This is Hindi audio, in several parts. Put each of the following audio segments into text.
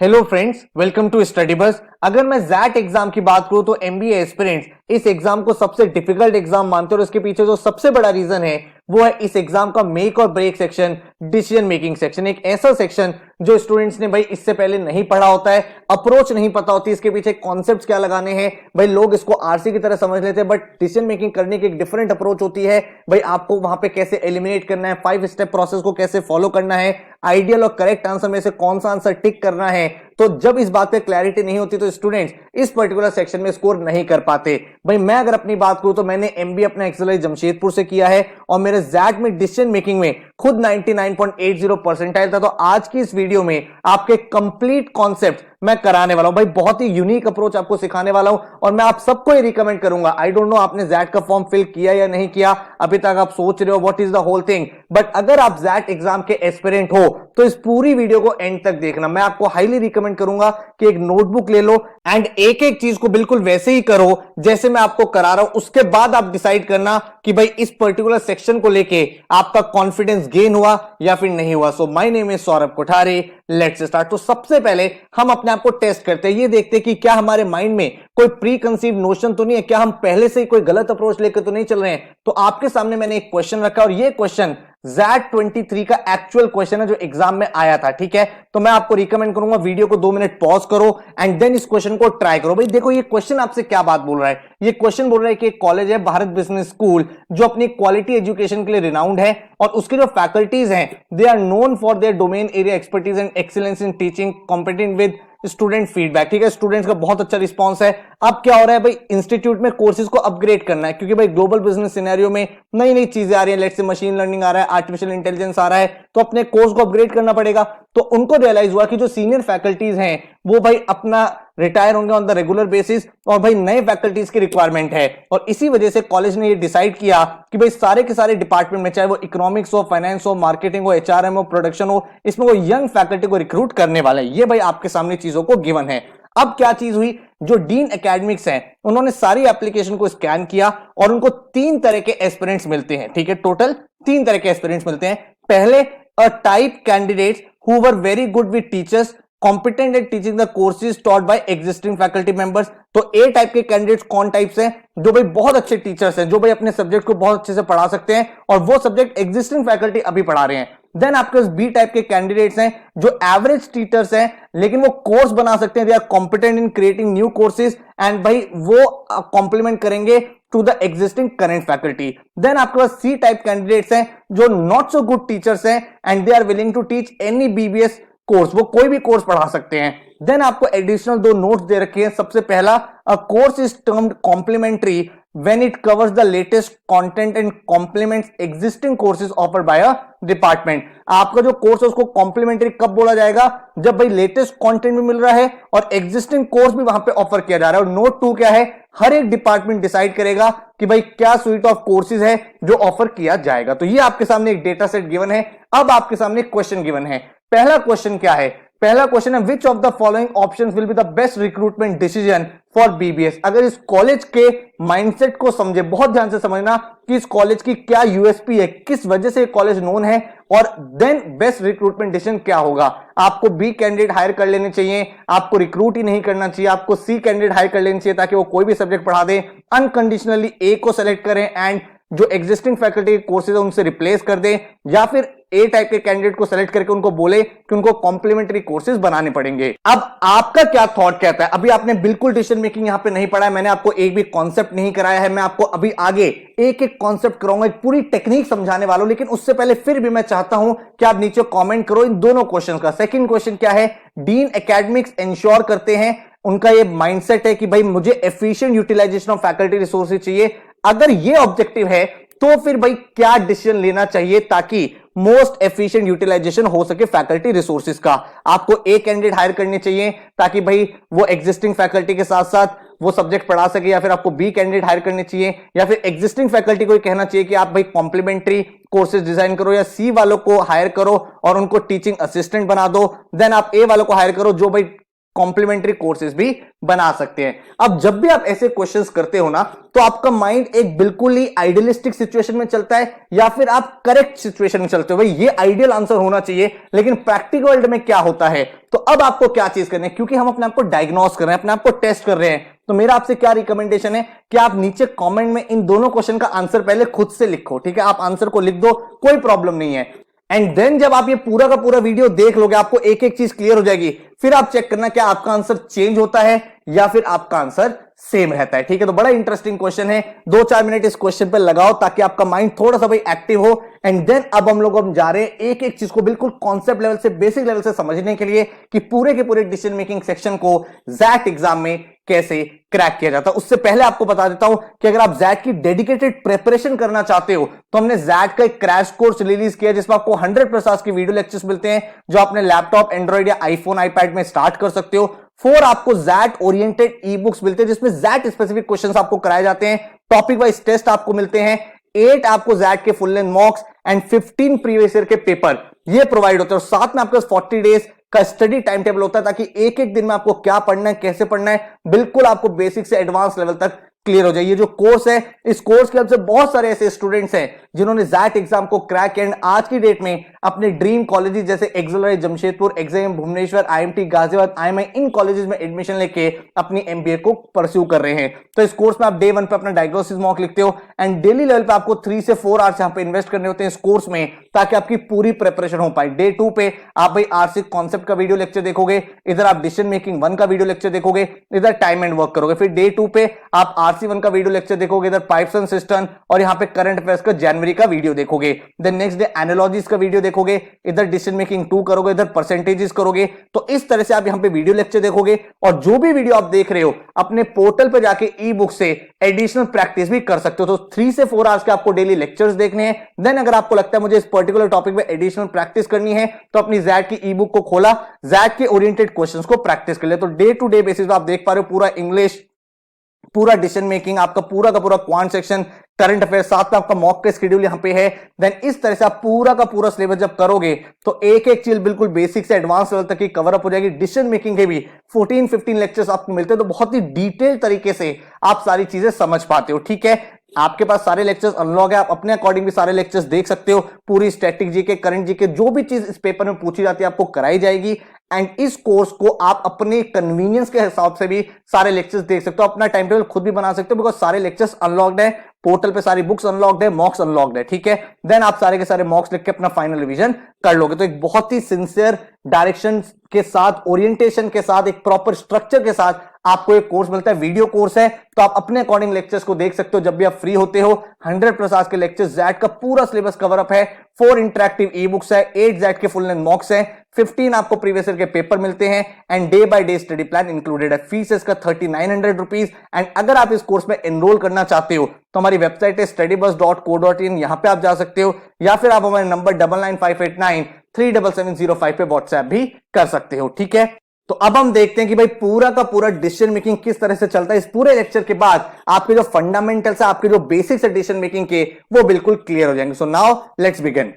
Hello friends, welcome to study bus. अगर मैं जैट एग्जाम की बात करूं तो एमबीए एस्पिरेंट्स इस एग्जाम को सबसे डिफिकल्ट एग्जाम मानते हैं और इसके पीछे जो सबसे बड़ा रीजन है वो है इस एग्जाम का मेक और break section, decision making section. एक ऐसा सेक्शन जो स्टूडेंट्स ने भाई इससे पहले नहीं पढ़ा होता है, अप्रोच नहीं पता होती, इसके पीछे कॉन्सेप्ट्स क्या लगाने हैं। भाई लोग इसको आरसी की तरह समझ लेते हैं, बट डिसीजन मेकिंग करने की एक डिफरेंट अप्रोच होती है। भाई आपको वहां पे कैसे एलिमिनेट करना है, 5 स्टेप प्रोसेस को कैसे फॉलो करना है, आइडियल और करेक्ट आंसर में से कौन सा आंसर टिक करना है। तो जब इस बात पे क्लैरिटी नहीं होती तो स्टूडेंट्स इस पर्टिकुलर सेक्शन में स्कोर नहीं कर पाते। भाई मैं अगर अपनी बात करूं तो मैंने एमबीए अपना एक्सएलआई जमशेदपुर से किया है और मेरे जैट में डिसीजन मेकिंग में खुद 99.80 परसेंटाइल था। तो आज की इस वीडियो में आपके कंप्लीट कॉन्सेप्ट मैं कराने वाला हूं। भाई बहुत ही यूनिक अप्रोच आपको सिखाने वाला हूं और मैं आप सबको ये रिकमेंड करूंगा। आई डोंट नो आपने जैट का फॉर्म फिल किया या नहीं किया, अभी तक आप सोच रहे हो what is the whole thing, but अगर आप जैट एग्जाम के एस्पिरेंट हो तो इस पूरी वीडियो को एंड तक देखना। मैं आपको हाईली रिकमेंड करूंगा कि एक नोटबुक ले लो एंड एक एक चीज को बिल्कुल वैसे ही करो जैसे मैं आपको करा रहा हूं। उसके बाद आप डिसाइड करना कि भाई इस पर्टिकुलर सेक्शन को लेके आपका कॉन्फिडेंस गेन हुआ या फिर नहीं हुआ। So my name is Saurabh Kothari, let's start. तो सबसे पहले हम अपने आप को टेस्ट करते हैं, ये देखते हैं कि क्या हमारे माइंड में कोई प्री कंसीव नोशन तो नहीं है, क्या हम पहले से ही कोई गलत अप्रोच लेकर तो नहीं चल रहे हैं। तो आपके सामने मैंने एक क्वेश्चन रखा और ये क्वेश्चन जैट 23 का एक्चुअल क्वेश्चन है जो एग्जाम में आया था, ठीक है। तो मैं आपको रिकमेंड करूंगा वीडियो को 2 मिनट पॉज करो एंड देन इस क्वेश्चन को ट्राई करो। भाई देखो ये क्वेश्चन आपसे क्या बात बोल रहा है। ये क्वेश्चन बोल रहा है कि एक कॉलेज है भारत बिजनेस स्कूल जो अपनी क्वालिटी एजुकेशन के लिए रिनाउंड है और उसके जो फैकल्टीज हैं they are known for their domain area expertise and excellence in teaching, competent with student feedback. ठीक है, स्टूडेंट्स का बहुत अच्छा रिस्पांस है। अब क्या हो रहा है भाई, इंस्टीट्यूट में कोर्सेज को अपग्रेड करना है क्योंकि भाई ग्लोबल बिजनेस सिनेरियो में नई नई चीजें आ रही है। लेट्स से मशीन लर्निंग आ रहा है, आर्टिफिशियल इंटेलिजेंस आ रहा है, तो अपने कोर्स को अपग्रेड करना पड़ेगा। तो उनको रियलाइज हुआ कि जो सीनियर फैकल्टीज हैं वो भाई अपना रिटायर होंगे ऑन द रेगुलर बेसिस और भाई नए फैकल्टीज की रिक्वायरमेंट है। और इसी वजह से कॉलेज ने ये डिसाइड किया कि भाई सारे के सारे डिपार्टमेंट में, चाहे वो इकोनॉमिक्स हो, फाइनेंस हो, मार्केटिंग हो, एचआरएम हो, प्रोडक्शन हो, इसमें वो यंग फैकल्टी को रिक्रूट करने वाले हैं। ये भाई आपके सामने चीजों को गिवन है। अब क्या चीज हुई, जो डीन एकेडमिक्स हैं उन्होंने सारी एप्लीकेशन को स्कैन किया और उनको 3 तरह के एस्पिरेंट्स मिलते हैं। ठीक है, टोटल 3 तरह के एस्पिरेंट्स मिलते हैं। पहले, A type candidates who were very good with teachers, competent at teaching the courses taught by existing faculty members. तो ए टाइप के कैंडिडेट्स कौन टाइप्स हैं, जो भाई बहुत अच्छे टीचर्स हैं, जो भाई अपने सब्जेक्ट को बहुत अच्छे से पढ़ा सकते हैं और वो सब्जेक्ट एग्जिस्टिंग फैकल्टी अभी पढ़ा रहे हैं। देन आपके पास बी टाइप के कैंडिडेट्स हैं जो एवरेज टीचर्स हैं लेकिन वो कोर्स बना सकते हैं, they are competent in creating new courses and भाई वो कॉम्प्लीमेंट करेंगे to the existing current faculty. Then आपके पास सी टाइप कैंडिडेट्स हैं जो नॉट सो गुड टीचर्स हैं and they are willing to teach any BBS course, वो कोई भी कोर्स पढ़ा सकते हैं। देन आपको एडिशनल 2 नोट्स दे रखे हैं। सबसे पहला, A course is termed complementary when it covers the latest content and complements existing courses offered by a department। आपका जो कोर्स है उसको कॉम्प्लीमेंट्री कब बोला जाएगा, जब भाई लेटेस्ट कंटेंट भी मिल रहा है और एग्जिस्टिंग कोर्स भी वहां पे ऑफर किया जा रहा है। और नोट 2 क्या है, हर एक डिपार्टमेंट डिसाइड करेगा कि भाई क्या स्वीट ऑफ कोर्सेज है जो ऑफर किया जाएगा। तो ये आपके सामने एक डेटा सेट गिवन है। अब आपके सामने एक क्वेश्चन गिवन है। पहला क्वेश्चन क्या है, पहला क्वेश्चन है which of the following options will be the best recruitment decision for BBS. अगर इस कॉलेज के माइंडसेट को समझे, बहुत ध्यान से समझना कि इस कॉलेज की क्या यूएसपी है, किस वजह से कॉलेज नोन है, और देन बेस्ट रिक्रूटमेंट डिसीजन क्या होगा। आपको बी कैंडिडेट हायर कर लेने चाहिए, आपको रिक्रूट ही नहीं करना चाहिए, आपको सी कैंडिडेट हायर कर लेनी चाहिए ताकि वो कोई भी सब्जेक्ट पढ़ा दे, अनकंडीशनली ए को सेलेक्ट करें एंड जो एग्जिस्टिंग फैकल्टी के कोर्सेज है उनसे रिप्लेस कर दें, या फिर ए टाइप के कैंडिडेट को सेलेक्ट करके उनको बोले कि उनको कॉम्प्लीमेंट्री कोर्सेज बनाने पड़ेंगे। अब आपका क्या थॉट कहता है, अभी आपने बिल्कुल डिसीजन मेकिंग यहां पे नहीं पढ़ा है, मैंने आपको एक भी कॉन्सेप्ट नहीं कराया है। मैं आपको अभी आगे एक एक कॉन्सेप्ट कराऊंगा, एक पूरी टेक्निक समझाने वाला हूं, लेकिन उससे पहले फिर भी मैं चाहता हूं कि आप नीचे कॉमेंट करो इन दोनों क्वेश्चन का। सेकेंड क्वेश्चन क्या है, डीन एकेडमिक्स इंश्योर करते हैं, उनका ये माइंडसेट है कि भाई मुझे efficient utilisation of faculty resources चाहिए। अगर ये ऑब्जेक्टिव है तो फिर भाई क्या डिसीजन लेना चाहिए ताकि मोस्ट एफिशिएंट यूटिलाइजेशन हो सके फैकल्टी रिसोर्सेज का। आपको ए कैंडिडेट हायर करने चाहिए ताकि भाई वो एग्जिस्टिंग फैकल्टी के साथ साथ वो सब्जेक्ट पढ़ा सके, या फिर आपको बी कैंडिडेट हायर करने चाहिए, या फिर एग्जिस्टिंग फैकल्टी को कहना चाहिए कि आप भाई कॉम्प्लीमेंट्री कोर्सेज डिजाइन करो, या सी वालों को हायर करो और उनको टीचिंग असिस्टेंट बना दो। देन आप ए वालों को हायर करो जो भाई कॉम्प्लीमेंट्री कोर्सेज भी बना सकते हैं। अब जब भी आप ऐसे क्वेश्चंस करते हो ना, तो आपका माइंड एक बिल्कुल ही आइडियलिस्टिक सिचुएशन में चलता है या फिर आप करेक्ट सिचुएशन में चलते हो। भाई ये आइडियल आंसर होना चाहिए, लेकिन प्रैक्टिकल वर्ल्ड में क्या होता है। तो अब आपको क्या चीज करनी है, क्योंकि हम अपने आप को डायग्नोस कर रहे हैं, अपने आप को टेस्ट कर रहे हैं, तो मेरा आपसे क्या रिकमेंडेशन है कि आप नीचे कमेंट में इन दोनों क्वेश्चन का आंसर पहले खुद से लिखो। ठीक है, आप आंसर को लिख दो, कोई प्रॉब्लम नहीं है। एंड देन जब आप ये पूरा का पूरा वीडियो देख लोगे, आपको एक एक चीज क्लियर हो जाएगी, फिर आप चेक करना क्या आपका आंसर चेंज होता है या फिर आपका आंसर सेम रहता है। ठीक है, तो बड़ा इंटरेस्टिंग क्वेश्चन है, 2-4 मिनट इस क्वेश्चन पे लगाओ ताकि आपका माइंड थोड़ा सा भाई एक्टिव हो। एंड देन अब हम लोग जा रहे हैं एक एक चीज को बिल्कुल कॉन्सेप्ट लेवल से, बेसिक लेवल से समझने के लिए कि पूरे के पूरे डिसीजन मेकिंग सेक्शन को जैट एग्जाम में कैसे क्रैक किया जाता है। उससे पहले आपको बता देता हूं कि अगर आप जैट की डेडिकेटेड प्रिपरेशन करना चाहते हो तो हमने जैट का एक क्रैश कोर्स रिलीज किया जिसमें आपको 100% की वीडियो लेक्चर्स मिलते हैं जो आपने लैपटॉप, एंड्रॉइड या आईफोन, आईपैड में स्टार्ट कर सकते हो। 4 आपको जैट ओरिएंटेड ई बुक्स मिलते हैं जिसमें जैट स्पेसिफिक क्वेश्चंस आपको कराए जाते हैं, टॉपिक वाइज टेस्ट आपको मिलते हैं, 8 आपको जैट के full length मॉक्स and 15 previous year के पेपर ये प्रोवाइड होते हैं। और साथ में आपके 40 डेज का स्टडी टाइम टेबल होता है ताकि एक एक दिन में आपको क्या पढ़ना है, कैसे पढ़ना है, बिल्कुल आपको बेसिक से एडवांस लेवल तक क्लियर हो जाए। ये जो कोर्स है, इस कोर्स के अंदर बहुत सारे ऐसे स्टूडेंट्स हैं जिन्होंने जैट एग्जाम को क्रैक एंड आज की डेट में अपने ड्रीम कॉलेजेस जैसे XLRI Jamshedpur, XIM Bhubaneswar, IMT Ghaziabad, IMI, इन कॉलेजेस में एडमिशन लेके अपनी एमबीए को परस्यू कर रहे हैं। तो इस कोर्स में आप डे 1 पे अपना डायग्नोसिस मॉक लिखते हो एंड डेली लेवल पे आपको 3 से 4 आवर्स यहां पे इन्वेस्ट करने होते हैं इस कोर्स में ताकि आपकी पूरी प्रिपरेशन हो पाए। डे 2 पे आप भाई आरसी कॉन्सेप्ट का वीडियो लेक्चर देखोगे, इधर आप डिसीजन मेकिंग 1 का वीडियो लेक्चर देखोगे, इधर टाइम एंड वर्क करोगे। फिर डे 2 पे आप आरसी 1 का वीडियो लेक्चर देखोगे, इधर पाइप्स एंड सिस्टम और यहां पे करंट अफेयर्स का जनवरी का वीडियो देखोगे। देन नेक्स्ट डे एनालॉजीज का वीडियो देखोगे, इधर डिसीजन मेकिंग 2 करोगे, इधर परसेंटेजेस करोगे। तो इस तरह से आप यहां पे वीडियो लेक्चर देखोगे और जो भी वीडियो आप देख रहे हो अपने पोर्टल पे जाके ई बुक से एडिशनल प्रैक्टिस भी कर सकते हो। तो 3 से 4 आवर्स के आपको डेली लेक्चर्स देखने हैं। देन अगर आपको लगता है मुझे इस पर्टिकुलर टॉपिक में एडिशनल प्रैक्टिस करनी है तो अपनी जैट की ई बुक को खोला, जैट के ओरिएंटेड क्वेश्चंस को प्रैक्टिस कर ले। तो डे टू डे बेसिस पे आप देख पा रहे हो पूरा इंग्लिश, पूरा डिसीजन मेकिंग, आपका पूरा का पूरा क्वांट सेक्शन, करंट अफेयर, साथ में आपका मॉक का शेड्यूल यहां पे है। देन इस तरह से आप पूरा का पूरा सिलेबस जब करोगे तो एक एक चीज बिल्कुल बेसिक से एडवांस लेवल तक की कवर अप हो जाएगी। डिसीजन मेकिंग के भी 14-15 लेक्चर्स आपको मिलते हैं, तो बहुत ही डिटेल तरीके से आप सारी चीजें समझ पाते हो। ठीक है, आपके पास सारे लेक्चर्स अनलॉक है, आप अपने अकॉर्डिंग भी सारे लेक्चर्स देख सकते हो। पूरी स्टैटिक जीके, करंट जीके, जो भी चीज इस पेपर में पूछी जाती है आपको कराई जाएगी। एंड इस कोर्स को आप अपने कन्वीनियंस के हिसाब से भी सारे लेक्चर्स देख सकते हो, अपना टाइम टेबल खुद भी बना सकते हो, बिकॉज सारे लेक्चर्स अनलॉक्ड है, पोर्टल पे सारी बुक्स अनलॉक्ड है, मॉक्स अनलॉक्ड है। ठीक है, देन आप सारे के सारे मॉक्स लिख के अपना फाइनल रिवीजन कर लोगे। तो एक बहुत ही सिंसियर डायरेक्शन के साथ, ओरिएंटेशन के साथ, एक प्रॉपर स्ट्रक्चर के साथ आपको एक कोर्स मिलता है। वीडियो कोर्स है तो आप अपने अकॉर्डिंग लेक्चर्स को देख सकते हो जब भी आप फ्री होते हो। 100+ आज के लेक्चर्स, जैट का पूरा सिलेबस कवर अप है, 4 इंटरैक्टिव ई बुक्स है, 8 जैट के फुल लेंथ मॉक्स है, 15 आपको प्रीवियस ईयर के पेपर मिलते हैं and day by day study plan included है। फीस इसका 3900 रुपीज। एंड अगर आप इस कोर्स में एनरोल करना चाहते हो तो हमारी वेबसाइट है studybus.co.in, यहां पे आप जा सकते हो, या फिर आप हमारे नंबर 9958937705 पे व्हाट्सएप भी कर सकते हो। ठीक है, तो अब हम देखते हैं कि भाई पूरा का पूरा डिसीजन मेकिंग किस तरह से चलता है। इस पूरे लेक्चर के बाद आपके जो फंडामेंटल्स है, आपके जो बेसिक्स है डिसीजन मेकिंग के, वो बिल्कुल क्लियर हो जाएंगे। So now let's begin.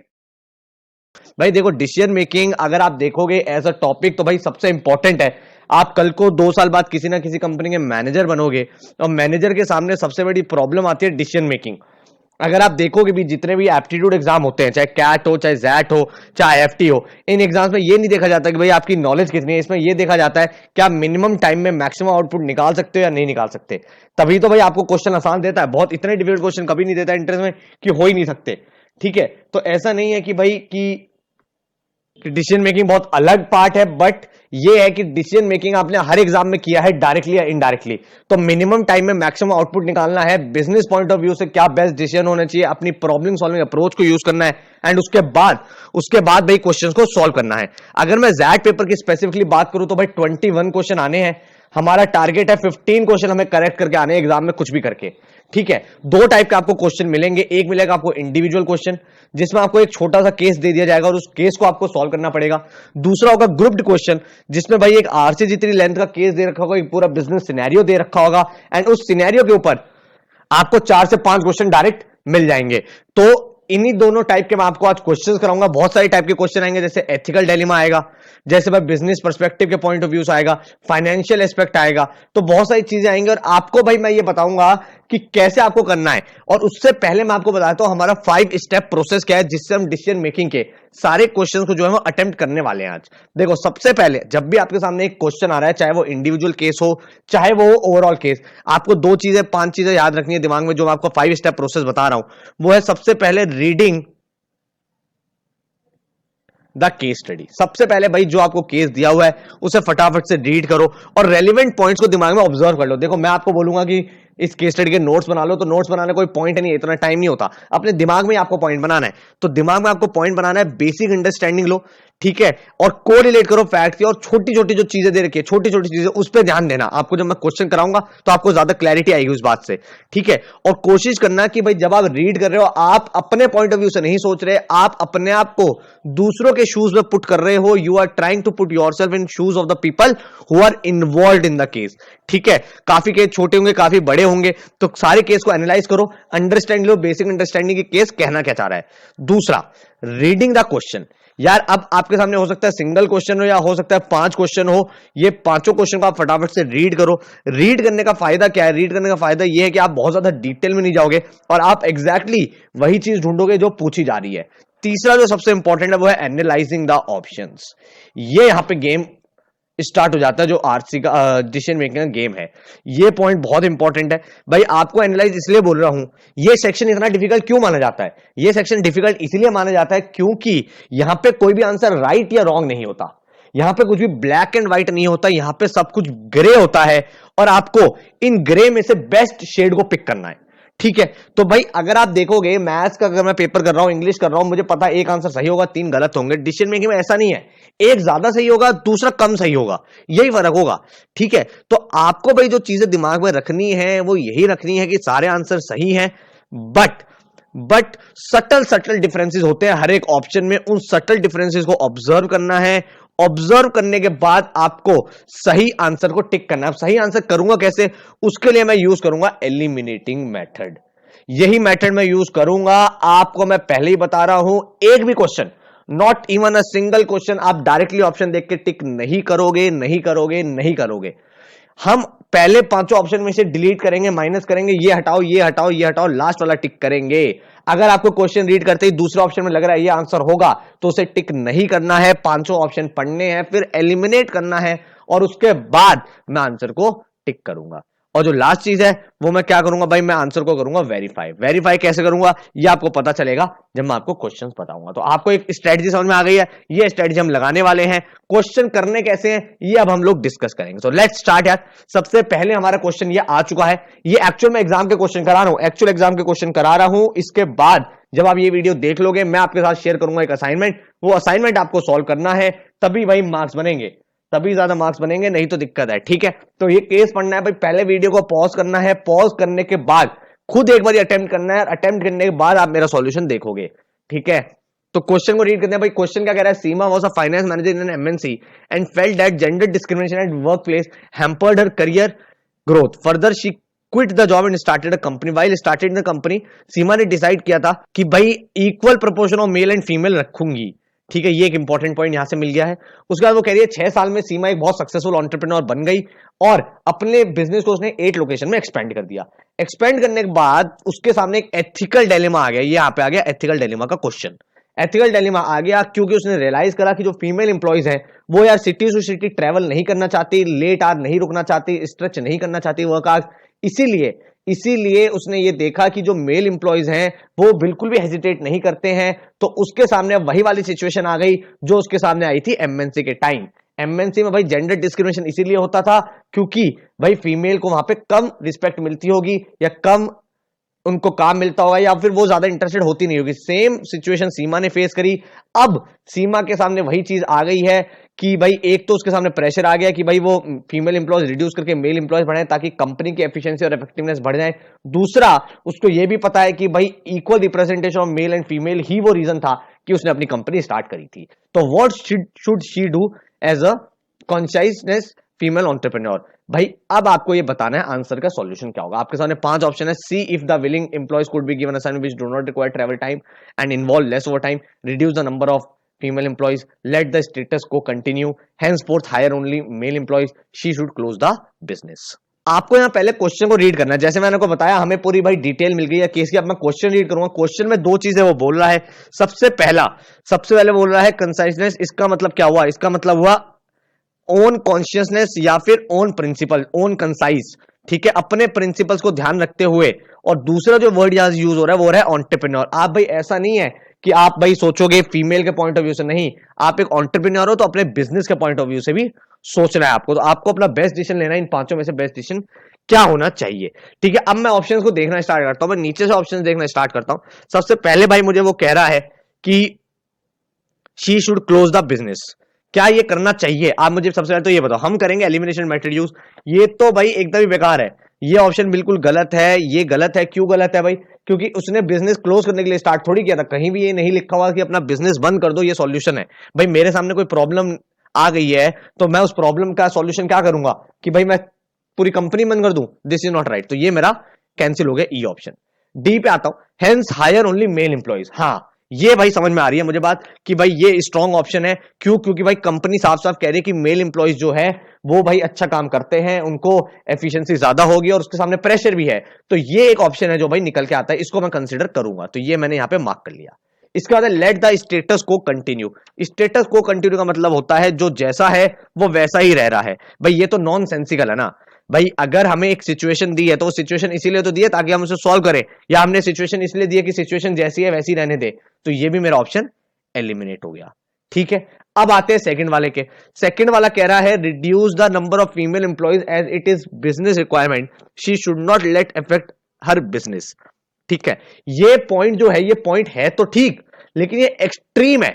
भाई देखो, डिसीजन मेकिंग अगर आप देखोगे एज अ टॉपिक तो भाई सबसे इंपॉर्टेंट है। आप कल को 2 साल बाद किसी ना किसी कंपनी के मैनेजर बनोगे और मैनेजर के सामने सबसे बड़ी प्रॉब्लम आती है डिसीजन मेकिंग। अगर आप देखोगे भी जितने भी एप्टीट्यूड एग्जाम होते हैं, चाहे कैट हो, चाहे जैट हो, चाहे एफटी हो, इन एग्जाम्स में ये नहीं देखा जाता कि भाई आपकी नॉलेज कितनी है। इसमें ये देखा जाता है कि आप मिनिमम टाइम में मैक्सिमम आउटपुट निकाल सकते हो या नहीं निकाल सकते। तभी तो भाई आपको क्वेश्चन आसान देता है, बहुत इतने डिफिकल्ट क्वेश्चन कभी नहीं देता इंटरेस्ट में कि हो ही नहीं सकते। ठीक है, तो ऐसा नहीं है कि भाई कि डिसीजन मेकिंग बहुत अलग पार्ट है, बट ये है कि डिसीजन मेकिंग आपने हर एग्जाम में किया है डायरेक्टली या इनडायरेक्टली। तो मिनिमम टाइम में मैक्सिमम आउटपुट निकालना है, बिजनेस पॉइंट ऑफ व्यू से क्या बेस्ट डिसीजन होना चाहिए, अपनी प्रॉब्लम सॉल्विंग अप्रोच को यूज करना है एंड उसके बाद भाई क्वेश्चंस को सॉल्व करना है। अगर मैं जैट पेपर की स्पेसिफिकली बात करूं तो भाई 21 क्वेश्चन आने हैं। हमारा टारगेट है 15 क्वेश्चन हमें करेक्ट करके आने एग्जाम में कुछ भी करके। ठीक है, 2 टाइप का आपको क्वेश्चन मिलेंगे। एक मिलेगा आपको इंडिविजुअल क्वेश्चन जिसमें आपको एक छोटा सा केस दे दिया जाएगा और उस केस को आपको सॉल्व करना पड़ेगा। दूसरा होगा ग्रुप्ड क्वेश्चन जिसमें भाई एक आरसी जितनी लेंथ का केस दे रखा होगा, एक पूरा बिजनेस सिनेरियो दे रखा होगा एंड उस सिनेरियो के ऊपर आपको 4 से 5 क्वेश्चन डायरेक्ट मिल जाएंगे। तो इन्हीं दोनों टाइप के मैं आपको आज क्वेश्चंस कराऊंगा। बहुत सारे टाइप के क्वेश्चन आएंगे, जैसे एथिकल डायलेमा आएगा, जैसे भाई बिजनेस पर्सपेक्टिव के पॉइंट ऑफ व्यू से आएगा, फाइनेंशियल एस्पेक्ट आएगा, तो बहुत सारी चीजें आएंगी और आपको भाई मैं ये बताऊंगा कि कैसे आपको करना है। और उससे पहले मैं आपको बताता हूं हमारा 5 स्टेप प्रोसेस क्या है, जिससे हम डिसीजन मेकिंग के सारे क्वेश्चन को जो है वो अटेम्प्ट करने वाले हैं आज। देखो, सबसे पहले जब भी आपके सामने एक क्वेश्चन आ रहा है, चाहे वो इंडिविजुअल केस हो चाहे वो ओवरऑल केस, आपको 5 चीजें याद रखनी है दिमाग में, जो मैं आपको 5 स्टेप प्रोसेस बता रहा हूं। वो है सबसे पहले रीडिंग द केस स्टडी। सबसे पहले भाई जो आपको केस दिया हुआ है उसे फटाफट से रीड करो और रेलिवेंट पॉइंट्स को दिमाग में ऑब्जर्व कर लो। देखो, मैं आपको बोलूंगा कि इस केस स्टडी के नोट्स बना लो, तो नोट्स बनाने कोई पॉइंट नहीं है, इतना टाइम नहीं होता। अपने दिमाग में आपको पॉइंट बनाना है, तो दिमाग में आपको पॉइंट बनाना है, बेसिक अंडरस्टैंडिंग लो, ठीक है, और कोरिलेट करो फैक्ट की, और छोटी छोटी जो चीजें दे रखी है, छोटी छोटी चीजें, उस पर ध्यान देना। आपको जब मैं क्वेश्चन कराऊंगा तो आपको ज्यादा क्लैरिटी आएगी उस बात से, ठीक है। और कोशिश करना कि भाई जब आप रीड कर रहे हो, आप अपने पॉइंट ऑफ व्यू से नहीं सोच रहे, आप अपने आप को दूसरों के शूज में पुट कर रहे हो। You are trying to put yourself in shoes of the people who are involve in the case, ठीक है। काफी केस छोटे होंगे, काफी बड़े होंगे, तो सारे केस को एनालाइज करो, अंडरस्टैंड लो, बेसिक अंडरस्टैंडिंग की केस कहना क्या चाह रहा है। दूसरा, रीडिंग द क्वेश्चन। यार, अब आपके सामने हो सकता है सिंगल क्वेश्चन हो या हो सकता है 5 क्वेश्चन हो, ये पांचों क्वेश्चन को आप फटाफट से रीड करो। रीड करने का फायदा क्या है? रीड करने का फायदा ये है कि आप बहुत ज्यादा डिटेल में नहीं जाओगे और आप एग्जैक्टली वही चीज ढूंढोगे जो पूछी जा रही है। तीसरा जो सबसे इंपॉर्टेंट है वो है एनालाइजिंग द ऑप्शंस। ये यहां पे गेम स्टार्ट हो जाता है, जो आरसी का डिसीजन मेकिंग का गेम है। ये पॉइंट बहुत इंपॉर्टेंट है भाई, आपको एनालाइज इसलिए बोल रहा हूं। ये सेक्शन इतना डिफिकल्ट क्यों माना जाता है? ये सेक्शन डिफिकल्ट इसलिए माना जाता है क्योंकि यहां पे कोई भी आंसर राइट या रॉन्ग नहीं होता, यहां पे कुछ भी ब्लैक एंड व्हाइट नहीं होता, यहां पे सब कुछ ग्रे होता है और आपको इन ग्रे में से बेस्ट शेड को पिक करना है, ठीक है। तो भाई अगर आप देखोगे, मैथ्स का अगर मैं पेपर कर रहा हूं, इंग्लिश कर रहा हूं, मुझे पता है एक आंसर सही होगा, 3 गलत होंगे। डिसीजन मेकिंग में ऐसा नहीं है, एक ज्यादा सही होगा, दूसरा कम सही होगा, यही फर्क होगा, ठीक है। तो आपको भाई जो चीजें दिमाग में रखनी है वो यही रखनी है कि सारे आंसर सही हैं, बट सटल डिफरेंसेस होते हैं हर एक ऑप्शन में। उन सटल डिफरेंसेस को ऑब्जर्व करना है, ऑब्जर्व करने के बाद आपको सही आंसर को टिक करना है। अब सही आंसर करूंगा कैसे? उसके लिए मैं यूज करूंगा एलिमिनेटिंग मेथड। यही मेथड मैं यूज करूंगा, आपको मैं पहले ही बता रहा हूं। एक भी question, not even a single question, आप डायरेक्टली ऑप्शन देख के टिक नहीं करोगे, नहीं करोगे, नहीं करोगे। हम पहले 5 ऑप्शन में से डिलीट करेंगे, माइनस करेंगे, ये हटाओ, ये हटाओ, ये हटाओ, लास्ट वाला टिक करेंगे। अगर आपको क्वेश्चन रीड करते ही दूसरे ऑप्शन में लग रहा है ये आंसर होगा, तो उसे टिक नहीं करना है, 5 ऑप्शन पढ़ने हैं, फिर एलिमिनेट करना है और उसके बाद मैं आंसर को टिक करूंगा। और जो लास्ट चीज है वो मैं क्या करूंगा भाई? मैं आंसर को करूंगा वेरीफाई। वेरीफाई कैसे करूंगा ये आपको पता चलेगा जब मैं आपको क्वेश्चंस बताऊंगा। तो आपको एक स्ट्रेटजी समझ में आ गई है, ये स्ट्रेटजी हम लगाने वाले हैं। क्वेश्चन करने कैसे हैं ये अब हम लोग डिस्कस करेंगे। सो लेट्स स्टार्ट यार। सबसे पहले हमारा क्वेश्चन ये आ चुका है, ये एक्चुअल में एग्जाम के क्वेश्चन करा रहा हूं, एक्चुअल एग्जाम के क्वेश्चन करा रहा हूं। इसके बाद जब आप ये वीडियो देख लोगे, मैं आपके साथ शेयर करूंगा एक असाइनमेंट, वो असाइनमेंट आपको सॉल्व करना है, तभी भाई मार्क्स बनेंगे, तभी ज्यादा मार्क्स बनेंगे, नहीं तो दिक्कत है, ठीक है। तो ये केस पढ़ना है भाई, पहले वीडियो को पॉज करना है, पॉज करने के बाद खुद एक बार अटेम्प्ट करना है, अटेम्प्ट करने के बाद आप मेरा सॉल्यूशन देखोगे, ठीक है। तो क्वेश्चन को रीड करते हैं भाई। क्वेश्चन क्या कह रहा है? Seema was a finance manager in an MNC and felt that gender discrimination at work place hampered her career growth. Further she quit the job and started a company. While started the company, Seema ने डिसाइड किया था कि भाई equal proportion of male and female रखूंगी, ठीक है। ये एक इंपॉर्टेंट पॉइंट यहां से मिल गया है। उसके बाद वो कह रही है 6 साल में सीमा एक बहुत सक्सेसफुल एंटरप्रेन्योर बन गई और अपने बिजनेस को उसने 8 लोकेशन में एक्सपेंड कर दिया। एक्सपेंड करने के बाद उसके सामने एक एथिकल डिलेमा आ गया। ये यहां पे आ गया एथिकल डिलेमा का क्वेश्चन। एथिकल डिलेमा आ गया क्योंकि उसने रियलाइज करा कि जो फीमेल इंप्लॉइज हैं वो यार सिटी टू सिटी ट्रेवल नहीं करना चाहती, लेट आर नहीं रुकना चाहती, स्ट्रेच नहीं करना चाहती वर्क आवर्स। इसीलिए उसने ये देखा कि जो मेल इंप्लॉइज हैं वो बिल्कुल भी हेजिटेट नहीं करते हैं। तो उसके सामने वही वाली सिचुएशन आ गई जो उसके सामने आई थी एमएनसी के टाइम। एमएनसी में भाई जेंडर डिस्क्रिमिनेशन इसीलिए होता था क्योंकि भाई फीमेल को वहां पे कम रिस्पेक्ट मिलती होगी या कम उनको काम मिलता होगा या फिर वो ज्यादा इंटरेस्टेड होती नहीं होगी। सेम सिचुएशन सीमा ने फेस करी। अब सीमा के सामने वही चीज आ गई है कि भाई एक तो उसके सामने प्रेशर आ गया कि भाई वो फीमेल इंप्लॉयज रिड्यूस करके मेल इंप्लॉयज बढ़ाए ताकि कंपनी की एफिशिएंसी और इफेक्टिवनेस बढ़ जाए। दूसरा, उसको ये भी पता है कि भाई equal representation of male and female ही वो रीजन था कि उसने अपनी कंपनी स्टार्ट करी थी। तो what should she do as a consciousness female entrepreneur. भाई अब आपको ये बताना है आंसर का सॉल्यूशन क्या होगा। आपके सामने 5 ऑप्शन है। See if the willing employees could be given assignment which do not require travel time and involve less over time, reduce the number of female employees, let the status quo continue, henceforth hire only male employees, she should close the business। आपको यहां पहले क्वेश्चन को रीड करना है। जैसे मैंने को बताया हमें पूरी भाई डिटेल मिल गई है केस की। अब मैं क्वेश्चन रीड करूंगा। क्वेश्चन में 2 चीजें वो बोल रहा है। सबसे पहले बोल रहा है कंसाइजनेस। इसका मतलब क्या हुआ? इसका मतलब हुआ ओन कॉन्शियसनेस या फिर ओन प्रिंसिपल, ओन कंसाइज। ठीक है, अपने प्रिंसिपल्स को ध्यान रखते हुए। और दूसरा जो वर्ड यहां यूज हो रहा है वो रहा है एंटरप्रेन्योर। आप भाई ऐसा नहीं है कि आप भाई सोचोगे फीमेल के पॉइंट ऑफ व्यू से, नहीं, आप एक एंटरप्रेन्योर हो तो अपने बिजनेस के पॉइंट ऑफ व्यू से भी सोचना है आपको। तो आपको अपना बेस्ट डिसीजन लेना है। इन 5 में से बेस्ट डिसीजन क्या होना चाहिए? ठीक है, अब मैं ऑप्शंस को देखना स्टार्ट करता हूं। मैं नीचे से ऑप्शंस देखना स्टार्ट करता हूं। सबसे पहले भाई मुझे वो कह रहा है कि she should close the business. क्या ये करना चाहिए? आप मुझे सबसे पहले तो ये बताओ। हम करेंगे एलिमिनेशन मेथड यूज। ये तो भाई एकदम ही बेकार है। ये ऑप्शन बिल्कुल गलत है। ये गलत है। क्यों गलत है भाई? क्योंकि उसने बिजनेस क्लोज करने के लिए स्टार्ट थोड़ी किया था। कहीं भी ये नहीं लिखा हुआ कि अपना बिजनेस बंद कर दो, ये सॉल्यूशन है। भाई मेरे सामने कोई प्रॉब्लम आ गई है तो मैं उस प्रॉब्लम का सॉल्यूशन क्या करूंगा कि भाई मैं पूरी कंपनी बंद कर दूं? This is not right. तो ये मेरा कैंसिल हो गया, ई ऑप्शन। डी पे आता हूं, hence hire only male employees. हाँ, ये भाई समझ में आ रही है मुझे बात कि भाई ये स्ट्रॉन्ग ऑप्शन है। क्यों? क्योंकि भाई कंपनी साफ साफ कह रही है कि मेल एम्प्लॉइज जो है वो भाई अच्छा काम करते हैं, उनको एफिशिएंसी ज्यादा होगी और उसके सामने प्रेशर भी है। तो ये एक ऑप्शन है जो भाई निकल के आता है, इसको मैं कंसिडर करूंगा। तो ये मैंने यहां पे मार्क कर लिया। इसके बाद लेट द स्टेटस को कंटिन्यू। स्टेटस को कंटिन्यू का मतलब होता है जो जैसा है वो वैसा ही रह रहा है। भाई ये तो नॉन सेंसिकल है ना। भाई अगर हमें एक सिचुएशन दी है तो वो सिचुएशन इसीलिए तो दी है ताकि हम उसे सॉल्व करें, या हमने सिचुएशन इसलिए दी है कि सिचुएशन जैसी है वैसी रहने दे। तो ये भी मेरा ऑप्शन एलिमिनेट हो गया। ठीक है, अब आते हैं सेकंड वाले के। सेकंड वाला कह रहा है reduce the number of female employees as it is business requirement, she should not let affect her business. ठीक है, ये पॉइंट जो है, ये पॉइंट है तो ठीक, लेकिन ये एक्सट्रीम है।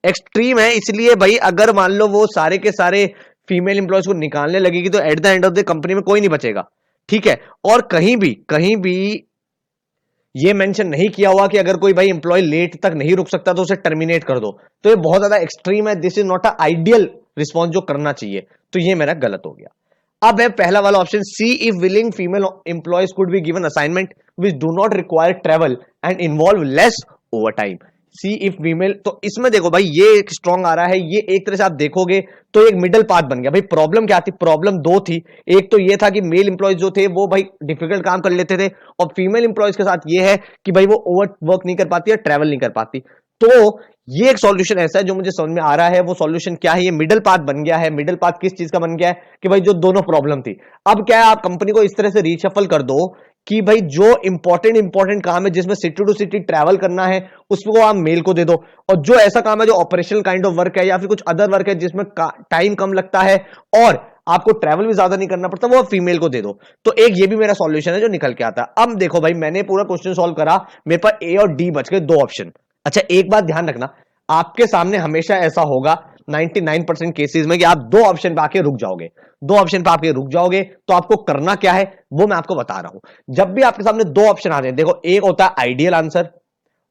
एक्सट्रीम है इसलिए भाई अगर मान लो वो सारे के सारे फीमेल एम्प्लॉयज को निकालने लगेगी तो at the end of the company में कोई नहीं बचेगा। ठीक है, और कहीं भी ये मेंशन नहीं किया हुआ कि अगर कोई भाई एम्प्लॉय लेट तक नहीं रुक सकता तो उसे टर्मिनेट कर दो। तो ये बहुत ज्यादा एक्सट्रीम है। This is not a ideal response जो करना चाहिए। तो ये मेरा गलत हो गया। अब है पहला वाला option, C if willing female employees could be given assignment which do not require travel and involve less over time. See if female, तो इसमें देखो भाई ये एक स्ट्रॉन्ग आ रहा है। ये एक तरह से आप देखोगे तो एक मिडल पाथ बन गया। भाई प्रॉब्लम क्या थी? प्रॉब्लम 2 थी। एक तो ये था कि मेल एम्प्लॉयज जो थे वो भाई डिफिकल्ट काम कर लेते थे, और फीमेल एम्प्लॉयज के साथ ये है कि भाई वो ओवर वर्क नहीं कर पाती है, ट्रैवल नहीं कर पाती। तो ये एक सॉल्यूशन ऐसा है जो मुझे समझ में आ रहा है। वो सॉल्यूशन क्या है? ये मिडल पाथ बन गया है। मिडल पाथ किस चीज का बन गया है? कि भाई जो दोनों प्रॉब्लम थी, अब क्या है, आप कंपनी को इस तरह से रीशफल कर दो कि भाई जो इंपॉर्टेंट काम है जिसमें सिटी टू सिटी ट्रैवल करना है उसको आप मेल को दे दो, और जो ऐसा काम है जो ऑपरेशनल काइंड ऑफ वर्क है या फिर कुछ अदर वर्क है जिसमें टाइम कम लगता है और आपको ट्रैवल भी ज्यादा नहीं करना पड़ता, वो फीमेल को दे दो। तो एक ये भी मेरा सॉल्यूशन है जो निकल के आता है। अब देखो भाई मैंने पूरा क्वेश्चन सॉल्व करा, मेरे पास ए और डी बच गए, 2 ऑप्शन। अच्छा एक बात ध्यान रखना, आपके सामने हमेशा ऐसा होगा 99% केसेस में कि आप 2 ऑप्शन पे आके रुक जाओगे। 2 ऑप्शन पे आके रुक जाओगे तो आपको करना क्या है वो मैं आपको बता रहा हूं। जब भी आपके सामने 2 ऑप्शन आते हैं, देखो एक होता है आइडियल आंसर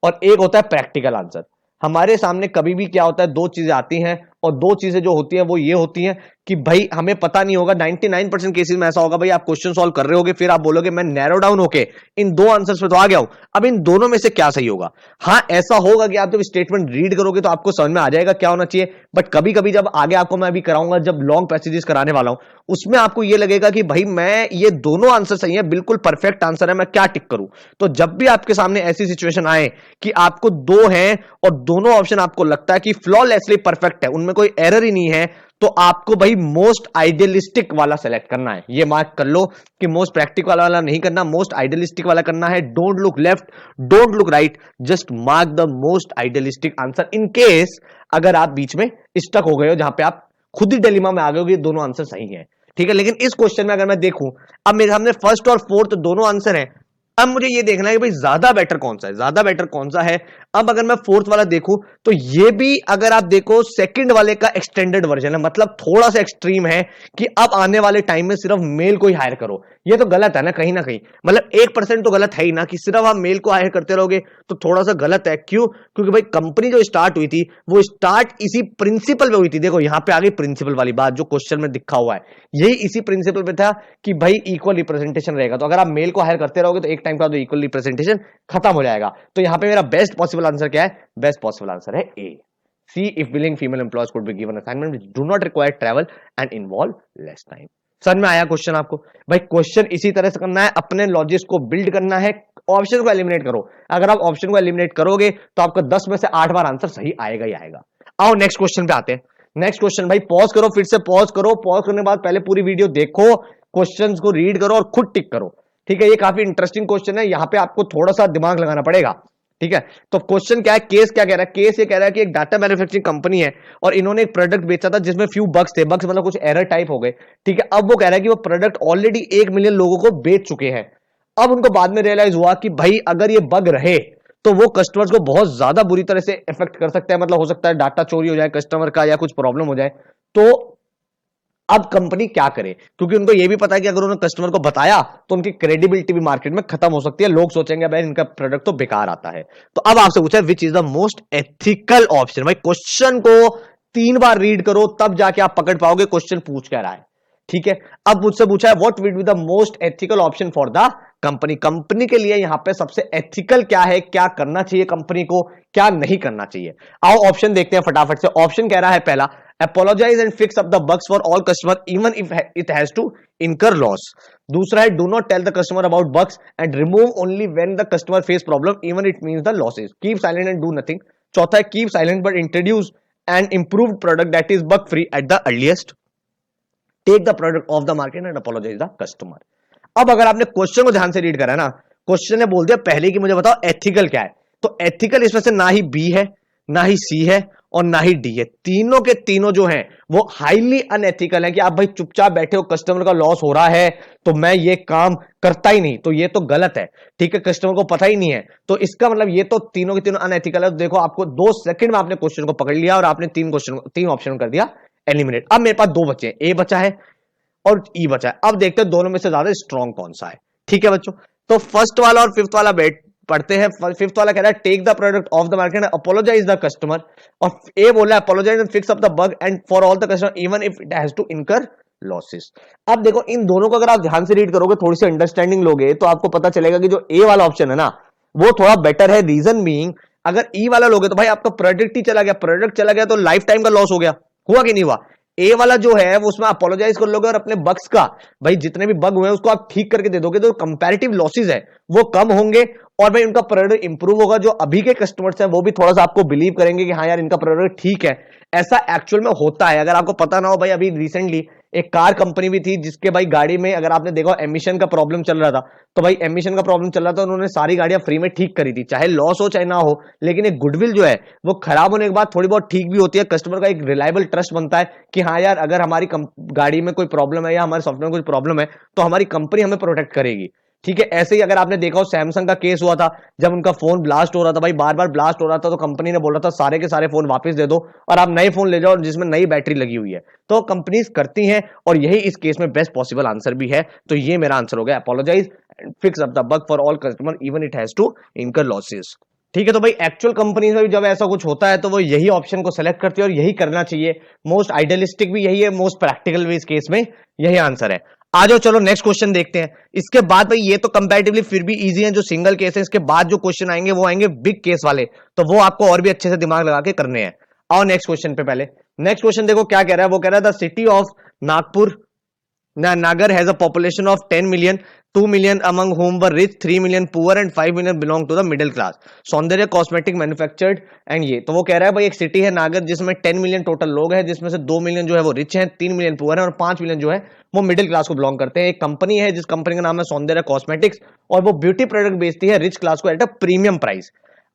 और एक होता है प्रैक्टिकल आंसर। हमारे सामने कभी भी क्या होता है, 2 चीजें आती हैं, और 2 चीजें जो होती हैं वो ये होती हैं कि भाई हमें पता नहीं होगा। 99% केसेस में ऐसा होगा भाई आप क्वेश्चन सॉल्व कर रहे होगे, फिर आप बोलोगे मैं नैरो डाउन होके इन 2 आंसर्स पे तो आ गया हूं, अब इन दोनों में से क्या सही होगा। हाँ ऐसा होगा कि आप जब स्टेटमेंट रीड करोगे तो आपको समझ में आ जाएगा क्या होना चाहिए, बट कभी कभी जब आगे आपको मैं अभी कराऊंगा, जब लॉन्ग पैसेजेस कराने वाला हूं, उसमें आपको यह लगेगा कि भाई मैं ये दोनों आंसर सही है, बिल्कुल परफेक्ट आंसर है, मैं क्या टिक करूं। तो जब भी आपके सामने ऐसी सिचुएशन आए कि आपको 2 हैं और दोनों ऑप्शन आपको लगता है कि फ्लॉलेसली परफेक्ट है, उनमें कोई एरर ही नहीं है, तो आपको भाई मोस्ट आइडियलिस्टिक वाला सेलेक्ट करना है। ये मार्क कर लो कि मोस्ट प्रैक्टिकल वाला नहीं करना, मोस्ट आइडियलिस्टिक वाला करना है। Don't look left, don't look right, just mark the most idealistic answer in case अगर आप बीच में स्टक हो गए हो, जहां पे आप खुद ही डिलेमा में आ गए हो कि दोनों आंसर सही है। ठीक है, लेकिन इस क्वेश्चन में अगर मैं देखूं, अब मेरे सामने फर्स्ट और फोर्थ दोनों आंसर है, अब मुझे ये देखना है कि भाई ज्यादा बेटर कौन सा है, ज्यादा बेटर कौन सा है। अब अगर मैं फोर्थ वाला देखूं तो ये भी अगर आप देखो सेकंड वाले का एक्सटेंडेड वर्जन है, मतलब थोड़ा सा एक्सट्रीम है कि अब आने वाले टाइम में सिर्फ मेल को ही हायर करो। ये तो गलत है ना कहीं ना कहीं, मतलब 1% तो गलत है ही ना कि सिर्फ आप मेल को हायर करते रहोगे, तो थोड़ा सा गलत है। क्यों? क्योंकि भाई कंपनी जो स्टार्ट हुई थी वो स्टार्ट इसी प्रिंसिपल पे हुई थी। देखो यहाँ पे आ गई प्रिंसिपल वाली बात, जो क्वेश्चन में दिखा हुआ है यही इसी प्रिंसिपल पे था कि भाई इक्वल रिप्रेजेंटेशन रहेगा। तो अगर आप मेल को हायर करते रहोगे तो एक टाइम के बाद इक्वल रिप्रेजेंटेशन खत्म हो जाएगा। तो यहाँ पे मेरा बेस्ट पॉसिबल आंसर क्या है? बेस्ट पॉसिबल आंसर है A. See, if willing female employees could be given assignment which do not require travel and involve less time. समझ में आया क्वेश्चन आपको? भाई क्वेश्चन इसी तरह से करना है, अपने लॉजिक्स को बिल्ड करना है, ऑप्शन को एलिमिनेट करो। अगर आप ऑप्शन को एलिमिनेट करोगे तो आपका 10 में से 8 बार आंसर सही आएगा ही आएगा। आओ नेक्स्ट क्वेश्चन पे आते हैं। नेक्स्ट क्वेश्चन भाई पॉज करो, फिर से पॉज करो, पॉज करने के बाद पहले पूरी वीडियो देखो, क्वेश्चंस को रीड करो और खुद टिक करो। ठीक है, ये काफी इंटरेस्टिंग क्वेश्चन है, यहां पे आपको थोड़ा सा दिमाग लगाना पड़ेगा। ठीक है, तो क्वेश्चन क्या है, केस क्या कह रहा है? केस ये कह रहा है कि एक डाटा मैन्युफैक्चरिंग कंपनी है और इन्होंने एक प्रोडक्ट बेचा था जिसमें फ्यू बग्स थे, बग्स मतलब कुछ एरर टाइप हो गए। ठीक है, अब वो कह रहा है कि वो प्रोडक्ट ऑलरेडी 1 मिलियन लोगों को बेच चुके हैं। अब उनको बाद में रियलाइज हुआ कि भाई अगर ये बग रहे तो वो कस्टमर्स को बहुत ज्यादा बुरी तरह से इफेक्ट कर सकता है, मतलब हो सकता है डाटा चोरी हो जाए कस्टमर का या कुछ प्रॉब्लम हो जाए। तो अब कंपनी क्या करे, क्योंकि उनको यह भी पता है कि अगर उन्होंने कस्टमर को बताया तो उनकी क्रेडिबिलिटी भी मार्केट में खत्म हो सकती है, लोग सोचेंगे भाई इनका प्रोडक्ट तो बेकार आता है। तो अब आपसे पूछा है which is the most ethical option. भाई क्वेश्चन को 3 बार रीड करो तब जाके आप पकड़ पाओगे क्वेश्चन पूछ क्या रहा है। ठीक है, अब मुझसे पूछा है what will be the most ethical option for the company. Company के लिए यहां पे सबसे एथिकल क्या है, क्या करना चाहिए कंपनी को, क्या नहीं करना चाहिए। आओ ऑप्शन देखते हैं फटाफट से। ऑप्शन कह रहा है पहला, apologize and fix up the bugs for all customer even if it has to incur loss। दूसरा है do not tell the customer about bugs and remove only when the customer face problem even it means the losses। keep silent and do nothing। चौथा है keep silent but introduce an improved product that is bug free at the earliest। take the product off the market and apologize the customer। अब अगर आपने क्वेश्चन को ध्यान से रीड करा ना, क्वेश्चन ने बोल दिया पहले कि मुझे बताओ एथिकल क्या है, तो एथिकल इसमें से ना ही बी है, ना ही सी है और ना ही डी है। तीनों के तीनों जो हैं वो हाईली अनएथिकल है कि आप भाई चुपचाप बैठे हो, कस्टमर का लॉस हो रहा है तो मैं ये काम करता ही नहीं, तो ये तो गलत है। ठीक है, कस्टमर को पता ही नहीं है, तो इसका मतलब ये तो तीनों के तीनों अनएथिकल है। तो देखो आपको 2 सेकंड में आपने क्वेश्चन को पकड़ लिया और आपने 3 ऑप्शन कर दिया एलिमिनेट। अब मेरे पास 2 बचे हैं, ए बचा है और ई बचा है। अब देखते हैं दोनों में से ज्यादा स्ट्रॉन्ग कौन सा है। ठीक है बच्चों, तो फर्स्ट वाला और फिफ्थ वाला बेट पढ़ते हैं। फिफ्थ वाला कह रहा है take the product of the market and apologise the customer, और ए बोला है apologise and fix up the bug and for all the customer even if it has to incur losses. अब देखो इन दोनों को अगर आप ध्यान से रीड करोगे, थोड़ी सी अंडरस्टैंडिंग लोगे, तो आपको पता चलेगा कि जो ए वाला ऑप्शन है ना वो थोड़ा बेटर है। रीजन बीइंग, अगर ई वाला लोगे तो भाई आपका प्रोडक्ट ही चला गया, प्रोडक्ट चला गया तो लाइफ टाइम का लॉस हो गया, हुआ कि नहीं हुआ। ए वाला जो है वो उसमें अपोलोजाइज कर लोगे और अपने बग्स का, भाई जितने भी बग हुए हैं उसको आप ठीक करके दे दोगे, तो कंपैरेटिव लॉसेस है वो कम होंगे और भाई उनका प्रोडक्ट इंप्रूव होगा। जो अभी के कस्टमर्स हैं वो भी थोड़ा सा आपको बिलीव करेंगे कि हाँ यार इनका प्रोडक्ट ठीक है। ऐसा एक्चुअल में होता है। अगर आपको पता ना हो भाई, अभी रिसेंटली एक कार कंपनी भी थी जिसके भाई गाड़ी में अगर आपने देखा एमिशन का प्रॉब्लम चल रहा था, तो भाई एमिशन का प्रॉब्लम चल रहा था, उन्होंने सारी गाड़ियां फ्री में ठीक करी थी, चाहे लॉस हो चाहे ना हो। लेकिन एक गुडविल जो है वो खराब होने के बाद थोड़ी बहुत ठीक भी होती है, कस्टमर का एक रिलायबल ट्रस्ट बनता है कि हाँ यार अगर हमारी गाड़ी में कोई प्रॉब्लम है या हमारे सॉफ्टवेयर में कोई प्रॉब्लम है तो हमारी कंपनी हमें प्रोटेक्ट करेगी। ठीक है, ऐसे ही अगर आपने देखा हो सैमसंग का केस हुआ था, जब उनका फोन ब्लास्ट हो रहा था, भाई बार बार ब्लास्ट हो रहा था, तो कंपनी ने बोला था सारे के सारे फोन वापस दे दो और आप नए फोन ले जाओ जिसमें नई बैटरी लगी हुई है। तो कंपनीज करती हैं और यही इस केस में बेस्ट पॉसिबल आंसर भी है। तो ये मेरा आंसर हो गया, apologise and fix up the bug for all customer even it has to incur losses. ठीक है, तो भाई एक्चुअल कंपनीज में भी जब ऐसा कुछ होता है तो वो यही ऑप्शन को सेलेक्ट करती है और यही करना चाहिए। मोस्ट आइडियलिस्टिक भी यही है, मोस्ट प्रैक्टिकल भी इस केस में यही आंसर है। आ जाओ चलो नेक्स्ट क्वेश्चन देखते हैं। इसके बाद भाई ये तो कंपैरेटिवली फिर भी इजी है जो सिंगल केस है, इसके बाद जो क्वेश्चन आएंगे वो आएंगे बिग केस वाले, तो वो आपको और भी अच्छे से दिमाग लगा के करने हैं। आओ नेक्स्ट क्वेश्चन पे पहले। नेक्स्ट क्वेश्चन देखो क्या कह रहा है, वो कह रहा है the city of Nagpur Nagar has a population of 10 million, 2 million among whom were rich, 3 million poor and 5 million belong to the middle class। सौंदर्य कॉस्मेटिक मैन्युफैक्चर्ड एंड ये, तो वो कह रहा है भाई एक सिटी है नागर जिसमें 10 मिलियन टोटल लोग हैं, जिसमें से 2 मिलियन जो है वो रिच हैं, 3 मिलियन पुअर हैं और 5 मिलियन जो है वो मिडिल क्लास को बिलोंग करते हैं। एक कंपनी है जिस कंपनी का नाम है सौंदर्य कॉस्मेटिक्स और वो ब्यूटी प्रोडक्ट बेचती है रिच क्लास को एट अ प्रीमियम प्राइस।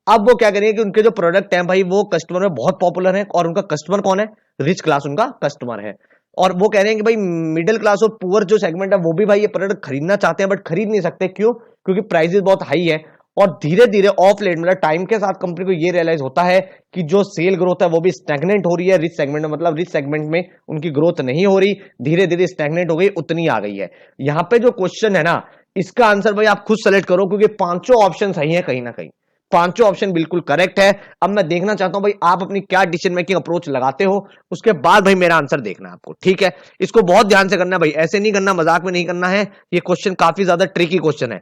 अब वो क्या करेंगे कि उनके जो प्रोडक्ट हैं भाई वो कस्टमर में बहुत पॉपुलर है और उनका कस्टमर कौन है, रिच क्लास उनका कस्टमर है। और वो कह रहे हैं कि भाई मिडिल क्लास और पुअर जो सेगमेंट है वो भी भाई ये प्रोडक्ट खरीदना चाहते हैं बट खरीद नहीं सकते। क्यों? क्योंकि प्राइसेस बहुत हाई है और धीरे धीरे ऑफ लेट मतलब टाइम के साथ कंपनी को ये रियलाइज होता है कि जो सेल ग्रोथ है वो भी स्टैग्नेंट हो रही है रिच सेगमेंट में, मतलब रिच सेगमेंट में उनकी ग्रोथ नहीं हो रही, धीरे धीरे स्टैग्नेंट हो गई, उतनी आ गई है। यहां पे जो क्वेश्चन है ना, इसका आंसर भाई आप खुद सेलेक्ट करो, क्योंकि पांचों ऑप्शन सही है कहीं ना कहीं, पांचों ऑप्शन बिल्कुल करेक्ट है। अब मैं देखना चाहता हूं भाई आप अपनी क्या डिसीजन मेकिंग अप्रोच लगाते हो, उसके बाद भाई मेरा आंसर देखना है आपको, ठीक है। इसको बहुत ध्यान से करना है भाई, ऐसे नहीं करना, मजाक में नहीं करना है। ये क्वेश्चन काफी ज्यादा ट्रिकी क्वेश्चन है।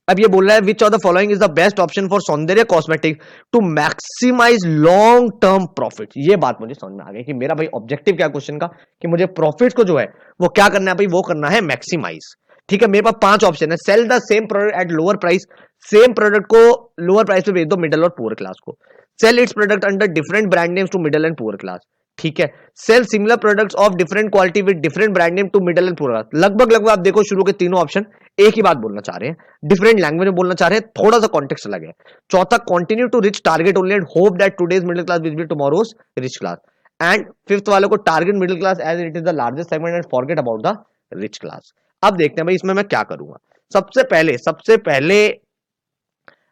अब ये बोल रहा है which of the following is the best option for Saundarya cosmetic to maximise long term profit. ये बात मुझे समझ में आ गई कि मेरा भाई ऑब्जेक्टिव क्या क्वेश्चन का, कि मुझे प्रॉफिट को जो है वो क्या करना है भाई, वो करना है मैक्सिमाइज। ठीक है, मेरे पास पांच ऑप्शन है। Sell the same product at lower price, same product को लोअर प्राइस पे बेच दो मिडिल और पुअर क्लास को। Sell its product under different brand names to middle and poor class. ठीक है, sell similar products of different quality with different brand name to middle and poor class. लगभग लगभग आप देखो शुरू के तीनों ऑप्शन एक ही बात बोलना चाह रहे हैं, डिफरेंट लैंग्वेज में बोलना चाह रहे हैं, थोड़ा सा कॉन्टेक्स्ट अलग है। चौथा, continue to rich target only and hope that today's middle class will be tomorrow's rich class. And fifth वाले को target middle class as it is the largest segment and forget about the rich class. अब देखते हैं भाई इसमें मैं क्या करूंगा। सबसे पहले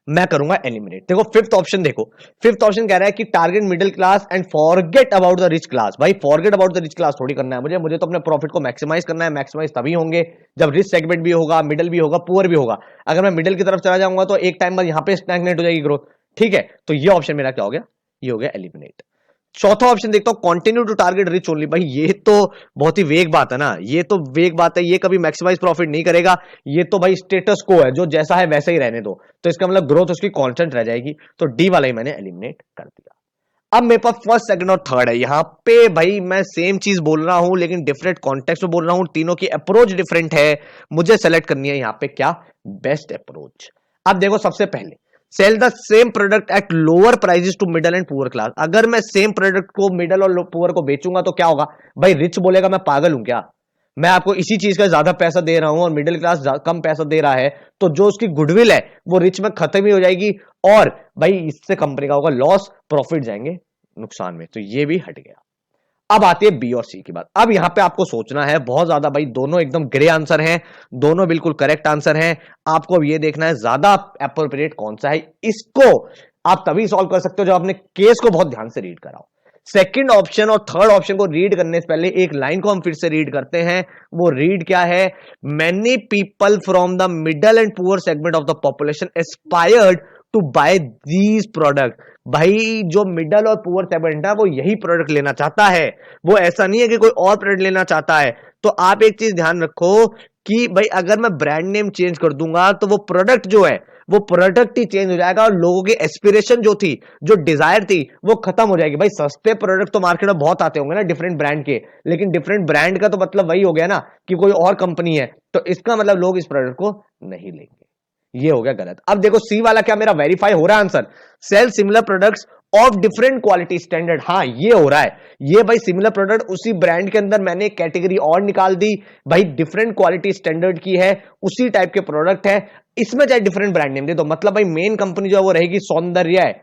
मैं करूंगा एलिमिनेट। देखो फिफ्थ ऑप्शन, देखो फिफ्थ ऑप्शन कह रहा है कि target middle class and forget about the rich class. भाई forget about the rich class थोड़ी करना है मुझे तो अपने प्रॉफिट को मैक्सिमाइज करना है। मैक्सिमाइज तभी होंगे जब रिच सेगमेंट भी होगा, मिडिल भी होगा, पुअर भी होगा। अगर मैं मिडिल की तरफ चला जाऊंगा तो एक टाइम बाद यहां पे स्टैग्नेट हो जाएगी ग्रोथ। ठीक है, तो ये ऑप्शन मेरा क्या हो गया, ये हो गया एलिमिनेट। चौथा ऑप्शन देखता हूं, continue to target rich only. भाई ये तो बहुत ही वेग बात है ना, ये तो वेग बात है, ये कभी मैक्सिमाइज प्रॉफिट नहीं करेगा। ये तो भाई स्टेटस को है, जो जैसा है वैसे ही रहने दो, तो इसका मतलब ग्रोथ उसकी कांस्टेंट रह जाएगी। तो डी वाला ही मैंने एलिमिनेट कर दिया। अब मेरे पास फर्स्ट, सेकंड और थर्ड है। यहां पे भाई मैं सेम चीज बोल रहा हूं लेकिन डिफरेंट कॉन्टेक्स्ट में बोल रहा हूं, तीनों की अप्रोच डिफरेंट है। मुझे सेलेक्ट करनी है यहां पे क्या, बेस्ट अप्रोच। अब देखो सबसे पहले, sell the same product at lower prices to middle and poor class. अगर मैं सेम प्रोडक्ट को मिडिल और पुअर को बेचूंगा तो क्या होगा भाई, रिच बोलेगा मैं पागल हूं क्या, मैं आपको इसी चीज का ज्यादा पैसा दे रहा हूं और मिडिल क्लास कम पैसा दे रहा है, तो जो उसकी गुडविल है वो रिच में खत्म ही हो जाएगी और भाई इससे कंपनी का होगा लॉस, प्रॉफिट जाएंगे नुकसान में। तो ये भी हट गया। अब आती है बी और सी की बात। अब यहां पे आपको सोचना है बहुत ज्यादा भाई, दोनों एकदम ग्रे आंसर हैं, दोनों बिल्कुल करेक्ट आंसर हैं। आपको अब ये देखना है ज्यादा एप्रोप्रिएट कौन सा है। इसको आप तभी सॉल्व कर सकते हो जब आपने केस को बहुत ध्यान से रीड कराओ। सेकंड ऑप्शन और थर्ड ऑप्शन को रीड करने से पहले एक लाइन को हम फिर से रीड करते हैं। वो रीड क्या है, many people from the middle and poor segment of the population aspired to buy these product. भाई जो मिडल और पुअर सेगमेंट है वो यही प्रोडक्ट लेना चाहता है, वो ऐसा नहीं है कि कोई और प्रोडक्ट लेना चाहता है। तो आप एक चीज ध्यान रखो कि भाई अगर मैं ब्रांड नेम चेंज कर दूंगा तो वो प्रोडक्ट जो है वो प्रोडक्ट ही चेंज हो जाएगा और लोगों की एस्पिरेशन जो थी, जो डिजायर थी, वो खत्म हो जाएगी। भाई सस्ते प्रोडक्ट तो मार्केट में बहुत आते होंगे ना डिफरेंट ब्रांड के, लेकिन डिफरेंट ब्रांड का तो मतलब वही हो गया ना कि कोई और कंपनी है, तो इसका मतलब लोग इस प्रोडक्ट को नहीं लेंगे। ये हो गया गलत। अब देखो सी वाला क्या मेरा वेरीफाई हो रहा है answer, sell similar products of different quality standard. हाँ ये हो रहा है, ये भाई सिमिलर प्रोडक्ट उसी ब्रांड के अंदर मैंने एक कैटेगरी और निकाल दी भाई, डिफरेंट क्वालिटी स्टैंडर्ड की है, उसी टाइप के प्रोडक्ट है, इसमें चाहे डिफरेंट ब्रांड नेम दे दो, मतलब भाई मेन कंपनी जो है वो रहेगी सौंदर्य है,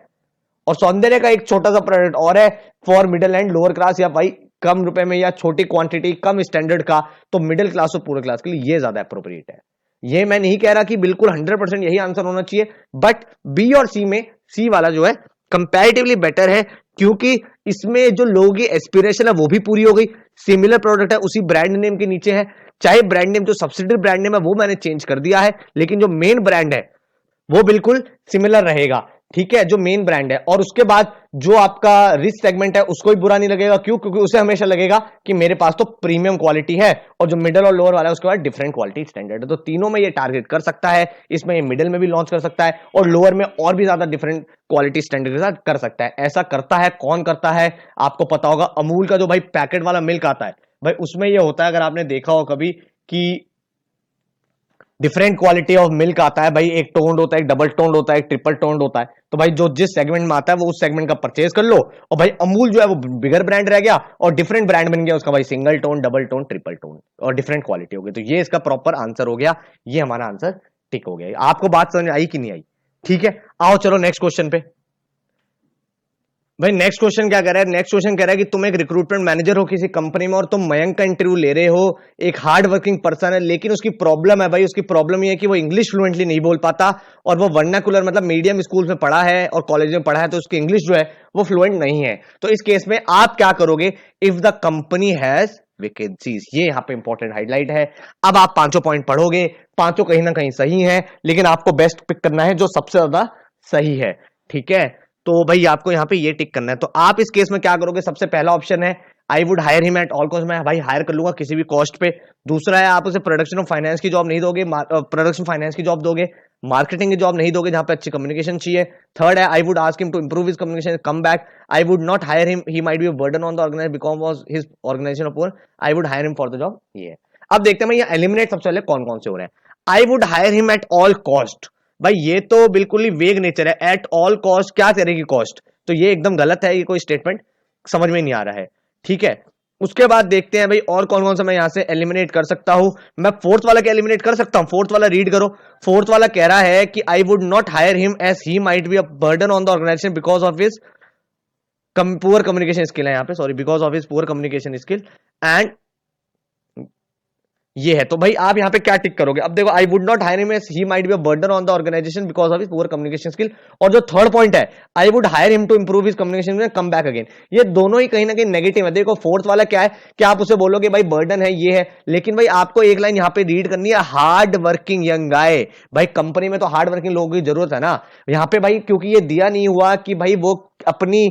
और सौंदर्य का एक छोटा सा प्रोडक्ट और है for middle and lower class, या भाई कम रुपए में या छोटी क्वांटिटी कम स्टैंडर्ड का, तो मिडिल क्लास और पूरे क्लास के लिए ये ज्यादा अप्रोप्रिएट है। ये मैं नहीं कह रहा कि बिल्कुल 100% यही आंसर होना चाहिए, बट बी और सी में सी वाला जो है कंपैरेटिवली बेटर है, क्योंकि इसमें जो लोगों की एस्पिरेशन है वो भी पूरी हो गई। सिमिलर प्रोडक्ट है, उसी ब्रांड नेम के नीचे है, चाहे ब्रांड नेम जो सब्सिडरी ब्रांड नेम है वो मैंने चेंज कर दिया है, लेकिन जो मेन ब्रांड है वो बिल्कुल सिमिलर रहेगा। ठीक है, जो मेन ब्रांड है, और उसके बाद जो आपका रिच सेगमेंट है उसको भी बुरा नहीं लगेगा, क्यों, क्योंकि उसे हमेशा लगेगा कि मेरे पास तो प्रीमियम क्वालिटी है, और जो मिडिल और लोअर वाला है उसके बाद डिफरेंट क्वालिटी स्टैंडर्ड है। तो तीनों में ये टारगेट कर सकता है, इसमें ये मिडिल में भी लॉन्च कर सकता है और लोअर में और भी ज्यादा डिफरेंट क्वालिटी स्टैंडर्ड के साथ कर सकता है। ऐसा करता है कौन करता है, आपको पता होगा, अमूल का जो भाई पैकेट वाला मिल्क आता है भाई, उसमें यह होता है, अगर आपने देखा हो कभी, कि डिफरेंट क्वालिटी ऑफ मिल्क आता है भाई, एक टोन्ड होता है, एक डबल टोन्ड होता है, एक ट्रिपल टोन्ड होता है। तो भाई जो जिस सेगमेंट में आता है वो उस सेगमेंट का परचेज कर लो, और भाई अमूल जो है वो बिगर ब्रांड रह गया और डिफरेंट ब्रांड बन गया उसका, भाई single tone, double tone, triple tone, और डिफरेंट क्वालिटी हो गई। तो ये इसका प्रॉपर आंसर हो गया, ये हमारा आंसर टिक हो गया। आपको बात समझ आई कि नहीं आई? ठीक है, आओ चलो नेक्स्ट क्वेश्चन पे। भाई नेक्स्ट क्वेश्चन क्या कह रहा है, नेक्स्ट क्वेश्चन कह रहा है कि तुम एक रिक्रूटमेंट मैनेजर हो किसी कंपनी में और तुम मयंक का इंटरव्यू ले रहे हो, एक हार्ड वर्किंग पर्सन है, लेकिन उसकी प्रॉब्लम है भाई, उसकी प्रॉब्लम ये है कि वो इंग्लिश फ्लुएंटली नहीं बोल पाता और वो वर्नाकुलर मतलब मीडियम स्कूल में पढ़ा है और कॉलेज में पढ़ा है, तो उसकी इंग्लिश जो है वो फ्लुएंट नहीं है। तो इस केस में आप क्या करोगे? If the company has vacancies, ये यहाँ पे इंपॉर्टेंट हाईलाइट है। अब आप पांचों पॉइंट पढ़ोगे, पांचों कहीं ना कहीं सही है, लेकिन आपको बेस्ट पिक करना है जो सबसे ज्यादा सही है, ठीक है? तो भाई आपको यहां पे ये टिक करना है। तो आप इस केस में क्या करोगे? सबसे पहला ऑप्शन है I would hire him at all cost, मैं भाई हायर कर लूंगा किसी भी कॉस्ट पे। दूसरा है आप उसे प्रोडक्शन ऑफ फाइनेंस की जॉब नहीं दोगे, प्रोडक्शन फाइनेंस की जॉब दोगे, मार्केटिंग की जॉब नहीं दोगे जहां पे अच्छी कम्युनिकेशन चाहिए। थर्ड है I would ask him to improve his communication come back, I would not hire him, he might be a burden on the organization because his organization of poor, I would hire him for the job. ये है। अब देखते हैं भाई ये एलिमिनेट सबसे पहले कौन कौन से हो रहे हैं। आई would hire him at all cost, भाई ये तो बिल्कुल ही वेग नेचर है। एट ऑल कॉस्ट क्या करेगी कॉस्ट, तो ये एकदम गलत है, ये कोई स्टेटमेंट समझ में नहीं आ रहा है, ठीक है? उसके बाद देखते हैं भाई और कौन कौन सा मैं यहां से एलिमिनेट कर सकता हूं। मैं फोर्थ वाला क्या एलिमिनेट कर सकता हूं? फोर्थ वाला रीड करो। फोर्थ वाला कह रहा है कि I would not hire him as he might be a burden on the organization because of his poor communication skill है यहां पे, sorry, because of his poor communication skill and ये है। तो भाई आप यहां पे क्या टिक करोगे? अब देखो, I would not hire him as he might be a burden on the organization because of his poor communication skill, और जो थर्ड पॉइंट है I would hire him to improve his communication and come back again, ये दोनों ही कहीं ना कहीं नेगेटिव है। देखो फोर्थ वाला क्या है कि आप उसे बोलोगे भाई बर्डन है, ये है, लेकिन भाई आपको एक लाइन यहां पे रीड करनी है, हार्ड वर्किंग यंग गाय। भाई कंपनी में तो हार्ड वर्किंग लोगों की जरूरत है ना यहां पे भाई, क्योंकि ये दिया नहीं हुआ कि भाई वो अपनी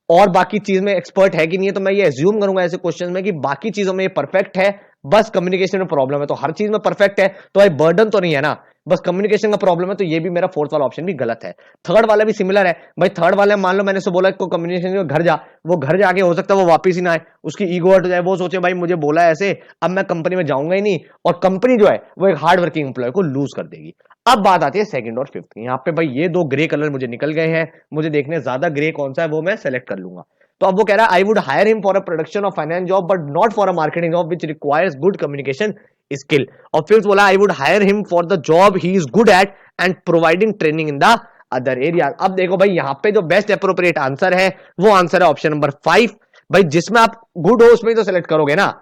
और बाकी चीज में एक्सपर्ट है कि नहीं है, तो मैं ये एज्यूम करूंगा ऐसे क्वेश्चन में कि बाकी चीजों में ये परफेक्ट है, बस कम्युनिकेशन में प्रॉब्लम है। तो हर चीज में परफेक्ट है तो भाई बर्डन तो नहीं है ना, बस कम्युनिकेशन का प्रॉब्लम है। तो ये भी मेरा फोर्थ वाला ऑप्शन भी गलत है। थर्ड वाला भी सिमिलर है भाई। थर्ड वाला मान लो मैंने उससे बोला को कम्युनिकेशन में घर जा, वो घर जाके हो सकता है वो वापिस ही ना आए, उसकी ईगो हट जाए, वो सोचे भाई मुझे बोला ऐसे, अब मैं कंपनी में जाऊंगा ही नहीं, और कंपनी जो है वो एक हार्ड वर्किंग एम्प्लॉय को लूज कर देगी। अब बात आती है सेकंड और फिफ्थ की। यहाँ पे भाई ये दो ग्रे कलर मुझे निकल गए हैं, मुझे देखने ज्यादा ग्रे कौन सा है वो मैं सेलेक्ट कर लूंगा। तो अब वो कह रहा है I would hire him for a production of finance job but not for a marketing job which requires good communication skill. और फिफ्थ बोला आई would hire him for the job he is good at and providing training in the other area. अब देखो भाई यहाँ पे जो बेस्ट अप्रोप्रिएट आंसर है वो आंसर है ऑप्शन नंबर 5। भाई जिसमें आप गुड हो उसमें तो सेलेक्ट करोगे ना,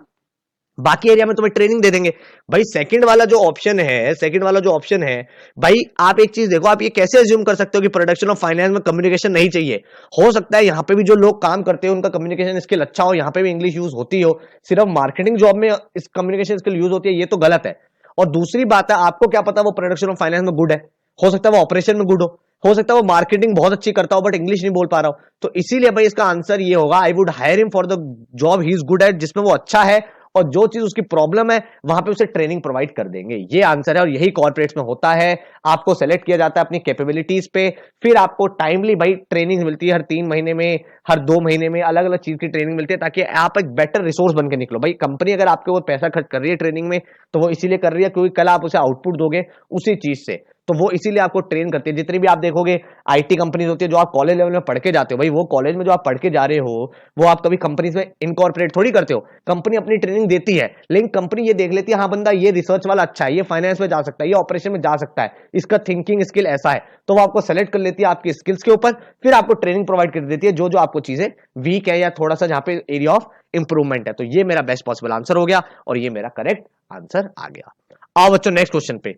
बाकी एरिया में तुम्हें ट्रेनिंग दे देंगे। भाई सेकंड वाला जो ऑप्शन है, सेकंड वाला जो ऑप्शन है, भाई आप एक चीज देखो, आप ये कैसे अज्यूम कर सकते हो कि प्रोडक्शन ऑफ फाइनेंस में कम्युनिकेशन नहीं चाहिए? हो सकता है यहां पे भी जो लोग काम करते हैं उनका कम्युनिकेशन स्किल अच्छा हो, यहां पे भी इंग्लिश यूज होती हो, सिर्फ मार्केटिंग जॉब में इस कम्युनिकेशन स्किल यूज होती है, ये तो गलत है। और दूसरी बात है, आपको क्या पता वो प्रोडक्शन ऑफ फाइनेंस में गुड है, हो सकता है वो ऑपरेशन में गुड हो सकता है वो मार्केटिंग बहुत अच्छी करता हो बट इंग्लिश नहीं बोल पा रहा हो। तो इसीलिए भाई इसका आंसर ये होगा आई would hire him for the job he is good at, जिसमें वो अच्छा है और जो चीज उसकी प्रॉब्लम है वहां पे उसे ट्रेनिंग प्रोवाइड कर देंगे। ये आंसर है और यही कॉर्पोरेट्स में होता है। आपको सेलेक्ट किया जाता है अपनी कैपेबिलिटीज पे, फिर आपको टाइमली भाई ट्रेनिंग मिलती है, हर 3 महीने में, हर 2 महीने में अलग अलग चीज की ट्रेनिंग मिलती है, ताकि आप एक बेटर रिसोर्स बन के निकलो। भाई कंपनी अगर आपके ऊपर पैसा खर्च कर रही है ट्रेनिंग में तो वो इसीलिए कर रही है क्योंकि कल आप उसे आउटपुट दोगे उसी चीज से, तो वो इसीलिए आपको ट्रेन करती है। जितनी भी आप देखोगे आईटी कंपनीज होती है जो आप कॉलेज लेवल में पढ़ के जाते हो, भाई वो कॉलेज में जो आप पढ़ के जा रहे हो वो आप कभी कंपनीज में इनकॉर्पोरेट थोड़ी करते हो। कंपनी अपनी ट्रेनिंग देती है, लेकिन कंपनी ये देख लेती है हाँ बंदा ये रिसर्च वाला अच्छा है, ये फाइनेंस में जा सकता है, ये ऑपरेशन में जा सकता है, इसका थिंकिंग स्किल ऐसा है, तो वो आपको सेलेक्ट कर लेती है आपकी स्किल्स के ऊपर, फिर आपको ट्रेनिंग प्रोवाइड कर देती है जो जो आपको चीजें वीक है या थोड़ा सा जहां पे एरिया ऑफ इंप्रूवमेंट है। तो ये मेरा बेस्ट पॉसिबल आंसर हो गया और ये मेरा करेक्ट आंसर आ गया। आओ बच्चों नेक्स्ट क्वेश्चन पे।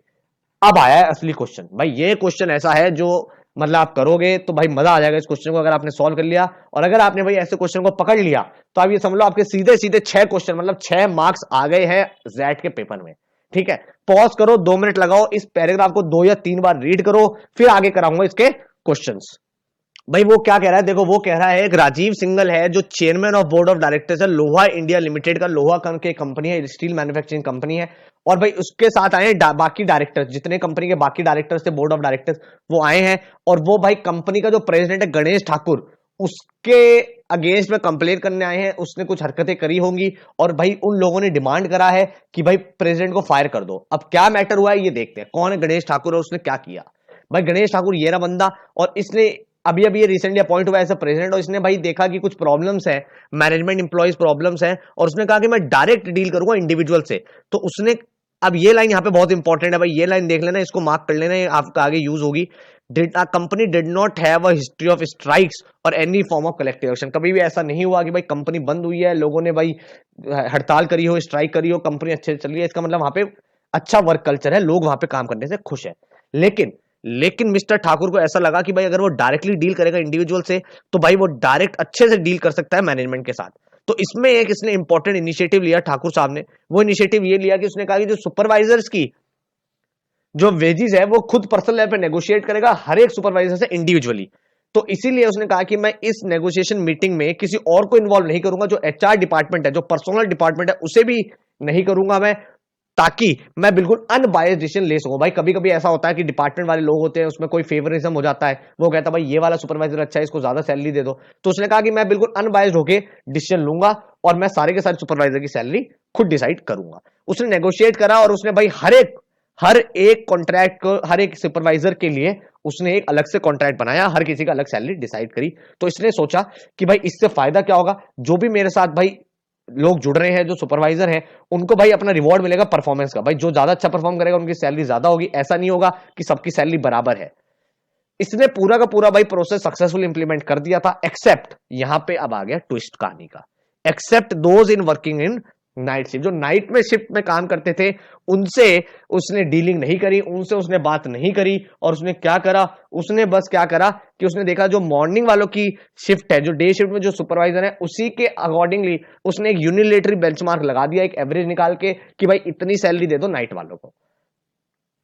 अब आया है असली क्वेश्चन। भाई ये क्वेश्चन ऐसा है जो मतलब आप करोगे तो भाई मजा आ जाएगा इस क्वेश्चन को अगर आपने सॉल्व कर लिया, और अगर आपने भाई ऐसे क्वेश्चन को पकड़ लिया तो आप ये समझ लो आपके सीधे सीधे 6 क्वेश्चन मतलब 6 मार्क्स आ गए हैं जेट के पेपर में। ठीक है, पॉज करो, 2 मिनट लगाओ, इस पैराग्राफ को 2 या 3 बार रीड करो, फिर आगे कराऊंगा इसके क्वेश्चंस। भाई वो क्या कह रहा है, देखो वो कह रहा है एक राजीव सिंगल है जो chairman of board of directors है लोहा इंडिया लिमिटेड का, लोहा के कंपनी है, स्टील मैन्युफैक्चरिंग कंपनी है, और भाई उसके साथ आए हैं बाकी डायरेक्टर्स, जितने कंपनी के बाकी डायरेक्टर्स थे बोर्ड ऑफ डायरेक्टर्स वो आए हैं, और वो भाई कंपनी का जो प्रेसिडेंट है गणेश ठाकुर उसके अगेंस्ट में कंप्लेन करने आए हैं, उसने कुछ हरकतें करी होंगी और भाई उन लोगों ने डिमांड करा है कि भाई प्रेसिडेंट को फायर कर दो। अब क्या मैटर हुआ है ये देखते हैं, कौन है गणेश ठाकुर और उसने क्या किया। भाई गणेश ठाकुर ये रहा बंदा, और इसने अभी अभी ये रिसेंटली अपॉइंट हुआ एज प्रेसिडेंट, और इसने भाई देखा कि कुछ प्रॉब्लम्स है, मैनेजमेंट इंप्लॉइज प्रॉब्लम्स है, और उसने कहा कि मैं डायरेक्ट डील करूंगा इंडिविजुअल से। तो उसने अब ये लाइन यहाँ पे बहुत इंपॉर्टेंट है भाई, ये लाइन देख लेना, इसको मार्क कर लेना, ये आपका आगे यूज होगी। Company did not have a history of strikes और any form of collective action. कभी भी ऐसा नहीं हुआ कि भाई कंपनी बंद हुई है, लोगों ने भाई हड़ताल करी हो, स्ट्राइक करी हो, कंपनी अच्छे से चल रही है, इसका मतलब वहां पे अच्छा वर्क कल्चर है, लोग वहां पे काम करने से खुश है। लेकिन मिस्टर ठाकुर को ऐसा लगा कि भाई अगर वो डायरेक्टली डील करेगा इंडिविजुअल से, तो भाई वो डायरेक्ट अच्छे से डील कर सकता है मैनेजमेंट के साथ। तो इसमें एक इसने इंपॉर्टेंट इनिशिएटिव लिया ठाकुर साहब ने। वो इनिशिएटिव ये लिया कि उसने कहा कि जो सुपरवाइजर्स की जो वेजेस है वो खुद पर्सनल लेवल पे नेगोशिएट करेगा हर एक सुपरवाइजर से इंडिविजुअली। तो इसीलिए उसने कहा कि मैं इस नेगोशिएशन मीटिंग में किसी और को इन्वॉल्व नहीं करूंगा, जो एचआर डिपार्टमेंट है, जो पर्सनल डिपार्टमेंट है, उसे भी नहीं करूंगा मैं, ताकि मैं बिल्कुल अनबायस्ड डिसीजन ले सकूं। भाई कभी कभी ऐसा होता है कि डिपार्टमेंट वाले लोग होते हैं, उसमें कोई फेवरिज्म हो जाता है, वो कहता है भाई ये वाला सुपरवाइजर अच्छा है, इसको ज्यादा सैलरी दे दो। तो उसने कहा कि मैं बिल्कुल अनबायस्ड होके डिसीजन लूंगा और मैं सारे के सारे सुपरवाइजर की सैलरी खुद डिसाइड करूंगा। उसने नेगोशिएट करा और उसने भाई हर एक कॉन्ट्रैक्ट को, हर एक सुपरवाइजर के लिए उसने एक अलग से कॉन्ट्रैक्ट बनाया, हर किसी का अलग सैलरी डिसाइड करी। तो इसने सोचा कि भाई इससे फायदा क्या होगा, जो भी मेरे साथ भाई लोग जुड़ रहे हैं, जो सुपरवाइजर हैं, उनको भाई अपना रिवॉर्ड मिलेगा परफॉर्मेंस का। भाई जो ज्यादा अच्छा परफॉर्म करेगा उनकी सैलरी ज्यादा होगी, ऐसा नहीं होगा कि सबकी सैलरी बराबर है। इसने पूरा का पूरा भाई प्रोसेस सक्सेसफुल इंप्लीमेंट कर दिया था, एक्सेप्ट यहां पे अब आ गया ट्विस्ट कहानी का। Except those in working in night shift, जो नाइट में शिफ्ट में काम करते थे, उनसे उसने डीलिंग नहीं करी, उनसे उसने बात नहीं करी। और उसने क्या करा, उसने बस क्या करा कि उसने देखा जो मॉर्निंग वालों की शिफ्ट है, जो डे शिफ्ट में जो सुपरवाइजर है, उसी के अकॉर्डिंगली उसने एक यूनिलेटरी बेंचमार्क लगा दिया, एक एवरेज निकाल के कि भाई इतनी सैलरी दे दो नाइट वालों को।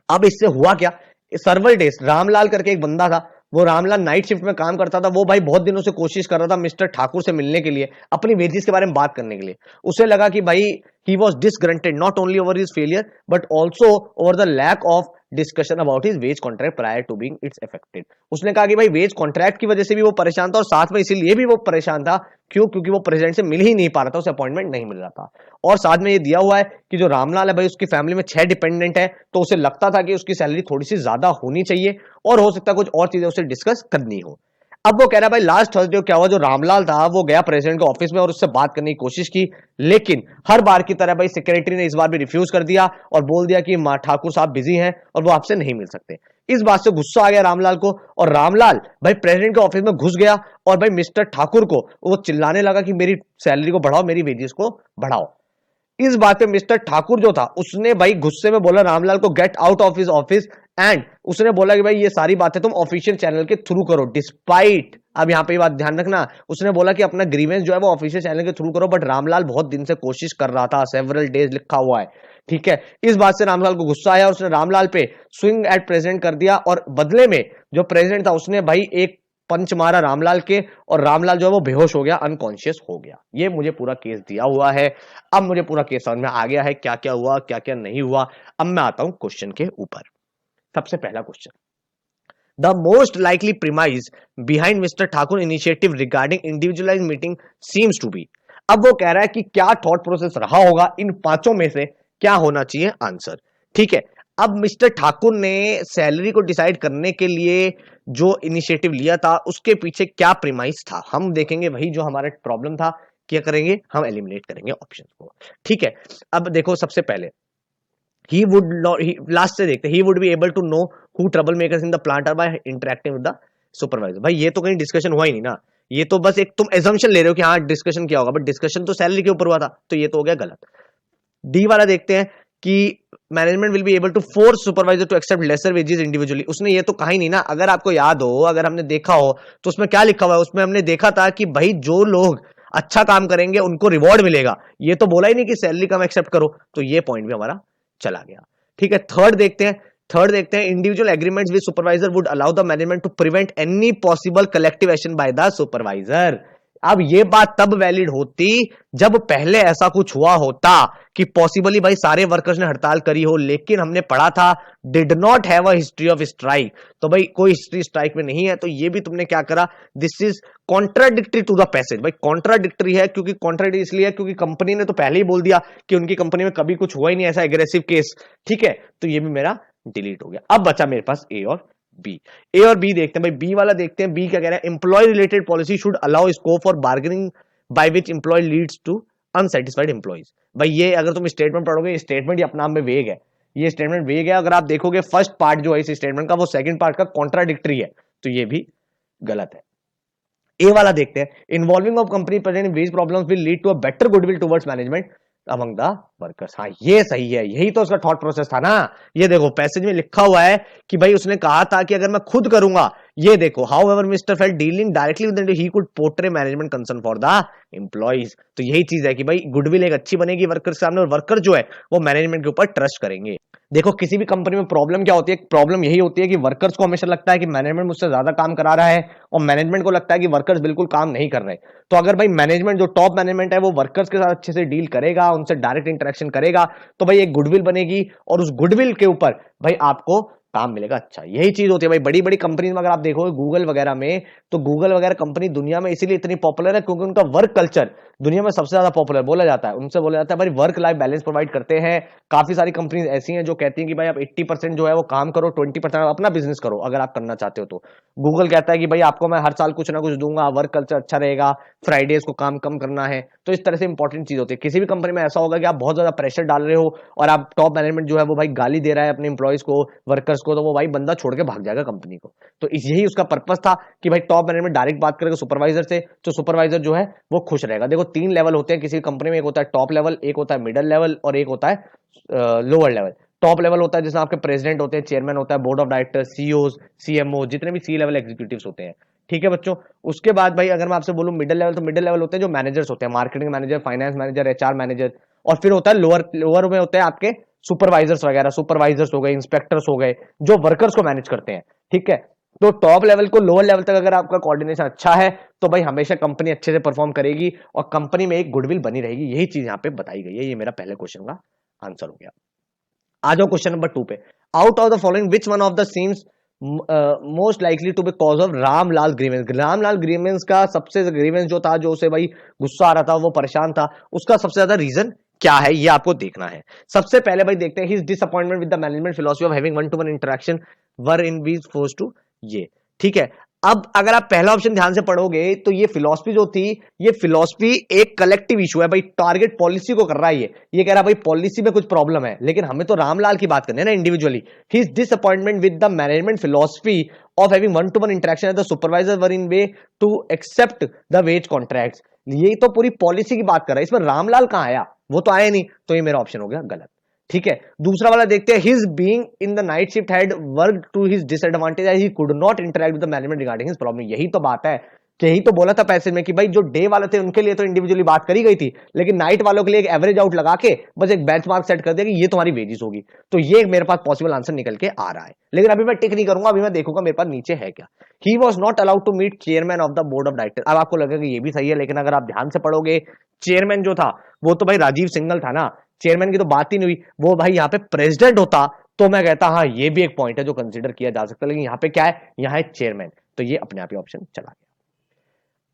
अब इससे हुआ क्या, सर्वर डेज रामलाल करके एक बंदा था, वो रामलाल नाइट शिफ्ट में काम करता था। वो भाई बहुत दिनों से कोशिश कर रहा था मिस्टर ठाकुर से मिलने के लिए, अपनी वेजेस के बारे में बात करने के लिए। उसे लगा कि भाई he was disgruntled not only over his failure but also over the lack of discussion about his wage contract prior to being its affected. उसने कहा कि भाई वेज कॉन्ट्रैक्ट की वजह से भी वो परेशान था, और साथ में इसीलिए भी वो परेशान था क्योंकि वो प्रेसिडेंट से मिल ही नहीं पा रहा था, उसे अपॉइंटमेंट नहीं मिल रहा था। और साथ में ये दिया हुआ है कि जो रामलाल है भाई, उसकी फैमिली में 6 डिपेंडेंट है, तो उसे लगता था कि उसकी सैलरी थोड़ी सी ज्यादा होनी चाहिए और हो सकता है कुछ और चीजें उसे डिस्कस करनी हो। अब वो कह रहा है भाई लास्ट थर्सडे क्या हुआ, जो रामलाल था वो गया प्रेसिडेंट के ऑफिस में और उससे बात करने की कोशिश की, लेकिन हर बार की तरह भाई सेक्रेटरी ने इस बार भी रिफ्यूज कर दिया और बोल दिया कि ठाकुर साहब बिजी हैं और वो आपसे नहीं मिल सकते। इस बात से गुस्सा आ गया रामलाल को, और रामलाल भाई प्रेसिडेंट के ऑफिस में घुस गया और भाई मिस्टर ठाकुर को वो चिल्लाने लगा कि मेरी सैलरी को बढ़ाओ, मेरी वेजेस को बढ़ाओ। इस बात पे मिस्टर ठाकुर जो था उसने भाई गुस्से में बोला रामलाल को get out of his office, and उसने बोला कि भाई ये सारी बातें तुम ऑफिशियल चैनल के थ्रू करो डिस्पाइट। अब यहां पे ये बात ध्यान रखना, उसने बोला कि अपना ग्रीवेंस जो है वो ऑफिशियल चैनल के थ्रू करो, बट रामलाल बहुत दिन से कोशिश कर रहा था, सेवरल डेज लिखा हुआ है, ठीक है। इस बात से रामलाल को गुस्सा आया, उसने रामलाल पे स्विंग एट प्रेसिडेंट कर दिया, और बदले में जो प्रेसिडेंट था उसने भाई एक पंच मारा रामलाल के, और रामलाल जो है वो बेहोश हो गया, अनकॉन्शियस हो गया। ये मुझे पूरा केस दिया हुआ है। अब मुझे पूरा केस समझ में आ गया है, क्या क्या हुआ क्या क्या नहीं हुआ। अब मैं आता हूं क्वेश्चन के ऊपर। सबसे पहला question, the most likely premise behind mister Thakur initiative regarding individualize meeting seems to be. अब वो कह रहा है कि क्या थॉट प्रोसेस रहा होगा, इन पांचों में से क्या होना चाहिए आंसर, ठीक है। अब मिस्टर ठाकुर ने सैलरी को डिसाइड करने के लिए जो इनिशिएटिव लिया था उसके पीछे क्या प्रीमाइस था, हम देखेंगे। वही जो हमारा प्रॉब्लम था, क्या करेंगे हम, एलिमिनेट करेंगे ऑप्शन को, ठीक है। अब देखो सबसे पहले he would not he, last से देखते, he would be able to know who trouble makers in the plant are by interacting with the supervisor। भाई ये तो कहीं डिस्कशन हुआ ही नहीं ना, ये तो बस एक तुम एजम्पशन ले रहे हो कि हाँ डिस्कशन किया होगा, बट डिस्कशन तो सैलरी के ऊपर हुआ था, तो ये तो हो गया गलत। डी वाला देखते हैं कि management will be able to force supervisor to accept lesser wages individually. उसने ये तो कहा ही नहीं ना, अगर आपको याद हो, अगर हमने देखा हो तो उसमें क्या लिखा हुआ है, उसमें हमने देखा था कि भाई जो लोग अच्छा काम करेंगे उनको रिवॉर्ड मिलेगा, ये तो बोला ही नहीं कि सैलरी कम एक्सेप्ट करो, तो ये पॉइंट भी हमारा चला गया, ठीक है। थर्ड देखते हैं individual agreements with supervisor would allow the management to prevent any possible collective action by the supervisor. अब ये बात तब वैलिड होती जब पहले ऐसा कुछ हुआ होता कि पॉसिबली भाई सारे वर्कर्स ने हड़ताल करी हो, लेकिन हमने पढ़ा था did not have a history of strike, तो भाई कोई हिस्ट्री स्ट्राइक में नहीं है, तो ये भी तुमने क्या करा, this is contradictory to the passage. भाई कॉन्ट्राडिक्टरी है, क्योंकि कॉन्ट्राडिक्टरी इसलिए है क्योंकि कंपनी ने तो पहले ही बोल दिया कि उनकी कंपनी में कभी कुछ हुआ ही नहीं ऐसा एग्रेसिव केस, ठीक है। तो ये भी मेरा डिलीट हो गया। अब बचा मेरे पास ए और बी देखते हैं। भाई बी वाला देखते हैं, बी क्या कह रहा है, employ related policy should allow scope for bargaining by which employ leads to unsatisfied employees. भाई ये अगर तुम स्टेटमेंट पढ़ोगे, स्टेटमेंट ही अपना में वेग है, ये स्टेटमेंट वेग है। अगर आप देखोगे फर्स्ट पार्ट जो है इस स्टेटमेंट का वो सेकंड पार्ट का कॉन्ट्राडिक्टरी है, तो ये भी गलत है। ए वाला देखते हैं, involving of company present wage problems will lead to a better goodwill towards management among the workers. हाँ ये सही है, यही तो उसका थॉट प्रोसेस था ना। ये देखो पैसेज में लिखा हुआ है कि भाई उसने कहा था कि अगर मैं खुद करूंगा, ये देखो how ever mister felt dealing directly with he could portray management concern for the employees. तो यही चीज है कि भाई गुडविल एक अच्छी बनेगी वर्कर के सामने, और वर्कर जो है वो मैनेजमेंट के ऊपर ट्रस्ट करेंगे। देखो किसी भी कंपनी में प्रॉब्लम क्या होती है, प्रॉब्लम यही होती है कि वर्कर्स को हमेशा लगता है कि मैनेजमेंट मुझसे ज्यादा काम करा रहा है, और मैनेजमेंट को लगता है कि वर्कर्स बिल्कुल काम नहीं कर रहे। तो अगर भाई मैनेजमेंट जो टॉप मैनेजमेंट है वो वर्कर्स के साथ अच्छे से डील करेगा, उनसे डायरेक्ट इंटरेक्शन करेगा, तो भाई एक गुडविल बनेगी, और उस गुडविल के ऊपर भाई आपको काम मिलेगा। अच्छा यही चीज होती है भाई बड़ी बड़ी कंपनीज में। अगर आप देखोगे गूगल वगैरह में, तो गूगल वगैरह कंपनी दुनिया में इसीलिए इतनी पॉपुलर है क्योंकि उनका वर्क कल्चर दुनिया में सबसे ज्यादा पॉपुलर बोला जाता है। उनसे बोला जाता है भाई वर्क लाइफ बैलेंस प्रोवाइड करते हैं। काफी सारी कंपनीज ऐसी हैं जो कहती हैं कि भाई आप 80% जो है वो काम करो, 20% अपना बिजनेस करो अगर आप करना चाहते हो तो। गूगल कहता है कि भाई आपको मैं हर साल कुछ ना कुछ दूंगा, वर्क कल्चर अच्छा रहेगा, फ्राइडेज को काम कम करना है। तो इस तरह से इंपॉर्टेंट चीज होती है। किसी भी कंपनी में ऐसा होगा कि आप बहुत ज्यादा प्रेशर डाल रहे हो और आप टॉप मैनेजमेंट जो है वो भाई गाली दे रहा है अपने इंप्लॉइज को, वर्कर्स को, तो वो भाई बंदा छोड़ के भाग जाएगा कंपनी को। तो यही उसका पर्पस था कि भाई टॉप मैनेजमेंट डायरेक्ट बात करेगा सुपरवाइजर से, तो सुपरवाइजर जो है वो खुश रहेगा। देखो 3 लेवल होते हैं किसी कंपनी में, एक होता है टॉप लेवल, एक होता है मिडिल लेवल, और एक होता है लोअर लेवल। टॉप लेवल होता है जिसमें आपके प्रेसिडेंट होते हैं, चेयरमैन होता है, board of director, CEO, CMO, जितने भी सी लेवल एग्जीक्यूटिव्स होते हैं। ठीक है बच्चों। उसके बाद भाई अगर मैं आपसे बोलूं मिडिल लेवल, तो मिडिल लेवल होते हैं जो मैनेजर्स होते हैं, marketing manager, finance manager, HR manager. और फिर होता है लोअर, लोअर में होते हैं आपके सुपरवाइजर्स वगैरह, सुपरवाइजर्स हो गए, इंस्पेक्टर्स हो गए, जो वर्कर्स को मैनेज करते हैं। ठीक है। तो टॉप लेवल को लोअर लेवल तक अगर आपका कोऑर्डिनेशन अच्छा है तो भाई हमेशा कंपनी अच्छे से परफॉर्म करेगी और कंपनी में एक गुडविल बनी रहेगी। यही चीज यहां पे बताई गई है। ये मेरा पहले क्वेश्चन का आंसर हो गया। आ जाओ क्वेश्चन नंबर 2 पे। Out of the following which one of the seems most likely to be cause of Ramlal grievance. Ramlal grievance का सबसे ग्रीवेंस जो था, जो उसे भाई गुस्सा आ रहा था, वो परेशान था, उसका सबसे ज्यादा रीजन क्या है ये आपको देखना है। सबसे पहले भाई देखते हैं his disappointment with the management philosophy of having one to one interaction where in ways force to, ये ठीक है। अब अगर आप पहला ऑप्शन ध्यान से पढ़ोगे तो ये फिलॉसफी जो थी, ये फिलॉसफी एक कलेक्टिव इशू है भाई, टारगेट पॉलिसी को कर रहा है। ये कह रहा है भाई पॉलिसी में कुछ प्रॉब्लम है, लेकिन हमें तो रामलाल की बात करनी है ना individually. His disappointment with the management philosophy of having one to one interaction as the supervisor were in way to accept the wage contracts. ये तो पूरी पॉलिसी की बात कर रहा है, इसमें रामलाल कहां आया, वो तो आया नहीं, तो ये मेरा ऑप्शन हो गया गलत। ठीक है। दूसरा वाला देखते हैं, his being in the night shift had work to his disadvantage as he could not interact with the management regarding his problem. यही तो बात है, यही तो बोला था पैसेज में कि भाई जो डे वाले थे उनके लिए तो इंडिविजुअली बात करी गई थी, लेकिन नाइट वालों के लिए एक एवरेज आउट लगा के बस एक बेंचमार्क सेट कर दिया कि ये तुम्हारी वेजेस होगी। तो ये मेरे पास पॉसिबल आंसर निकल के आ रहा है, लेकिन अभी मैं टिक नहीं करूंगा, अभी मैं देखूंगा मेरे पास नीचे है क्या। He was not allowed to meet chairman of the board of director. अब आपको लगेगा कि ये भी सही है, लेकिन अगर आप ध्यान से पढ़ोगे, चेयरमैन जो था वो तो भाई राजीव सिंघल था ना, चेयरमैन की तो बात ही नहीं हुई। वो भाई यहाँ पे प्रेसिडेंट होता तो मैं कहता हाँ ये भी एक पॉइंट है जो कंसीडर किया जा सकता है, लेकिन यहाँ पे क्या है, यहाँ है चेयरमैन, तो ये अपने आप ही ऑप्शन चला गया।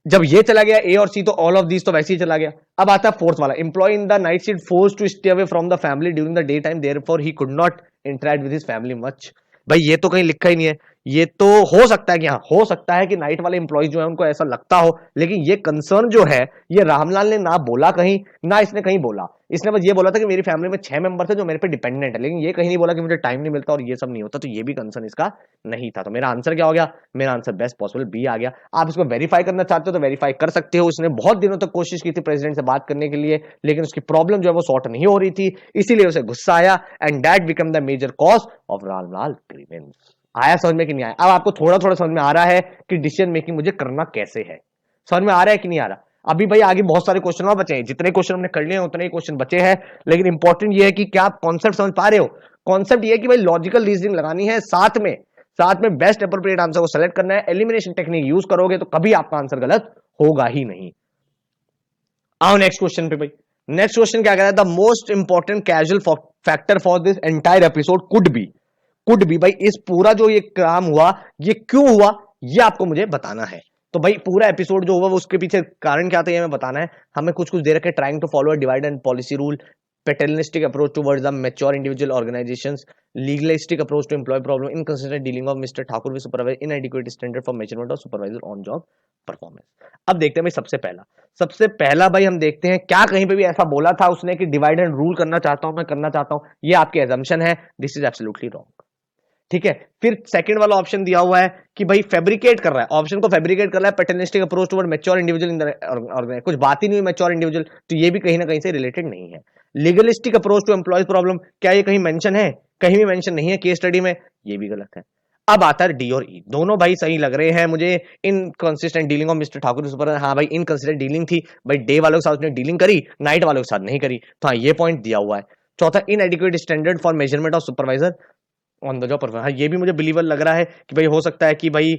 जब ये चला गया ए और सी, तो ऑल ऑफ दीज तो वैसे ही चला गया। अब आता है फोर्थ वाला, employ in the night shift force to stay away from the family during the day time therefore he could not interact with his family much. भाई ये तो कहीं लिखा ही नहीं है। ये तो हो सकता है कि हाँ, हो सकता है कि नाइट वाले इंप्लॉइज जो है उनको ऐसा लगता हो, लेकिन ये कंसर्न जो है ये रामलाल ने ना बोला कहीं, ना इसने कहीं बोला। इसने बस ये बोला था कि मेरी फैमिली में 6 मेंबर थे जो मेरे पे डिपेंडेंट है, लेकिन ये कहीं नहीं बोला कि मुझे टाइम नहीं मिलता और ये सब नहीं होता। तो ये भी कंसर्न इसका नहीं था। तो मेरा आंसर क्या हो गया, मेरा आंसर बेस्ट पॉसिबल बी आ गया। आप इसको वेरीफाई करना चाहते हो तो वेरीफाई कर सकते हो। उसने बहुत दिनों तक कोशिश की थी प्रेसिडेंट से बात करने के लिए, लेकिन उसकी प्रॉब्लम जो है वो सॉर्ट नहीं हो रही थी, इसीलिए उसे गुस्सा आया, and that become the major cause of Ramlal grievance. आया समझ में कि नहीं आया? अब आपको थोड़ा थोड़ा समझ में आ रहा है कि डिसीजन मेकिंग मुझे करना कैसे है। समझ में आ रहा है कि नहीं आ रहा? अभी भाई आगे बहुत सारे क्वेश्चन और बचे हैं, जितने क्वेश्चन हमने कर लिए हैं उतने ही क्वेश्चन बचे हैं, लेकिन इंपॉर्टेंट ये है कि क्या आप कॉन्सेप्ट समझ पा रहे हो। कॉन्सेप्ट ये है कि भाई लॉजिकल रीजनिंग लगानी है, साथ में बेस्ट अप्रोप्रिएट आंसर को सेलेक्ट करना है। एलिमिनेशन टेक्निक यूज करोगे तो कभी आपका आंसर गलत होगा ही नहीं। आओ नेक्स्ट क्वेश्चन पे भाई। नेक्स्ट क्वेश्चन क्या कह रहा है, the most important casual factor for this entire episode could be भाई, इस पूरा जो ये काम हुआ ये क्यों हुआ ये आपको मुझे बताना है। तो भाई पूरा एपिसोड जो हुआ वो उसके पीछे कारण क्या था ये हमें बताना है। हमें कुछ कुछ दे रखे, trying to follow divide and policy rule, paternalistic approach towards the mature individual organizations, legalistic approach to employee problem, inconsistent dealing of Mr. Thakur with supervisor, inadequate standard for measurement of supervisor on job performance। अब देखते हैं भाई सबसे पहला भाई हम देखते हैं क्या कहीं पे भी ऐसा बोला था उसने कि डिवाइड एंड रूल करना चाहता हूं, मैं करना चाहता हूं, ये आपकी एजम्पशन है, दिस इज एब्सोल्युटली रॉन्ग। ठीक है, फिर सेकंड वाला ऑप्शन दिया हुआ है कि भाई फैब्रिकेट कर रहा है, ऑप्शन को फैब्रिकेट कर रहा है, paternalistic approach toward mature individual in the, कुछ बात ही नहीं हुई मैच्योर इंडिविजुअल, तो ये भी कहीं ना कहीं से रिलेटेड नहीं है। Legalistic approach to employees problem, क्या ये कहीं मेंशन है? कहीं भी मेंशन नहीं है केस स्टडी में, ये भी गलत है। अब आता है डी और ई, दोनों भाई सही लग रहे हैं मुझे। Inconsistent dealing of mister Thakur super, हाँ भाई इनकंसिस्टेंट डीलिंग थी भाई, डे वालों के साथ उसने डीलिंग करी, नाइट वालों के साथ नहीं करी, तो हाँ ये पॉइंट दिया हुआ है। चौथा, इनएडिक्वेट standard for measurement of supervisor on the job performance, हाँ ये भी मुझे बिलीवर लग रहा है कि भाई हो सकता है कि भाई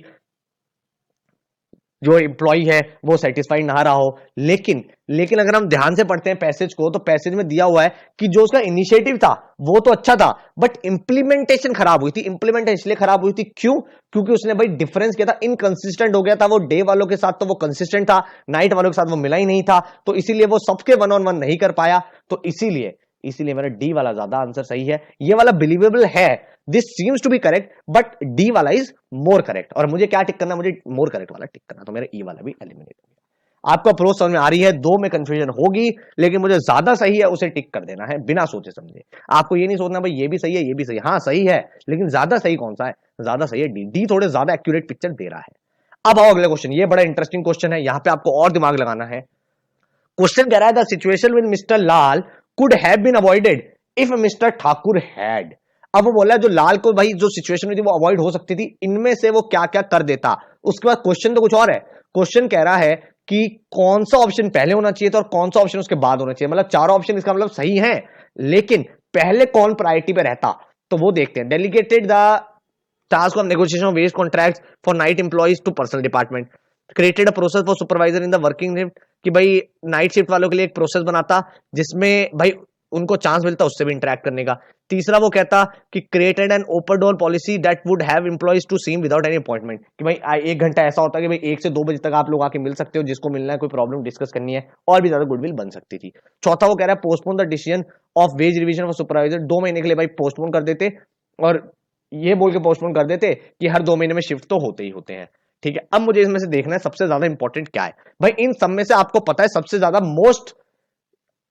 जो एम्प्लॉय है वो सेटिस्फाइड ना रहा हो, लेकिन अगर हम ध्यान से पढ़ते हैं पैसेज को, तो पैसेज में दिया हुआ है कि जो उसका इनिशिएटिव था वो तो अच्छा था, बट इंप्लीमेंटेशन खराब हुई थी। इंप्लीमेंटेशन इसलिए खराब हुई थी क्यों? क्योंकि उसने भाई डिफरेंस किया था, इनकंसिस्टेंट हो गया था वो, डे वालों के साथ तो वो कंसिस्टेंट था, नाइट वालों के साथ वो मिला ही नहीं था, तो इसीलिए वो सबके वन ऑन वन नहीं कर पाया। तो इसीलिए मेरा डी वाला ज्यादा आंसर सही है। ये वाला बिलीवेबल है, this seems to be correct, but D वाला इज मोर करेक्ट। और मुझे क्या टिक करना? मुझे मोर करेक्ट वाला टिक करना, तो मेरा ई वाला भी एलिमिनेट हो गया। आपको अप्रोच समझ में आ रही है? दो में कंफ्यूजन होगी, लेकिन मुझे ज्यादा सही है उसे टिक कर देना है बिना सोचे समझे। आपको ये नहीं सोचना भाई ये भी सही है ये भी सही है, हाँ सही है, लेकिन ज्यादा सही कौन सा है? ज्यादा सही है डी। डी थोड़े ज्यादा एक्यूरेट पिक्चर दे रहा है। अब आओ अगले क्वेश्चन, ये बड़ा इंटरेस्टिंग क्वेश्चन है, यहां पे आपको और दिमाग लगाना है। क्वेश्चन कह रहा है the situation with mister Lal could have been avoided if mister Thakur had. अब वो बोला जो लाल को भाई जो सिचुएशन हुई थी वो अवॉइड हो सकती थी, इनमें से वो क्या क्या कर देता। उसके बाद क्वेश्चन तो कुछ और है, क्वेश्चन कह रहा है कि कौन सा ऑप्शन पहले होना चाहिए था और कौन सा ऑप्शन उसके बाद होना चाहिए। मतलब चारों ऑप्शन इसका मतलब सही है, लेकिन पहले कौन प्रायोरिटी पे रहता, तो वो देखते हैं। Delegated the task of negotiation of wage contracts for night employees to personal department, created a process for supervisor in the working shift, कि भाई नाइट शिफ्ट वालों के लिए एक प्रोसेस बनाता जिसमें भाई उनको चांस मिलता उससे भी इंटरेक्ट करने का। तीसरा वो कहता कि created an open door policy that would have employees to seem without any appointment, कि भाई 1 घंटा ऐसा होता है कि भाई 1 से 2 बजे तक आप लोग आके मिल सकते हो, जिसको मिलना है, कोई प्रॉब्लम डिस्कस करनी है, और भी ज्यादा गुडविल बन सकती थी। चौथा वो कह रहा है postpone the decision of ways revision for supervisor, 2 महीने के लिए भाई पोस्टपोन कर देते, और ये बोल के पोस्टपोन कर देते कि हर 2 महीने में शिफ्ट तो होते ही होते हैं। ठीक है, अब मुझे इसमें से देखना है सबसे ज्यादा इंपॉर्टेंट क्या है। भाई इन सब में से आपको पता है सबसे ज्यादा मोस्ट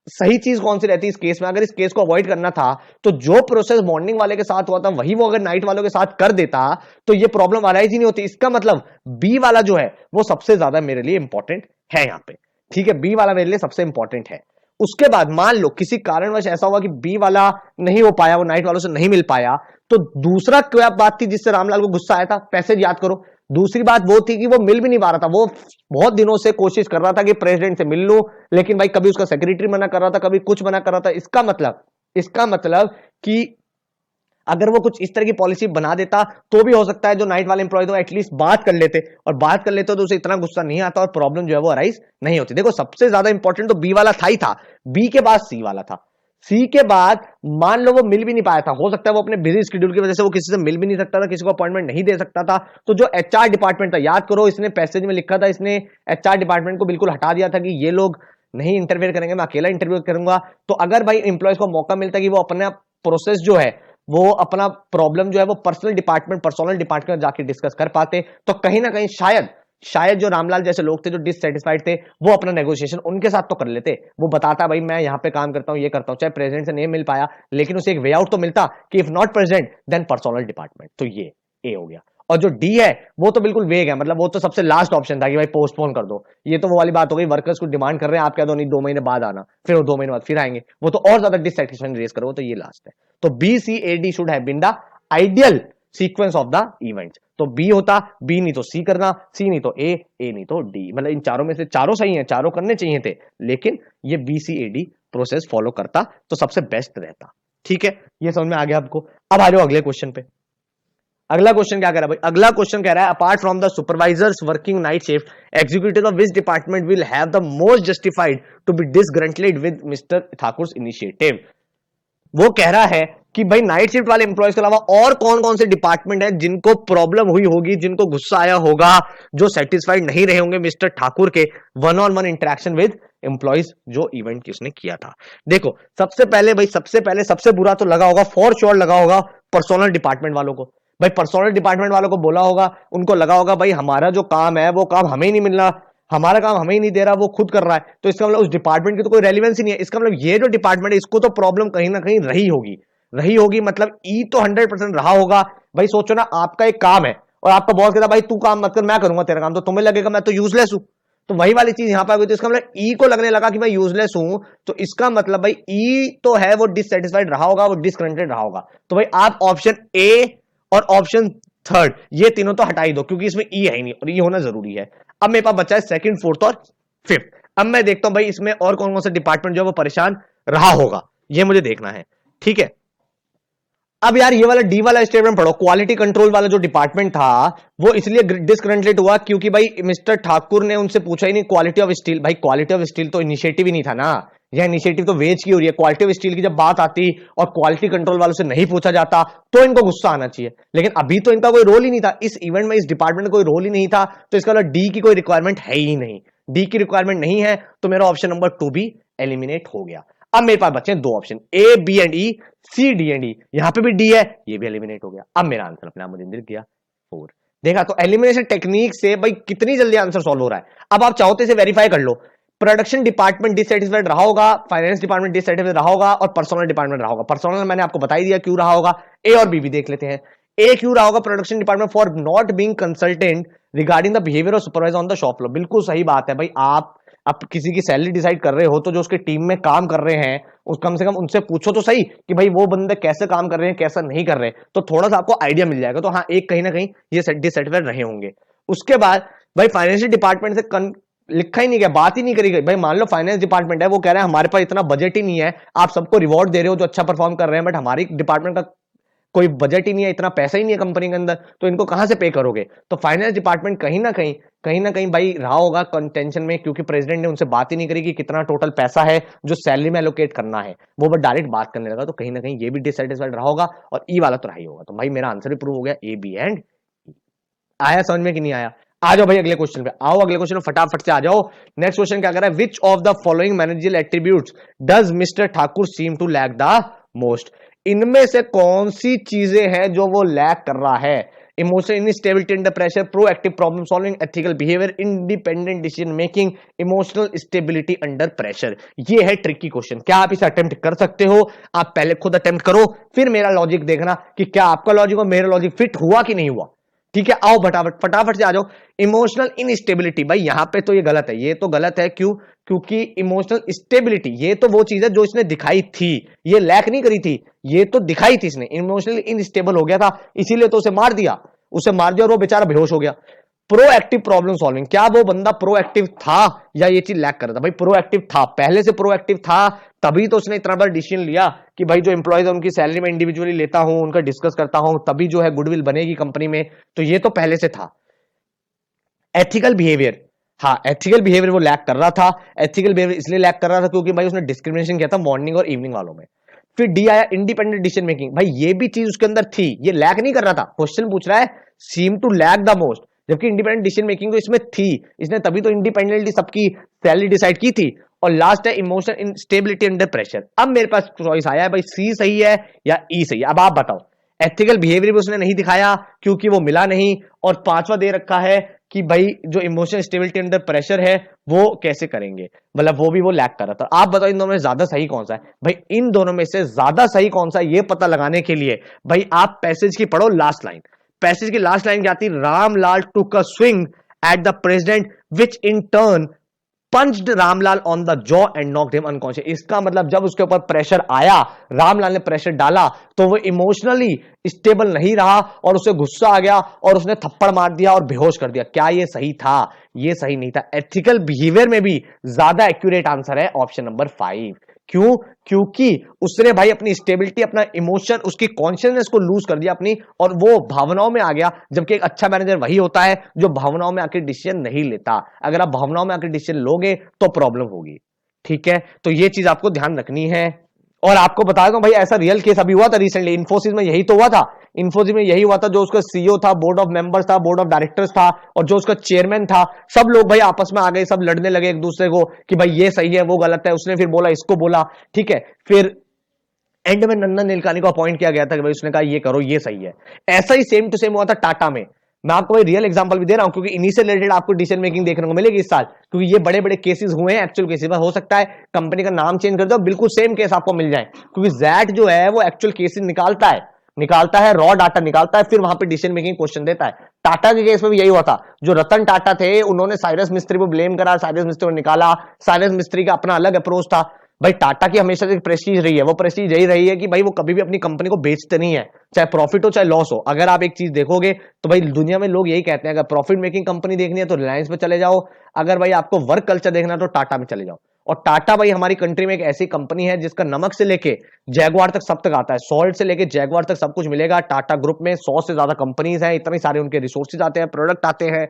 सही चीज कौन सी रहती है इस केस में? अगर इस केस को अवॉइड करना था तो जो प्रोसेस मॉर्निंग वाले के साथ हुआ था वही वो अगर नाइट वालों के साथ कर देता तो ये प्रॉब्लम अराइज ही नहीं होती। इसका मतलब बी वाला जो है वो सबसे ज्यादा मेरे लिए इंपॉर्टेंट है यहां पे। ठीक है, बी वाला मेरे लिए सबसे इंपॉर्टेंट है। उसके बाद मान लो किसी कारणवश ऐसा हुआ कि बी वाला नहीं हो पाया, वो नाइट वालों से नहीं मिल पाया, तो दूसरा क्या बात थी जिससे रामलाल को गुस्सा आया था? पैसेज याद करो। दूसरी बात वो थी कि वो मिल भी नहीं पा रहा था, वो बहुत दिनों से कोशिश कर रहा था कि प्रेसिडेंट से मिल लूं, लेकिन भाई कभी उसका सेक्रेटरी मना कर रहा था, कभी कुछ मना कर रहा था। इसका मतलब कि अगर वो कुछ इस तरह की पॉलिसी बना देता तो भी हो सकता है जो नाइट वाले एम्प्लॉय थे एटलीस्ट बात कर लेते, और बात कर लेते तो उसे इतना गुस्सा नहीं आता और प्रॉब्लम जो है वो अराइज नहीं होती। देखो सबसे ज्यादा इंपॉर्टेंट तो बी वाला था ही था, बी के बाद सी वाला था। सी के बाद मान लो वो मिल भी नहीं पाया था, हो सकता है वो अपने बिजी शेड्यूल की वजह से वो किसी से मिल भी नहीं सकता था, किसी को अपॉइंटमेंट नहीं दे सकता था, तो जो एचआर डिपार्टमेंट था, याद करो इसने पैसेज में लिखा था, इसने एचआर डिपार्टमेंट को बिल्कुल हटा दिया था कि ये लोग नहीं इंटरफेयर करेंगे, मैं अकेला इंटरव्यू करूंगा। तो अगर भाई एम्प्लॉयज को मौका मिलता कि वो अपना प्रोसेस जो है वो अपना प्रॉब्लम जो है वो पर्सनल डिपार्टमेंट जाके डिस्कस कर पाते, तो कहीं ना कहीं शायद जो रामलाल जैसे लोग थे जो डिससेटिस्फाइड थे वो अपना नेगोशिएशन उनके साथ तो कर लेते। वो बताता भाई मैं यहां पे काम करता हूं, ये करता हूं, चाहे प्रेसिडेंट से नहीं मिल पाया लेकिन उसे एक वे आउट तो मिलता कि if not president then personal department. तो ये ए हो गया। और जो डी है वो तो बिल्कुल वेग है, मतलब वो तो सबसे लास्ट ऑप्शन था कि भाई पोस्टपोन कर दो। ये तो वो वाली बात हो गई, वर्कर्स को डिमांड कर रहे हैं आप क्या दो नहीं 2 महीने बाद आना, फिर वो 2 महीने बाद फिर आएंगे, वो तो और ज्यादा डिससेटिस्फैक्शन रेज करो, तो ये लास्ट है। तो B C A D should have been the ideal sequence of the events. तो बी होता, बी नहीं तो सी करना, सी नहीं तो ए नहीं तो डी, मतलब इन चारों में से चारों सही हैं, चारों करने चाहिए थे, लेकिन ये B C A D process follow करता तो सबसे बेस्ट रहता। ठीक है, ये समझ में आ गया आपको। अब आ जाओ अगले क्वेश्चन पे। अगला क्वेश्चन क्या कह रहा है भाई? अगला क्वेश्चन कह रहा है apart from the supervisors working night shift, executive of which department will have the most justified to be disgruntled with mister Thakur initiative. वो कह रहा है कि भाई नाइट शिफ्ट वाले एम्प्लॉयज के अलावा और कौन कौन से डिपार्टमेंट है जिनको प्रॉब्लम हुई होगी, जिनको गुस्सा आया होगा, जो सेटिस्फाइड नहीं रहे होंगे मिस्टर ठाकुर के one on one interaction with employees जो इवेंट किसने किया था। देखो सबसे पहले भाई, सबसे पहले सबसे बुरा तो लगा होगा, फॉर श्योर लगा होगा पर्सनल डिपार्टमेंट वालों को। भाई पर्सनल डिपार्टमेंट वालों को बोला होगा, उनको लगा होगा भाई हमारा जो काम है वो काम हमें ही नहीं मिल रहा, हमारा काम हमें ही नहीं दे रहा, वो खुद कर रहा है, तो इसका मतलब उस डिपार्टमेंट की तो कोई रेलिवेंस ही नहीं है। इसका मतलब ये जो डिपार्टमेंट है इसको तो प्रॉब्लम कहीं ना कहीं रही होगी, मतलब ई तो 100% रहा होगा। भाई सोचो ना, आपका एक काम है और आपका बॉस कहता भाई तू काम मत कर, मैं करूंगा तेरा काम, तो तुम्हें लगेगा मैं तो यूजलेस हूं। तो वही वाली चीज यहां पर आ गई, तो इसका मतलब ई को लगने लगा कि मैं यूजलेस हूं, तो इसका मतलब भाई ई तो है वो डिससेटिस्फाइड रहा होगा, वो डिसकंटेंट रहा होगा। तो भाई आप ऑप्शन ए और ऑप्शन थर्ड ये तीनों तो हटा ही दो, क्योंकि इसमें ई है ही नहीं और ई होना जरूरी है। अब मेरे पास बचा है सेकंड, फोर्थ और फिफ्थ। अब मैं देखता हूं भाई इसमें और कौन कौन सा डिपार्टमेंट जो है वो परेशान रहा होगा, ये मुझे देखना है। ठीक है, अब यार ये वाला डी वाला स्टेटमेंट पढ़ो, क्वालिटी कंट्रोल वाला जो डिपार्टमेंट था वो इसलिए डिस्करेंटलेट हुआ क्योंकि भाई मिस्टर ठाकुर ने उनसे पूछा ही नहीं क्वालिटी ऑफ स्टील। भाई क्वालिटी ऑफ स्टील तो इनिशिएटिव ही नहीं था ना, यह इनिशिएटिव तो वेज की हो रही है। क्वालिटी ऑफ स्टील की जब बात आती और क्वालिटी कंट्रोल वालों से नहीं पूछा जाता तो इनको गुस्सा आना चाहिए, लेकिन अभी तो इनका कोई रोल ही नहीं था इस इवेंट में, इस डिपार्टमेंट में कोई रोल ही नहीं था, तो इसका मतलब डी की कोई रिक्वायरमेंट है ही नहीं। डी की रिक्वायरमेंट नहीं है तो मेरा ऑप्शन नंबर 2 भी एलिमिनेट हो गया। अब मेरे पास बचे दो option, A B and E, C D and E. यहां पे भी डी है, ये भी एलिमिनेट हो गया। अब मेरा आंसर अपने आप मुझे मिल गया 4। देखा, तो एलिमिनेशन टेक्निक से भाई कितनी जल्दी आंसर सॉल्व हो रहा है। अब आप चाहो तो इसे वेरीफाई कर लो, प्रोडक्शन डिपार्टमेंट डिससेटिस्फाइड रहा होगा, फाइनेंस डिपार्टमेंट डिससेटिस्फाइड रहा होगा और पर्सनल डिपार्टमेंट रहा होगा। पर्सनल मैंने आपको बता ही दिया क्यों रहा होगा। ए और बी भी देख लेते हैं। ए क्यों रहा होगा production department, for not being consultant regarding the behaviour of supervisor on the shop floor. बिल्कुल सही बात है भाई, आप किसी की सैलरी डिसाइड कर रहे हो तो जो उसके टीम में काम कर रहे हैं उस कम से कम उनसे पूछो तो सही कि भाई वो बंदे कैसे काम कर रहे हैं कैसा नहीं कर रहे, तो थोड़ा सा आपको आइडिया मिल जाएगा। तो हाँ, एक कहीं ना कहीं ये डिससेटिस्फाइड रहे होंगे। उसके बाद भाई फाइनेंशियल डिपार्टमेंट से लिखा ही नहीं गया, बात ही नहीं करी गई। भाई मान लो फाइनेंस डिपार्टमेंट है, वो कह रहे हैं हमारे पास इतना बजट ही नहीं है, आप सबको रिवॉर्ड दे रहे हो जो अच्छा परफॉर्म कर रहे हैं, बट हमारी डिपार्टमेंट का कोई बजट ही नहीं है, इतना पैसा ही नहीं है कंपनी के अंदर, तो इनको कहां से पे करोगे। तो फाइनेंस डिपार्टमेंट कहीं ना कहीं भाई रहा होगा कंटेंशन में, क्योंकि प्रेसिडेंट ने उनसे बात ही नहीं करी कि कितना टोटल पैसा है जो सैलरी में एलोकेट करना है, वो बस डायरेक्ट बात करने लगा। तो कहीं ना कहीं ये भी डिससेटिस्फाइड रहा होगा और ई वाला तो रहा ही होगा। तो भाई मेरा आंसर भी प्रूव हो गया, ए बी एंड। आया समझ में कि नहीं आया? आ जाओ भाई अगले क्वेश्चन पे, आओ अगले क्वेश्चन में फटाफट से आ जाओ। नेक्स्ट क्वेश्चन क्या कर रहा है, which of the following managerial attributes does mister Thakur seem to lack the most. इनमें से कौन सी चीजें हैं जो वो लैक कर रहा है? Emotional instability under pressure, proactive problem solving, ethical behaviour, independent decision making, emotional stability under pressure. ये है ट्रिकी क्वेश्चन। क्या आप इसे अटेम्प्ट कर सकते हो? आप पहले खुद अटेम्प्ट करो, फिर मेरा लॉजिक देखना कि क्या आपका लॉजिक और मेरा लॉजिक फिट हुआ कि नहीं हुआ। ठीक है, आओ फटाफट से आ जाओ। इमोशनल इनस्टेबिलिटी, भाई यहां पे तो ये गलत है, ये तो गलत है। क्यों? क्योंकि इमोशनल स्टेबिलिटी ये तो वो चीज है जो इसने दिखाई थी, ये लैक नहीं करी थी, ये तो दिखाई थी इसने। इमोशनली इनस्टेबल हो गया था इसीलिए तो उसे मार दिया और वो बेचारा बेहोश हो गया। प्रोएक्टिव प्रॉब्लम सॉल्विंग, क्या वो बंदा प्रोएक्टिव था या ये चीज लैक कर रहा था? भाई प्रोएक्टिव था, पहले से प्रोएक्टिव था, तभी तो उसने इतना बड़ा डिसीजन लिया कि भाई जो एम्प्लॉयज है उनकी सैलरी में इंडिविजुअली लेता हूं, उनका डिस्कस करता हूं, तभी जो है गुडविल बनेगी कंपनी में। तो ये तो पहले से था। एथिकल बिहेवियर, हाँ एथिकल बिहेवियर वो लैक कर रहा था। एथिकल बिहेवियर इसलिए लैक कर रहा था क्योंकि भाई उसने डिस्क्रिमिनेशन किया था मॉर्निंग और इवनिंग वालों में। फिर डी आया इंडिपेंडेंट डिसीजन मेकिंग, भाई ये भी चीज उसके अंदर थी, ये लैक नहीं कर रहा था। क्वेश्चन पूछ रहा है seem to lack the most, जबकि इंडिपेंडेंट डिसीजन मेकिंग तो इसमें थी, इसने तभी तो इंडिपेंडेंटली सबकी सैलरी डिसाइड की थी। और लास्ट है इमोशनल इंस्टेबिलिटी अंडर प्रेशर। अब मेरे पास चॉइस आया है भाई, सी सही है या ई सही है। अब आप बताओ। एथिकल बिहेवियर भी उसने नहीं दिखाया क्योंकि वो मिला नहीं, और पांचवा दे रखा है कि भाई जो इमोशनल स्टेबिलिटी अंडर प्रेशर है वो कैसे करेंगे, मतलब वो भी वो लैक कर रहा था। आप बताओ इन दोनों में ज्यादा सही कौन सा है? भाई इन दोनों में से ज्यादा सही कौन सा है ये पता लगाने के लिए भाई आप पैसेज की पढ़ो लास्ट लाइन। पैसेज की लास्ट लाइन क्या आती? Ramlal took a swing at the president which in turn punched Ramlal on the jaw and knocked him unconscious. इसका मतलब जब उसके ऊपर प्रेशर आया, रामलाल ने प्रेशर डाला, तो वो इमोशनली स्टेबल नहीं रहा और उसे गुस्सा आ गया और उसने थप्पड़ मार दिया और बेहोश कर दिया। क्या ये सही था? ये सही नहीं था। एथिकल बिहेवियर में भी ज्यादा एक्यूरेट आंसर है ऑप्शन नंबर 5। क्यों? क्योंकि उसने भाई अपनी स्टेबिलिटी, अपना इमोशन, उसकी कॉन्शियसनेस को लूज कर दिया अपनी, और वो भावनाओं में आ गया। जबकि एक अच्छा मैनेजर वही होता है जो भावनाओं में आकर डिसीजन नहीं लेता। अगर आप भावनाओं में आकर डिसीजन लोगे तो प्रॉब्लम होगी। ठीक है, तो ये चीज आपको ध्यान रखनी है। और आपको बता दूं भाई, ऐसा रियल केस अभी हुआ था रिसेंटली, इन्फोसिस में यही तो हुआ था। इन्फोसिस में यही हुआ था, जो उसका सीईओ था, बोर्ड ऑफ मेंबर्स था, बोर्ड ऑफ डायरेक्टर्स था, और जो उसका चेयरमैन था, सब लोग भाई आपस में आ गए, सब लड़ने लगे एक दूसरे को कि भाई ये सही है वो गलत है। उसने फिर बोला, इसको बोला, ठीक है। फिर एंड में नंदन नीलकानी को अपॉइंट किया गया था कि भाई उसने कहा ये करो, ये सही है। ऐसा ही सेम टू सेम हुआ था टाटा में। मैं आपको भाई रियल एग्जांपल भी दे रहा हूं, क्योंकि इन्हीं से रिलेटेड आपको डिसीजन मेकिंग देखने को मिलेगी इस साल, क्योंकि ये बड़े बड़े केसेस हुए हैं, एक्चुअल केसेस। हो सकता है कंपनी का नाम चेंज कर दो, बिल्कुल सेम केस आपको मिल जाए, क्योंकि जैट जो है वो एक्चुअल केसेस निकालता है, रॉ डाटा निकालता है, फिर वहां पे डिसीजन मेकिंग क्वेश्चन देता है। टाटा के केस में भी यही हुआ था। जो रतन टाटा थे, उन्होंने साइरस मिस्त्री को ब्लेम करा, साइरस मिस्त्री को निकाला। साइरस मिस्त्री का अपना अलग अप्रोच था। भाई टाटा की हमेशा से प्रेस्टीज रही है, वो प्रेस्टीज यही रही है कि भाई वो कभी भी अपनी कंपनी को बेचते नहीं है, चाहे प्रॉफिट हो चाहे लॉस हो। अगर आप एक चीज देखोगे तो भाई दुनिया में लोग यही कहते हैं, अगर प्रॉफिट मेकिंग कंपनी देखनी है तो रिलायंस में चले जाओ, अगर भाई आपको वर्क कल्चर देखना है तो टाटा में चले जाओ। और टाटा भाई हमारी कंट्री में एक ऐसी कंपनी है जिसका नमक से लेके जैगवार तक सब तक आता है, सॉल्ट से लेके जैगवार तक सब कुछ मिलेगा। टाटा ग्रुप में 100 से ज्यादा कंपनीज हैं, इतने सारे उनके रिसोर्सेज आते हैं, प्रोडक्ट आते हैं।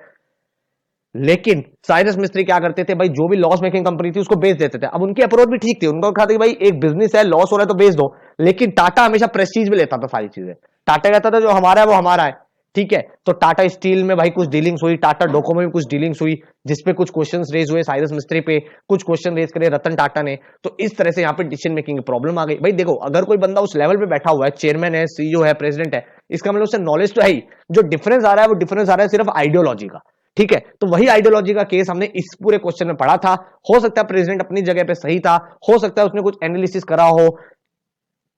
लेकिन साइरस मिस्त्री क्या करते थे भाई, जो भी लॉस मेकिंग कंपनी थी उसको बेच देते थे। अब उनकी अप्रोच भी ठीक थी, उनको कहा था कि भाई एक बिजनेस है, लॉस हो रहा है तो बेच दो। लेकिन टाटा हमेशा प्रेस्टीज में लेता था सारी चीजें। टाटा कहता था जो हमारा है वो हमारा है, ठीक है। तो टाटा स्टील में भाई कुछ डीलिंग्स हुई, टाटा डोकोमो में कुछ डीलिंग्स हुई, जिसपे कुछ क्वेश्चंस रेज हुए साइरस मिस्त्री पे, कुछ क्वेश्चन रेज करे रतन टाटा ने। तो इस तरह से यहाँ पे डिसीजन मेकिंग प्रॉब्लम आ गई। भाई देखो, अगर कोई बंदा उस लेवल पे बैठा हुआ है, चेयरमैन है, सीईओ है, प्रेसिडेंट है, इसका मतलब उससे नॉलेज तो है ही। जो डिफरेंस आ रहा है वो डिफरेंस आ रहा है सिर्फ आइडियोलॉजी का, ठीक है। तो वही आइडियोलॉजी का केस हमने इस पूरे क्वेश्चन में पढ़ा था। हो सकता है प्रेसिडेंट अपनी जगह पे सही था, हो सकता है उसने कुछ एनालिसिस करा हो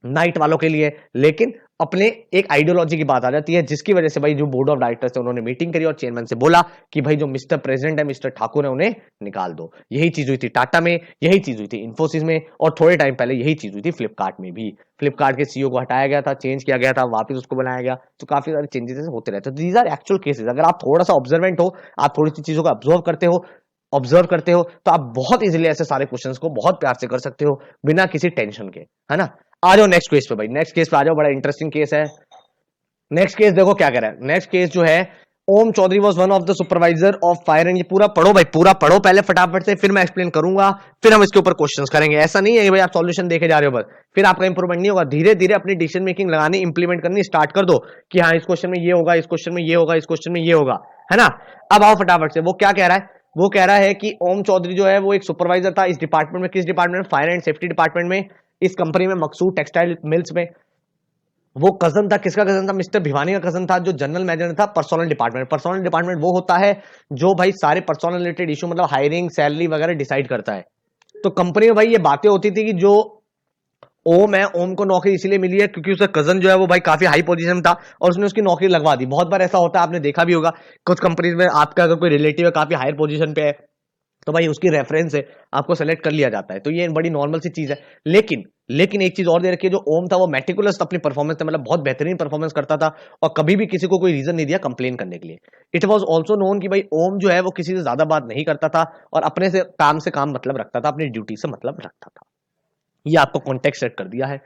नाइट वालों के लिए, लेकिन अपने एक आइडियोलॉजी की बात आ जाती है, जिसकी वजह से भाई जो बोर्ड ऑफ डायरेक्टर्स है उन्होंने मीटिंग करी और चेयरमैन से बोला कि भाई जो मिस्टर प्रेसिडेंट है, मिस्टर ठाकुर है, उन्हें निकाल दो। यही चीज हुई थी टाटा में, यही चीज हुई थी इन्फोसिस में, और थोड़े टाइम पहले यही चीज हुई थी फ्लिपकार्ट में भी। फ्लिपकार्ट के सीईओ को हटाया गया था, चेंज किया गया था, वापस उसको बनाया गया। तो काफी सारे चेंजेस होते रहते हैं। These are actual cases. अगर आप थोड़ा सा ऑब्जर्वेंट हो, आप थोड़ी सी चीजों को ऑब्जर्व करते हो, तो आप बहुत इजीली ऐसे सारे क्वेश्चंस को बहुत प्यार से कर सकते हो, बिना किसी टेंशन के, है ना। आ जाओ नेक्स्ट केस पे भाई, नेक्स्ट केस पे आ जाओ, बड़ा इंटरेस्टिंग केस है। नेक्स्ट केस देखो क्या कह रहा है। नेक्स्ट केस जो है, Om Chaudhary was one of the supervisor of fire and. ये पूरा पढ़ो भाई, पूरा पढ़ो पहले फटाफट से, फिर मैं एक्सप्लेन करूंगा, फिर हम इसके ऊपर क्वेश्चंस करेंगे। ऐसा नहीं है कि भाई आप सॉल्यूशन देखे जा रहे हो बस, फिर आपका इंप्रूवमेंट नहीं होगा। धीरे धीरे अपनी डिसीजन मेकिंग लगानी, इंप्लीमेंट करनी स्टार्ट कर दो कि हाँ इस क्वेश्चन में ये होगा, इस क्वेश्चन में ये होगा, इस क्वेश्चन में ये होगा, है ना। अब आओ फटाफट से, वो क्या कह रहा है। वो कह रहा है कि ओम चौधरी जो है वो एक सुपरवाइजर था इस डिपार्टमेंट में। किस डिपार्टमेंट में? फायर एंड सेफ्टी डिपार्टमेंट में, इस कंपनी में, मकसूद टेक्सटाइल मिल्स में। वो कजन था, किसका कजन था? मिस्टर भिवानी का कजन था, जो जनरल मैनेजर था पर्सनल डिपार्टमेंट। पर्सनल डिपार्टमेंट वो होता है जो भाई सारे पर्सनल रिलेटेड इशू, मतलब हायरिंग, सैलरी वगैरह डिसाइड करता है। तो कंपनी में भाई ये बातें होती थी कि जो ओम है, ओम को नौकरी इसीलिए मिली है क्योंकि उसका कजन जो है वो भाई काफी हाई पोजीशन में था और उसने उसकी नौकरी लगवा दी। बहुत बार ऐसा होता है, आपने देखा भी होगा, कुछ कंपनीज में आपका अगर कोई रिलेटिव है काफी हायर पोजीशन पे है, तो भाई उसकी रेफरेंस से आपको सेलेक्ट कर लिया जाता है। तो ये बड़ी नॉर्मल सी चीज है। लेकिन एक चीज और दे रखी है, जो ओम था वो मेटिकुलस अपनी परफॉर्मेंस में, मतलब बहुत बेहतरीन परफॉर्मेंस करता था और कभी भी किसी को कोई रीजन नहीं दिया कंप्लेन करने के लिए। इट वाज आल्सो नोन कि भाई ओम जो है वो किसी से ज्यादा बात नहीं करता था और अपने से काम मतलब रखता था, अपनी ड्यूटी से मतलब रखता था। ये आपको कॉन्टेक्स्ट सेट कर दिया है।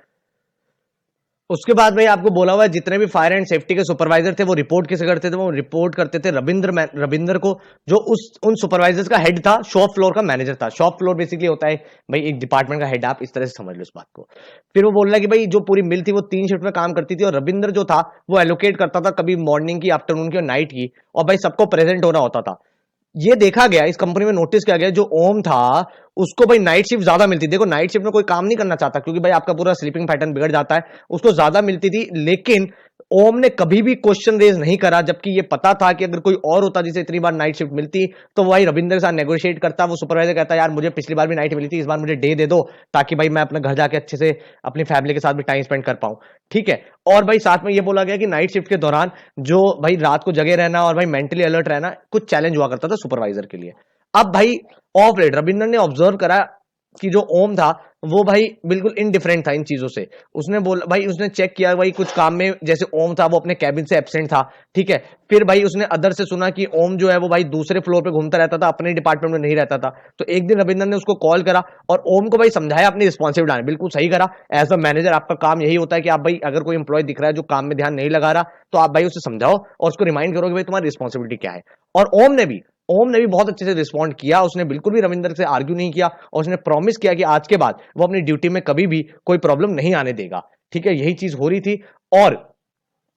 उसके बाद भाई आपको बोला हुआ है जितने भी फायर एंड सेफ्टी के सुपरवाइजर थे वो रिपोर्ट किसे करते थे? वो रिपोर्ट करते थे रविंद्र को, जो उन सुपरवाइजर्स का हेड था, शॉप फ्लोर का मैनेजर था। शॉप फ्लोर बेसिकली होता है भाई एक डिपार्टमेंट का हेड, आप इस तरह से समझ लो इस बात को। फिर वो बोल रहा है कि भाई जो पूरी मिल थी वो 3 शिफ्ट में काम करती थी और रविंद्र जो था वो एलोकेट करता था कभी मॉर्निंग की, आफ्टरनून की और नाइट की, और भाई सबको प्रेजेंट होना होता था। ये देखा गया, इस कंपनी में नोटिस किया गया, जो ओम था उसको भाई नाइट शिफ्ट ज्यादा मिलती। देखो नाइट शिफ्ट में कोई काम नहीं करना चाहता क्योंकि भाई आपका पूरा स्लीपिंग पैटर्न बिगड़ जाता है, उसको ज्यादा मिलती थी। लेकिन ओम ने कभी भी क्वेश्चन रेज नहीं करा, जबकि ये पता था कि अगर कोई और होता जिसे इतनी बार नाइट शिफ्ट मिलती तो भाई रविंद्र के साथ नेगोशिएट करता। वो सुपरवाइजर कहता यार मुझे पिछली बार भी नाइट मिली थी, इस बार मुझे डे दे दो ताकि भाई मैं अपने घर जाके अच्छे से अपनी फैमिली के साथ भी टाइम स्पेंड कर पाऊं, ठीक है। और भाई साथ में ये बोला गया कि नाइट शिफ्ट के दौरान जो भाई रात को जगे रहना और भाई मेंटली अलर्ट रहना कुछ चैलेंज हुआ करता था सुपरवाइजर के लिए। अब भाई ऑफ लेट रविंद्र ने ऑब्जर्व करा कि जो ओम था वो भाई बिल्कुल इनडिफरेंट था इन चीजों से। उसने बोला भाई, उसने चेक किया भाई कुछ काम में, जैसे ओम था वो अपने कैबिन से एब्सेंट था, ठीक है। फिर भाई उसने अदर से सुना कि ओम जो है वो भाई दूसरे फ्लोर पे घूमता रहता था, अपने डिपार्टमेंट में नहीं रहता था। तो एक दिन रविंद्र ने उसको कॉल करा और ओम को भाई समझाया अपनी रिस्पॉन्सिबिलिटी आने। बिल्कुल सही करा, एज अ मैनेजर आपका काम यही होता है कि आप भाई अगर कोई इंप्लॉय दिख रहा है जो काम में ध्यान नहीं लगा रहा तो आप भाई उसे समझाओ और उसको रिमाइंड करो कि भाई तुम्हारी रिस्पॉन्सिबिलिटी क्या है। और ओम ने भी ओम ने भी बहुत अच्छे से रिस्पॉन्ड किया, उसने बिल्कुल भी रविंदर से आर्ग्यू नहीं किया और उसने प्रॉमिस किया कि आज के बाद वो अपनी ड्यूटी में कभी भी कोई प्रॉब्लम नहीं आने देगा। ठीक है, यही चीज हो रही थी। और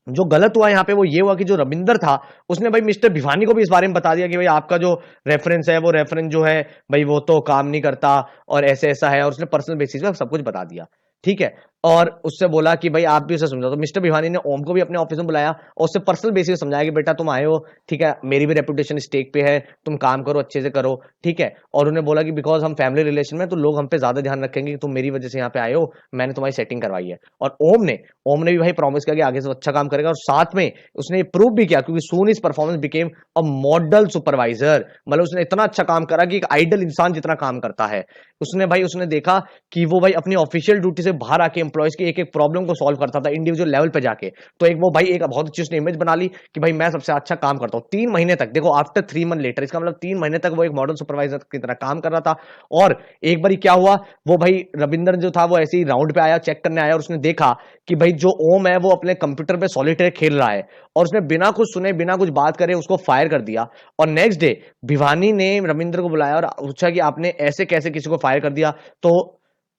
जो गलत हुआ यहाँ पे वो ये हुआ कि जो रविंदर था उसने भाई मिस्टर भिवानी को भी इस बारे में बता दिया कि भाई आपका जो रेफरेंस है वो रेफरेंस जो है भाई वो तो काम नहीं करता और ऐसे ऐसा है, और उसने पर्सनल बेसिस पे सब कुछ बता दिया। ठीक है, और उससे बोला कि भाई आप भी उसे समझाओ। तो मिस्टर भिवानी ने ओम को भी अपने ऑफिस में बुलाया और उससे पर्सनल बेसिस पे समझाया कि बेटा तुम आए हो, ठीक है, मेरी भी रेपुटेशन स्टेक पे है, तुम काम करो, अच्छे से करो। ठीक है, और उन्हें बोला कि बिकॉज हम फैमिली रिलेशन में तो लोग हम पे ज्यादा ध्यान रखेंगे कि तुम मेरी वजह से यहाँ पे आए हो, मैंने तुम्हारी सेटिंग करवाई है। और ओम ने भी भाई प्रॉमिस किया कि आगे से वो अच्छा काम करेगा, और साथ में उसने प्रूव भी किया क्योंकि soon is performance became a model supervisor. मतलब उसने इतना अच्छा काम करा कि एक आइडल इंसान जितना काम करता है। उसने देखा कि वो भाई अपनी ऑफिशियल ड्यूटी से बाहर आके एम्प्लॉयज की एक एक प्रॉब्लम को सॉल्व करता था इंडिविजुअल लेवल पे जाके। तो एक वो भाई एक बहुत अच्छी उसने इमेज बना ली कि भाई मैं सबसे अच्छा काम करता हूँ। 3 महीने तक, देखो आफ्टर 3 मंथ लेटर, इसका मतलब 3 महीने तक वो एक मॉडल सुपरवाइजर की तरह काम कर रहा था। और एक बार क्या हुआ, वो भाई रविंदर जो था वो ऐसे ही राउंड पे आया, चेक करने आया, और उसने देखा कि भाई जो ओम है वो अपने कंप्यूटर पे सॉलिटेयर खेल रहा है, और उसने बिना कुछ सुने बिना कुछ बात करे उसको फायर कर दिया। और नेक्स्ट डे भिवानी ने रविंद्र को बुलाया और पूछा कि आपने ऐसे कैसे किसी को फायर कर दिया। तो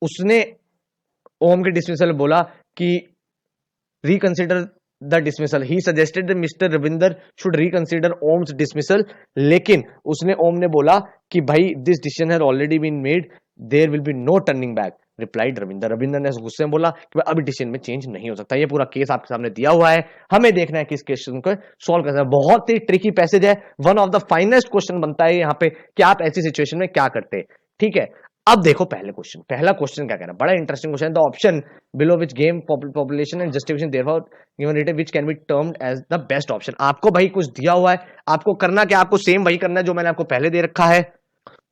उसने ओम के डिसमिसल में बोला कि reconsider the dismissal, he suggested mister Ravinder should reconsider Om's dismissal. लेकिन उसने ओम ने बोला कि भाई this decision has already been made, there will be no turning back, replied Ravinder. Ravinder ने गुस्से में बोला कि भाई अभी डिसीजन में चेंज नहीं हो सकता। ये पूरा केस आपके सामने दिया हुआ है, हमें देखना है कि इस क्वेश्चन को सॉल्व करना है। बहुत ही ट्रिकी पैसेज है, one of the finest question बनता है यहाँ पे कि आप ऐसी सिचुएशन में क्या करते। ठीक है, अब देखो पहला क्वेश्चन क्या कह रहा है, बड़ा interesting question. The option below which game population and justification therefore given written which can be termed as the best option. आपको भाई कुछ दिया हुआ है, आपको करना क्या, आपको सेम वही करना है जो मैंने आपको पहले दे रखा है।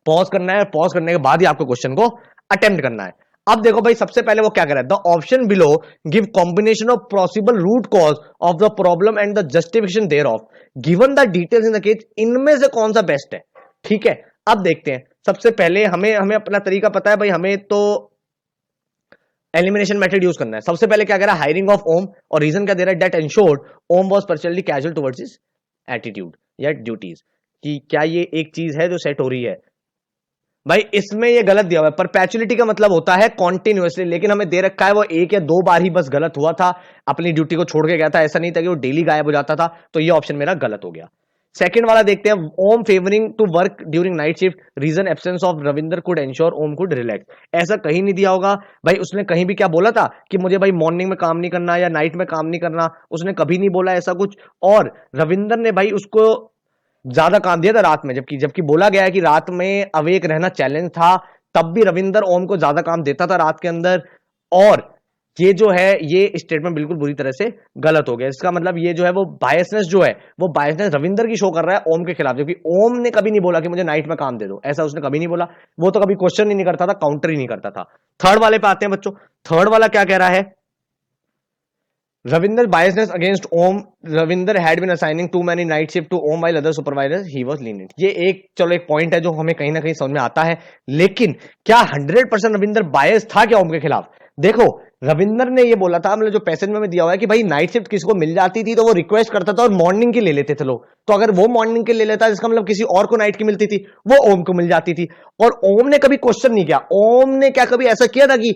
पॉज करना है, पॉज करने के बाद ही आपको क्वेश्चन को अटेम्प्ट करना है। अब देखो भाई सबसे पहले वो क्या कर रहा है, the option below give combination of possible root cause of the problem and the justification there of given the details in the case, इनमें से कौन सा बेस्ट है। ठीक है, अब देखते हैं। सबसे पहले हमें हमें अपना तरीका पता है भाई, हमें तो एलिमिनेशन मेथड यूज करना है। सबसे पहले क्या कह रहा है, हायरिंग ऑफ ओम, और रीजन क्या दे रहा है, that ensured Om was personally casual towards his attitude या ड्यूटीज, कि क्या ये एक चीज है जो सेट हो रही है। भाई इसमें ये गलत दिया हुआ है, परपेचुअलिटी का मतलब होता है कॉन्टिन्यूअसली, लेकिन हमें दे रखा है वो 1 या 2 बार ही बस गलत हुआ था, अपनी ड्यूटी को छोड़ के गया था, ऐसा नहीं था कि वो डेली गायब हो जाता था। तो ये ऑप्शन मेरा गलत हो गया। सेकंड वाला देखते हैं, Om favouring to work during night shift, reason absence of Ravinder could ensure Om could relax. ऐसा कहीं नहीं दिया होगा भाई, उसने कहीं भी क्या बोला था कि मुझे भाई मॉर्निंग में काम नहीं करना या नाइट में काम नहीं करना, उसने कभी नहीं बोला ऐसा कुछ। और रविंदर ने भाई उसको ज्यादा काम दिया था रात में, जबकि जबकि बोला गया है कि रात में अवेक रहना चैलेंज था, तब भी रविंदर ओम को ज्यादा काम देता था रात के अंदर। और ये जो है ये स्टेटमेंट बिल्कुल बुरी तरह से गलत हो गया। इसका मतलब ये जो है वो बायसनेस जो है वो बायसनेस रविंदर की शो कर रहा है ओम के खिलाफ, जबकि ओम ने कभी नहीं बोला कि मुझे नाइट में काम दे दो, ऐसा उसने कभी नहीं बोला। वो तो कभी क्वेश्चन ही नहीं करता था, काउंटर ही नहीं करता था। थर्ड वाले पे आते हैं बच्चों। थर्ड वाला क्या कह रहा है, Ravinder biasness against Om. Ravinder had been assigning too many night shift to Om while other supervisors he was lenient. ये एक चलो एक पॉइंट है जो हमें कहीं ना कहीं समझ में आता है, लेकिन क्या 100% रविंदर बायस था क्या ओम के खिलाफ। देखो रविंदर ने ये बोला था, मतलब जो पैसेज में दिया हुआ है कि भाई नाइट शिफ्ट किसी को मिल जाती थी तो वो रिक्वेस्ट करता था और मॉर्निंग की ले लेते थे लोग। तो अगर वो मॉर्निंग की ले लेता इसका मतलब किसी और को नाइट की मिलती थी, वो ओम को मिल जाती थी। और ओम ने कभी क्वेश्चन नहीं किया। ओम ने क्या कभी ऐसा किया था कि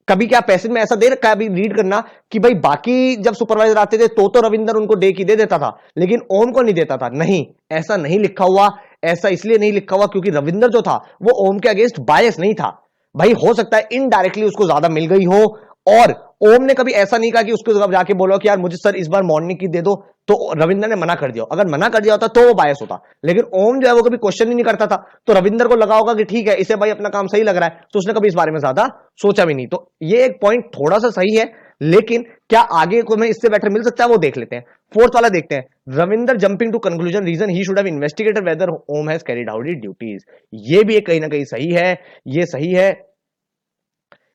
कभी क्या पैसेज में ऐसा दे रखा है, अभी रीड करना, कि भाई बाकी जब सुपरवाइजर आते थे तो रविंदर उनको डे की दे देता था लेकिन ओम को नहीं देता था। नहीं, ऐसा नहीं लिखा हुआ। ऐसा इसलिए नहीं लिखा हुआ क्योंकि रविंदर जो था वो ओम के अगेंस्ट बायस नहीं था। भाई हो सकता है इनडायरेक्टली उसको ज्यादा मिल गई हो, और ओम ने कभी ऐसा नहीं कहा कि उसको जब जाके बोलो कि यार मुझे सर इस बार मॉर्निंग की दे दो, तो रविंदर ने मना कर दिया। अगर मना कर दिया होता तो वो बायस होता, लेकिन ओम जो है वो कभी क्वेश्चन ही नहीं करता था। तो रविंदर को लगा होगा कि ठीक है इसे भाई अपना काम सही लग रहा है, तो उसने कभी इस बारे में ज्यादा सोचा भी नहीं। तो ये एक पॉइंट थोड़ा सा सही है, लेकिन क्या आगे को हमें इससे बेटर मिल सकता है वो देख लेते हैं। फोर्थ वाला देखते हैं, Ravinder jumping to conclusion, reason he should have investigated whether Om has carried out his duties. ये भी एक कहीं ना कहीं सही है। ये सही है,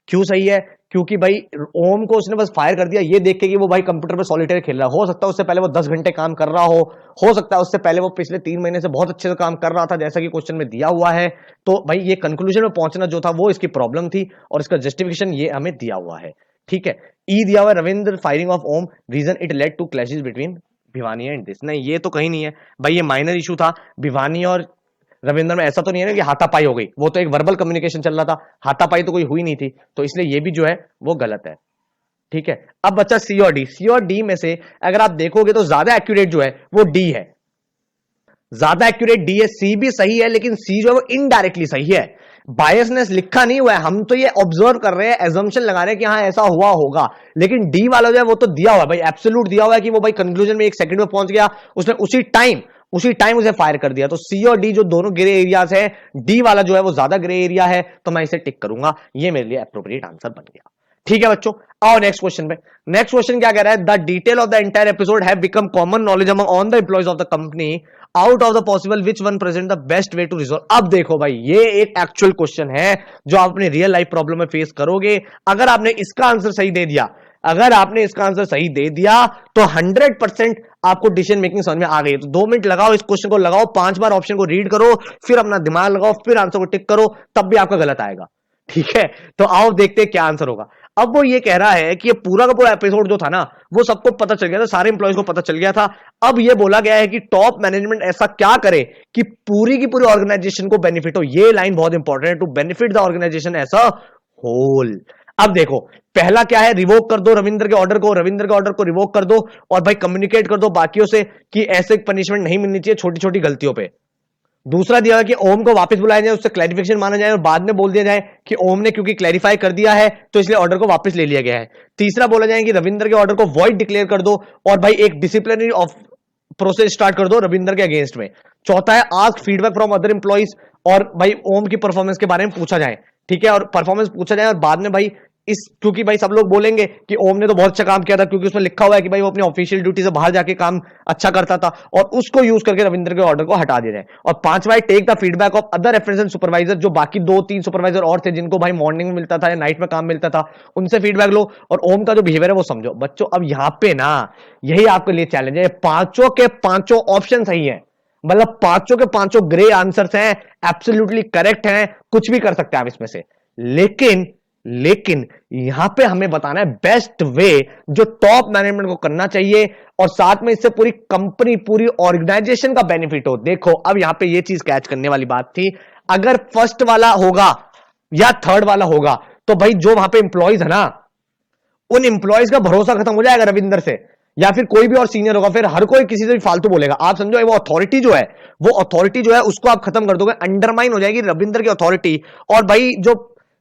क्यों सही है, क्योंकि भाई ओम को उसने बस फायर कर दिया ये देख के कि वो भाई कंप्यूटर पे सॉलिटेयर खेल रहा है। हो सकता है उससे पहले वो 10 घंटे काम कर रहा हो सकता है उससे पहले वो पिछले 3 महीने से बहुत अच्छे से काम कर रहा था जैसा कि क्वेश्चन में दिया हुआ है। तो भाई ये कंक्लूजन में पहुंचना जो था वो इसकी प्रॉब्लम थी, और इसका जस्टिफिकेशन ये हमें दिया हुआ है। ठीक है, ई दिया हुआ है Ravindra firing of Om, reason it led to clashes between Bhiwani and this. नहीं, ये तो कहीं नहीं है भाई, ये माइनर इशू था। भिवानी और रविंद्र में ऐसा तो नहीं है ना कि हाथापाई हो गई, वो तो एक वर्बल कम्युनिकेशन चल रहा था, हाथापाई तो कोई हुई नहीं थी, तो इसलिए ये भी जो है वो गलत है। ठीक है, अब बच्चा सी और डी। सी और डी में से अगर आप देखोगे तो ज्यादा एक्यूरेट जो है वो डी है, ज्यादा एक्यूरेट डी है। सी भी सही है लेकिन सी जो है वो इनडायरेक्टली सही है, बायसनेस लिखा नहीं हुआ है, हम तो ये ऑब्जर्व कर रहे हैं, एजम्पशन लगा रहे हैं कि हाँ ऐसा हुआ होगा, लेकिन डी वाला जो है वो तो दिया हुआ है भाई, एब्सोल्यूट दिया हुआ है कि वो भाई कंक्लूजन में 1 सेकंड में पहुंच गया, उसने उसी टाइम उसे फायर कर दिया। तो सी और डी जो दोनों ग्रे एरियाज है, डी वाला जो है वो ज्यादा ग्रे एरिया है, तो मैं इसे टिक करूंगा, ये मेरे लिए एप्रोप्रिएट आंसर बन गया। ठीक है बच्चों, आओ नेक्स्ट क्वेश्चन पे। नेक्स्ट क्वेश्चन क्या कह रहा है, the detail of the entire episode have become common knowledge among on the employees of the company, out of the possible which one present the best way to resolve. अब देखो भाई, ये एक एक्चुअल क्वेश्चन है जो आप अपने रियल लाइफ प्रॉब्लम में फेस करोगे। अगर आपने इसका आंसर सही दे दिया, अगर आपने इसका आंसर सही दे दिया तो 100% आपको डिसीजन मेकिंग समझ में आ गई। तो 2 मिनट लगाओ, इस क्वेश्चन को लगाओ, 5 बार ऑप्शन को रीड करो, फिर अपना दिमाग लगाओ, फिर आंसर को टिक करो, तब भी आपका गलत आएगा। ठीक है, तो आओ देखते हैं क्या आंसर होगा। अब वो ये कह रहा है कि ये पूरा का पूरा एपिसोड जो था ना, वो सबको पता चल गया था, सारे इंप्लॉइज को पता चल गया था। अब ये बोला गया है कि टॉप मैनेजमेंट ऐसा क्या करे कि पूरी की पूरी ऑर्गेनाइजेशन को बेनिफिट हो। ये लाइन बहुत इंपॉर्टेंट है, to benefit the organization as a whole. अब देखो, पहला क्या है, रिवोक कर दो रविंद्र के ऑर्डर को रिवोक कर दो, और भाई कम्युनिकेट कर दो बाकियों से कि ऐसे पनिशमेंट नहीं मिलनी चाहिए छोटी छोटी गलतियों पे। दूसरा दिया है कि ओम को वापस बुलाया जाए, उससे क्लैरिफिकेशन माना जाए और बाद में बोल दिया जाए कि ओम ने क्योंकि क्लैरिफाई कर दिया है तो इसलिए ऑर्डर को वापस ले लिया गया है। तीसरा बोला जाए कि रविंद्र के ऑर्डर को वॉइड डिक्लेयर कर दो और भाई एक डिसिप्लिनरी ऑफ प्रोसेस स्टार्ट कर दो रविंद्र के अगेंस्ट में। चौथा है ask feedback from other employees, और भाई ओम की परफॉर्मेंस के बारे में पूछा जाए। ठीक है, और परफॉर्मेंस पूछा जाए और बाद में भाई इस, क्योंकि भाई सब लोग बोलेंगे कि ओम ने तो बहुत अच्छा काम किया था, क्योंकि उसमें लिखा हुआ है कि भाई वो अपनी ऑफिशियल ड्यूटी से बाहर जाके काम अच्छा करता था, और उसको यूज करके रविंद्र के ऑर्डर को हटा दिया जाए। और पांचवा है take the feedback of other reference and supervisor, जो बाकी 2-3 सुपरवाइजर और थे जिनको भाई मॉर्निंग में मिलता था या नाइट में काम मिलता था, उनसे फीडबैक लो और ओम का जो बिहेवियर है वो समझो। बच्चों अब यहां पे ना यही आपके लिए चैलेंज है, पांचों के पांचों ऑप्शन सही है, मतलब पांचों के पांचों ग्रे आंसर्स हैं, एब्सोल्युटली करेक्ट हैं, कुछ भी कर सकते हैं आप इसमें से। लेकिन यहां पे हमें बताना है बेस्ट वे जो टॉप मैनेजमेंट को करना चाहिए और साथ में इससे पूरी कंपनी पूरी ऑर्गेनाइजेशन का बेनिफिट हो। देखो अब यहां पे ये चीज कैच करने वाली बात थी, अगर फर्स्ट वाला होगा या थर्ड वाला होगा तो भाई जो वहां पे इंप्लॉइज है ना, उन इंप्लॉइज का भरोसा खत्म हो जाएगा रविंदर से, या फिर कोई भी और सीनियर होगा, फिर हर कोई किसी से भी फालतू बोलेगा। आप समझो वो अथॉरिटी जो है उसको आप खत्म कर दोगे, अंडरमाइन हो जाएगी रविंदर की अथॉरिटी। और भाई जो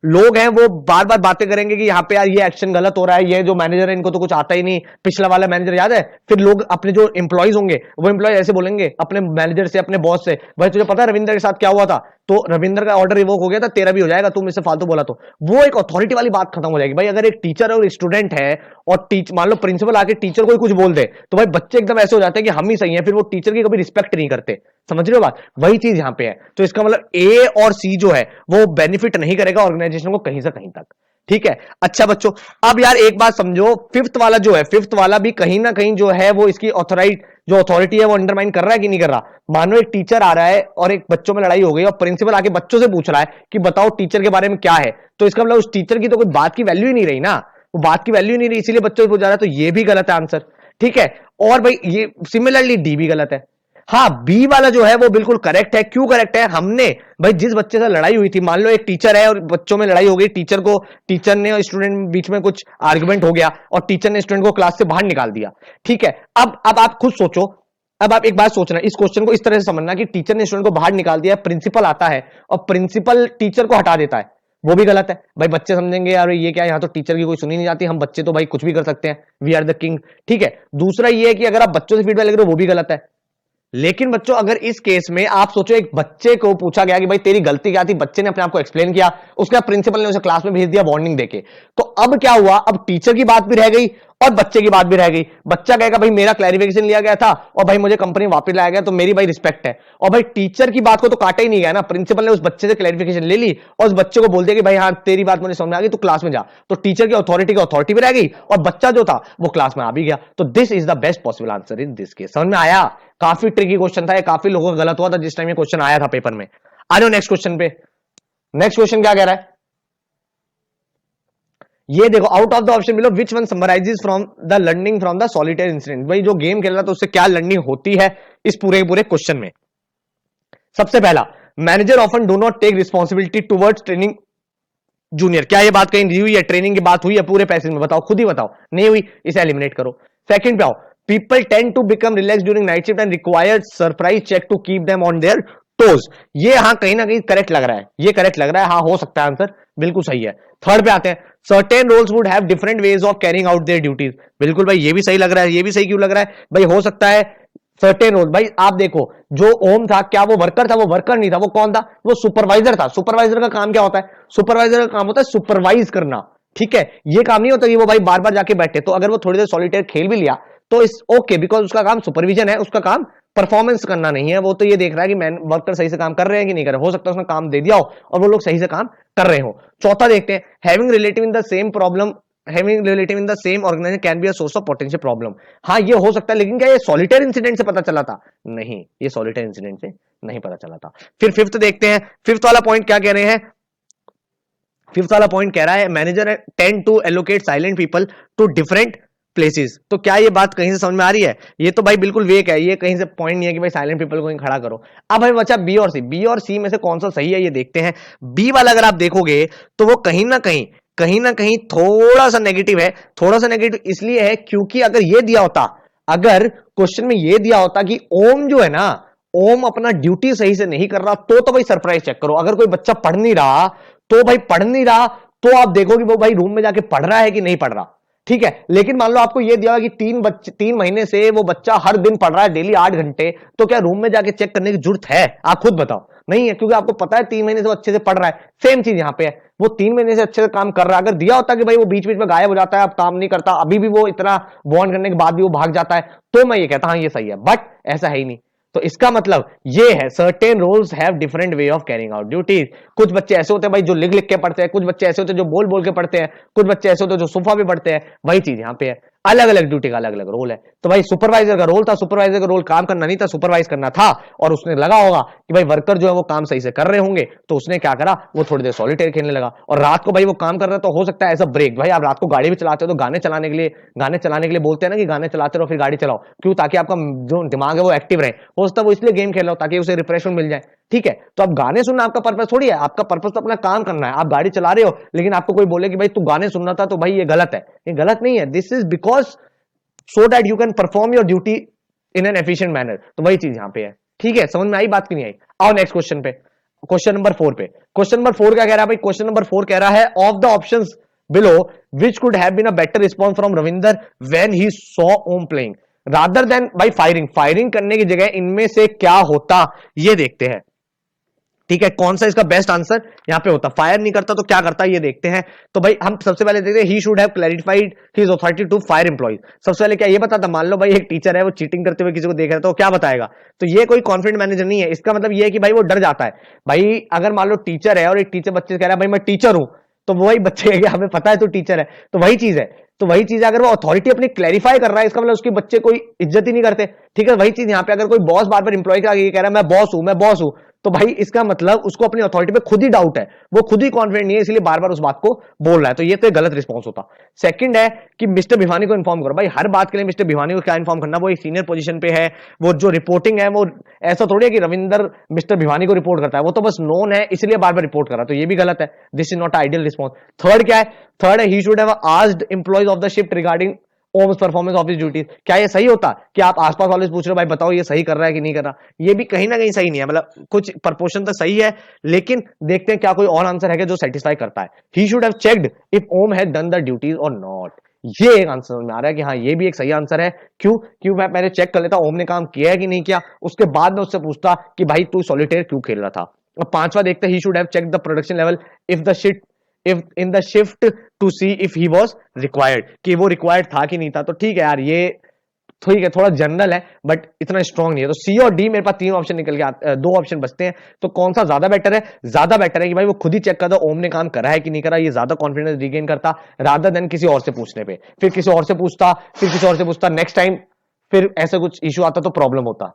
लोग हैं वो बार बार बातें करेंगे कि यहाँ पे यार ये एक्शन गलत हो रहा है, ये जो मैनेजर है इनको तो कुछ आता ही नहीं, पिछला वाला मैनेजर याद है। फिर लोग अपने जो इंप्लॉइज होंगे वो इंप्लॉइज ऐसे बोलेंगे अपने मैनेजर से, अपने बॉस से, भाई तुझे पता है रविंदर के साथ क्या हुआ था, तो रविंदर का ऑर्डर रिवोक हो गया था, तेरा भी हो जाएगा, तुम इससे फालतू बोला तो। वो एक अथॉरिटी वाली बात खत्म हो जाएगी। भाई अगर एक टीचर और स्टूडेंट है और मान लो प्रिंसिपल आके टीचर को कुछ बोल दे तो भाई बच्चे एकदम ऐसे हो जाते हैं कि हम ही सही हैं, फिर वो टीचर की कभी रिस्पेक्ट नहीं करते। समझ रहे हो बात, वही चीज यहां पे है। तो इसका मतलब ए और सी जो है वो बेनिफिट नहीं करेगा ऑर्गेनाइजेशन को कहीं से कहीं तक। ठीक है, अच्छा बच्चों अब यार एक बात समझो, फिफ्थ वाला जो है, फिफ्थ वाला भी कहीं ना कहीं जो है वो इसकी जो अथॉरिटी है वो अंडरमाइन कर रहा है कि नहीं कर रहा। मानो एक टीचर आ रहा है और एक बच्चों में लड़ाई हो गई और प्रिंसिपल आके बच्चों से पूछ रहा है कि बताओ टीचर के बारे में क्या है, तो इसका मतलब उस टीचर की तो कोई बात की वैल्यू ही नहीं रही ना, वो बात की वैल्यू नहीं रही, इसीलिए बच्चों से पूछ रहा है, तो ये भी गलत है आंसर। ठीक है, और भाई ये सिमिलरली डी भी गलत है। हाँ, बी वाला जो है वो बिल्कुल करेक्ट है। क्यों करेक्ट है, हमने भाई जिस बच्चे से लड़ाई हुई थी, मान लो एक टीचर है और बच्चों में लड़ाई हो गई, टीचर ने और स्टूडेंट बीच में कुछ आर्गुमेंट हो गया और टीचर ने स्टूडेंट को क्लास से बाहर निकाल दिया। ठीक है, अब आप खुद सोचो, अब आप एक बात सोचना, इस क्वेश्चन को इस तरह से समझना कि टीचर ने स्टूडेंट को बाहर निकाल दिया, प्रिंसिपल आता है और प्रिंसिपल टीचर को हटा देता है, वो भी गलत है। भाई बच्चे समझेंगे यार ये क्या, यहाँ तो टीचर की कोई सुनी नहीं जाती, हम बच्चे तो भाई कुछ भी कर सकते हैं, वी आर द किंग। ठीक है, दूसरा ये है कि अगर आप बच्चों से फीडबैक ले रहे हो वो भी गलत है। लेकिन बच्चों अगर इस केस में आप सोचो एक बच्चे को पूछा गया कि भाई तेरी गलती क्या थी, बच्चे ने अपने आप को एक्सप्लेन किया, उसके बाद प्रिंसिपल ने उसे क्लास में भेज दिया वार्निंग देके, तो अब क्या हुआ, अब टीचर की बात भी रह गई और बच्चे की बात भी रह गई। बच्चा कहेगा भाई मेरा क्लैरिफिकेशन लिया गया था और भाई मुझे कंपनी वापस लाया गया, तो मेरी भाई रिस्पेक्ट है। और भाई टीचर की बात को तो काटा ही नहीं गया ना, प्रिंसिपल ने उस बच्चे से क्लैरिफिकेशन ले ली और उस बच्चे को बोल दिया कि भाई हाँ तेरी बात मुझे समझ में आ गई, तू क्लास में जा, तो टीचर की अथॉरिटी भी रह गई और बच्चा जो था वो क्लास में आ भी गया। तो this is the best possible answer in this case. समझ में आया, काफी ट्रिकी क्वेश्चन था, काफी लोगों का गलत हुआ था जिस टाइम ये क्वेश्चन आया था पेपर में। आ जाओ नेक्स्ट क्वेश्चन पे। नेक्स्ट क्वेश्चन क्या कह रहा है, ये देखो, out of the option below which one summarises from the learning from the solitaire incident. भाई जो गेम खेल रहा था उससे क्या लर्निंग होती है इस पूरे क्वेश्चन में। सबसे पहला, manager often do not take responsibility towards training junior. क्या ये बात कहीं हुई है? ट्रेनिंग की बात हुई है पूरे पैसेज में? बताओ, खुद ही बताओ। नहीं हुई, इसे एलिमिनेट करो। सेकंड पे आओ, people tend to become relax during night shift and required surprise check to keep them on their toes. ये हाँ कहीं ना कहीं करेक्ट लग रहा है, ये करेक्ट लग रहा है, हाँ हो सकता है आंसर, बिल्कुल सही है। थर्ड पे आते हैं, certain roles would have different ways of carrying out their duties. बिल्कुल भाई, ये भी सही लग रहा है। ये भी सही क्यों लग रहा है भाई? हो सकता है सर्टेन रोल। भाई आप देखो, जो ओम था, क्या वो वर्कर था? वो वर्कर नहीं था। वो कौन था? वो सुपरवाइजर था। सुपरवाइजर का काम क्या होता है? सुपरवाइजर का काम होता है सुपरवाइज करना, ठीक है। ये काम नहीं होता कि वो भाई बार बार जाके बैठे। तो अगर वो थोड़ी देर सॉलिटेयर खेल भी लिया तो इस ओके, बिकॉज उसका काम सुपरविजन है, उसका काम परफॉर्मेंस करना नहीं है। वो तो ये देख रहा है कि मैन वर्कर सही से काम कर रहे हैं कि नहीं कर रहे। हो सकता है उसने काम दे दिया हो और वो लोग सही से काम कर रहे हो। चौथा देखते हैं, having relative in the same problem, having relative in the same organization can be a source of potential problem. हाँ ये हो सकता है, लेकिन क्या ये सॉलिटेयर इंसिडेंट से पता चला था? नहीं, ये सॉलिटेयर इंसिडेंट से नहीं पता चला था। फिर फिफ्थ देखते हैं, फिफ्थ वाला पॉइंट क्या कह रहे हैं? फिफ्थ वाला पॉइंट कह रहा है, manager tend to allocate silent people to different places. तो क्या ये बात कहीं से समझ में आ रही है? ये तो भाई बिल्कुल वेक है, ये कहीं से पॉइंट नहीं है कि भाई साइलेंट पीपल को खड़ा करो। अब भाई बचा बी और सी। बी और सी में से कौन सा सही है ये देखते हैं। बी वाला अगर आप देखोगे तो वो कहीं ना कहीं थोड़ा सा नेगेटिव है। थोड़ा सा नेगेटिव इसलिए है क्योंकि अगर ये दिया होता, अगर क्वेश्चन में ये दिया होता कि ओम जो है ना, ओम अपना ड्यूटी सही से नहीं कर रहा, तो भाई सरप्राइज चेक करो। अगर कोई बच्चा पढ़ नहीं रहा तो भाई पढ़ नहीं रहा, तो आप देखोगे वो भाई रूम में जाके पढ़ रहा है कि नहीं पढ़ रहा, ठीक है। लेकिन मान लो आपको यह दिया कि 3 महीने से वो बच्चा हर दिन पढ़ रहा है डेली 8 घंटे, तो क्या रूम में जाके चेक करने की जरूरत है? आप खुद बताओ। नहीं है, क्योंकि आपको पता है 3 महीने से वो अच्छे से पढ़ रहा है। सेम चीज यहां पे है, वो 3 महीने से अच्छे से काम कर रहा है। अगर दिया होता कि भाई वो बीच बीच में गायब हो जाता है, अब काम नहीं करता, अभी भी वो इतना बॉन्ड करने के बाद भी वो भाग जाता है, तो मैं ये कहता हाँ ये सही है। बट ऐसा है ही नहीं। तो इसका मतलब ये है, certain roles have different way of carrying out duties. कुछ बच्चे ऐसे होते हैं भाई जो लिख लिख के पढ़ते हैं, कुछ बच्चे ऐसे होते हैं जो बोल बोल के पढ़ते हैं, कुछ बच्चे ऐसे होते हैं जो सोफा पे पढ़ते हैं। वही चीज यहां पे है, अलग अलग ड्यूटी का अलग अलग रोल है। तो भाई सुपरवाइजर का रोल था, सुपरवाइजर का रोल काम करना नहीं था, सुपरवाइज करना था। और उसने लगा होगा कि भाई वर्कर जो है वो काम सही से कर रहे होंगे, तो उसने क्या करा, वो थोड़ी देर सॉलिटेयर खेलने लगा। और रात को भाई वो काम कर रहा है, तो हो सकता है ऐसा ब्रेक। भाई आप रात को गाड़ी भी चलाते हो तो गाने चलाने के लिए बोलते हैं ना कि गाने चलाते रहो फिर गाड़ी चलाओ, क्यों? ताकि आपका जो दिमाग है वो एक्टिव रहे। हो सकता है वो इसलिए गेम खेल रहा हो ताकि उसे रिफ्रेशमेंट मिल जाए, ठीक है। तो अब गाने सुनना आपका पर्पस थोड़ी है, आपका पर्पस तो अपना काम करना है। आप गाड़ी चला रहे हो लेकिन आपको कोई बोले कि भाई तू गाने सुनना था, तो भाई ये गलत है। ये गलत नहीं है, this is because so that you can perform your duty in an efficient manner. तो वही चीज यहां पे है, ठीक है। समझ में आई बात की नहीं आई? आओ नेक्स्ट क्वेश्चन पे, क्वेश्चन नंबर 4 पे। क्वेश्चन नंबर 4 क्या कह रहा है भाई? क्वेश्चन नंबर 4 कह रहा है, of the options below which could have been a better response from Ravinder when he saw Om playing rather than by firing. Firing करने की जगह इनमें से क्या होता, ये देखते हैं, ठीक है। कौन सा इसका बेस्ट आंसर यहां पे होता? फायर नहीं करता तो क्या करता, ये देखते हैं। तो भाई हम सबसे पहले देखते हैं, he should have clarified his authority to fire employees. सबसे पहले क्या ये बताता? मान लो भाई एक टीचर है, वो चीटिंग करते हुए किसी को देख रहा है, तो क्या बताएगा? तो ये कोई कॉन्फिडेंट मैनेजर नहीं है। इसका मतलब ये है कि भाई वो डर जाता है। भाई अगर मान लो टीचर है और एक टीचर बच्चे से कह रहा है भाई मैं टीचर हूं, तो वही बच्चे है, हमें पता है तो टीचर है, तो वही चीज है। तो वही चीज अगर वो अथॉरिटी अपनी क्लैरिफाई कर रहा है, इसका मतलब उसके बच्चे कोई इज्जत ही नहीं करते, ठीक है। वही चीज यहां पे अगर कोई बॉस बार बार इंप्लॉय के आगे कह रहा है मैं बॉस हूं, तो भाई इसका मतलब उसको अपनी अथॉरिटी पे खुद ही डाउट है, वो खुद ही कॉन्फिडेंट नहीं है, इसलिए बार बार उस बात को बोल रहा है। तो ये तो गलत रिस्पॉन्स होता। सेकंड है कि मिस्टर भिवानी को इन्फॉर्म करो। भाई हर बात के लिए मिस्टर भिवानी को क्या इन्फॉर्म करना? वो एक सीनियर पोजीशन पे है, वो जो रिपोर्टिंग है वो ऐसा थोड़ी है कि रविंदर मिस्टर भिवानी को रिपोर्ट करता है, वो तो बस नोन है इसलिए बार बार रिपोर्ट कर रहा है। तो ये भी गलत है, this is not ideal response. Third क्या है? थर्ड है, he should have asked employees of the shift regarding Om's performance of his duties. क्या ये सही होता कि आप आसपास वाले से पूछ रहे हो भाई बताओ ये सही कर रहा है कि नहीं कर रहा? ये भी कहीं ना कहीं सही नहीं है। मतलब कुछ प्रपोर्शन तो सही है, लेकिन देखते हैं क्या कोई और आंसर है जो सेटिस्फाई करता है। He should have checked if Om has done the duties और नॉट। ये एक आंसर में आ रहा है कि हाँ ये भी एक सही आंसर है। क्यों मैं पहले चेक कर लेता ओम ने काम किया है कि नहीं किया, उसके बाद में उससे पूछता कि भाई तू सॉलिटेयर क्यों खेल रहा था। और पांचवा देखते हैं, he should have checked the production level if the shift if in the shift to see if he was required, कि वो रिक्वायर्ड था कि नहीं था। तो ठीक है यार, ये ठीक है, थोड़ा जनरल है बट इतना स्ट्रॉन्ग नहीं है। तो सी और डी मेरे पास 3 ऑप्शन निकल के 2 ऑप्शन बचते हैं। तो कौन सा ज्यादा बेटर है? ज्यादा बेटर है कि भाई वो खुद ही चेक करता ओम ने काम करा है कि नहीं करा, ये ज्यादा कॉन्फिडेंस रिगेन करता रादर देन किसी और से पूछने पे। फिर किसी और से पूछता नेक्स्ट टाइम फिर ऐसा कुछ इशू आता तो प्रॉब्लम होता।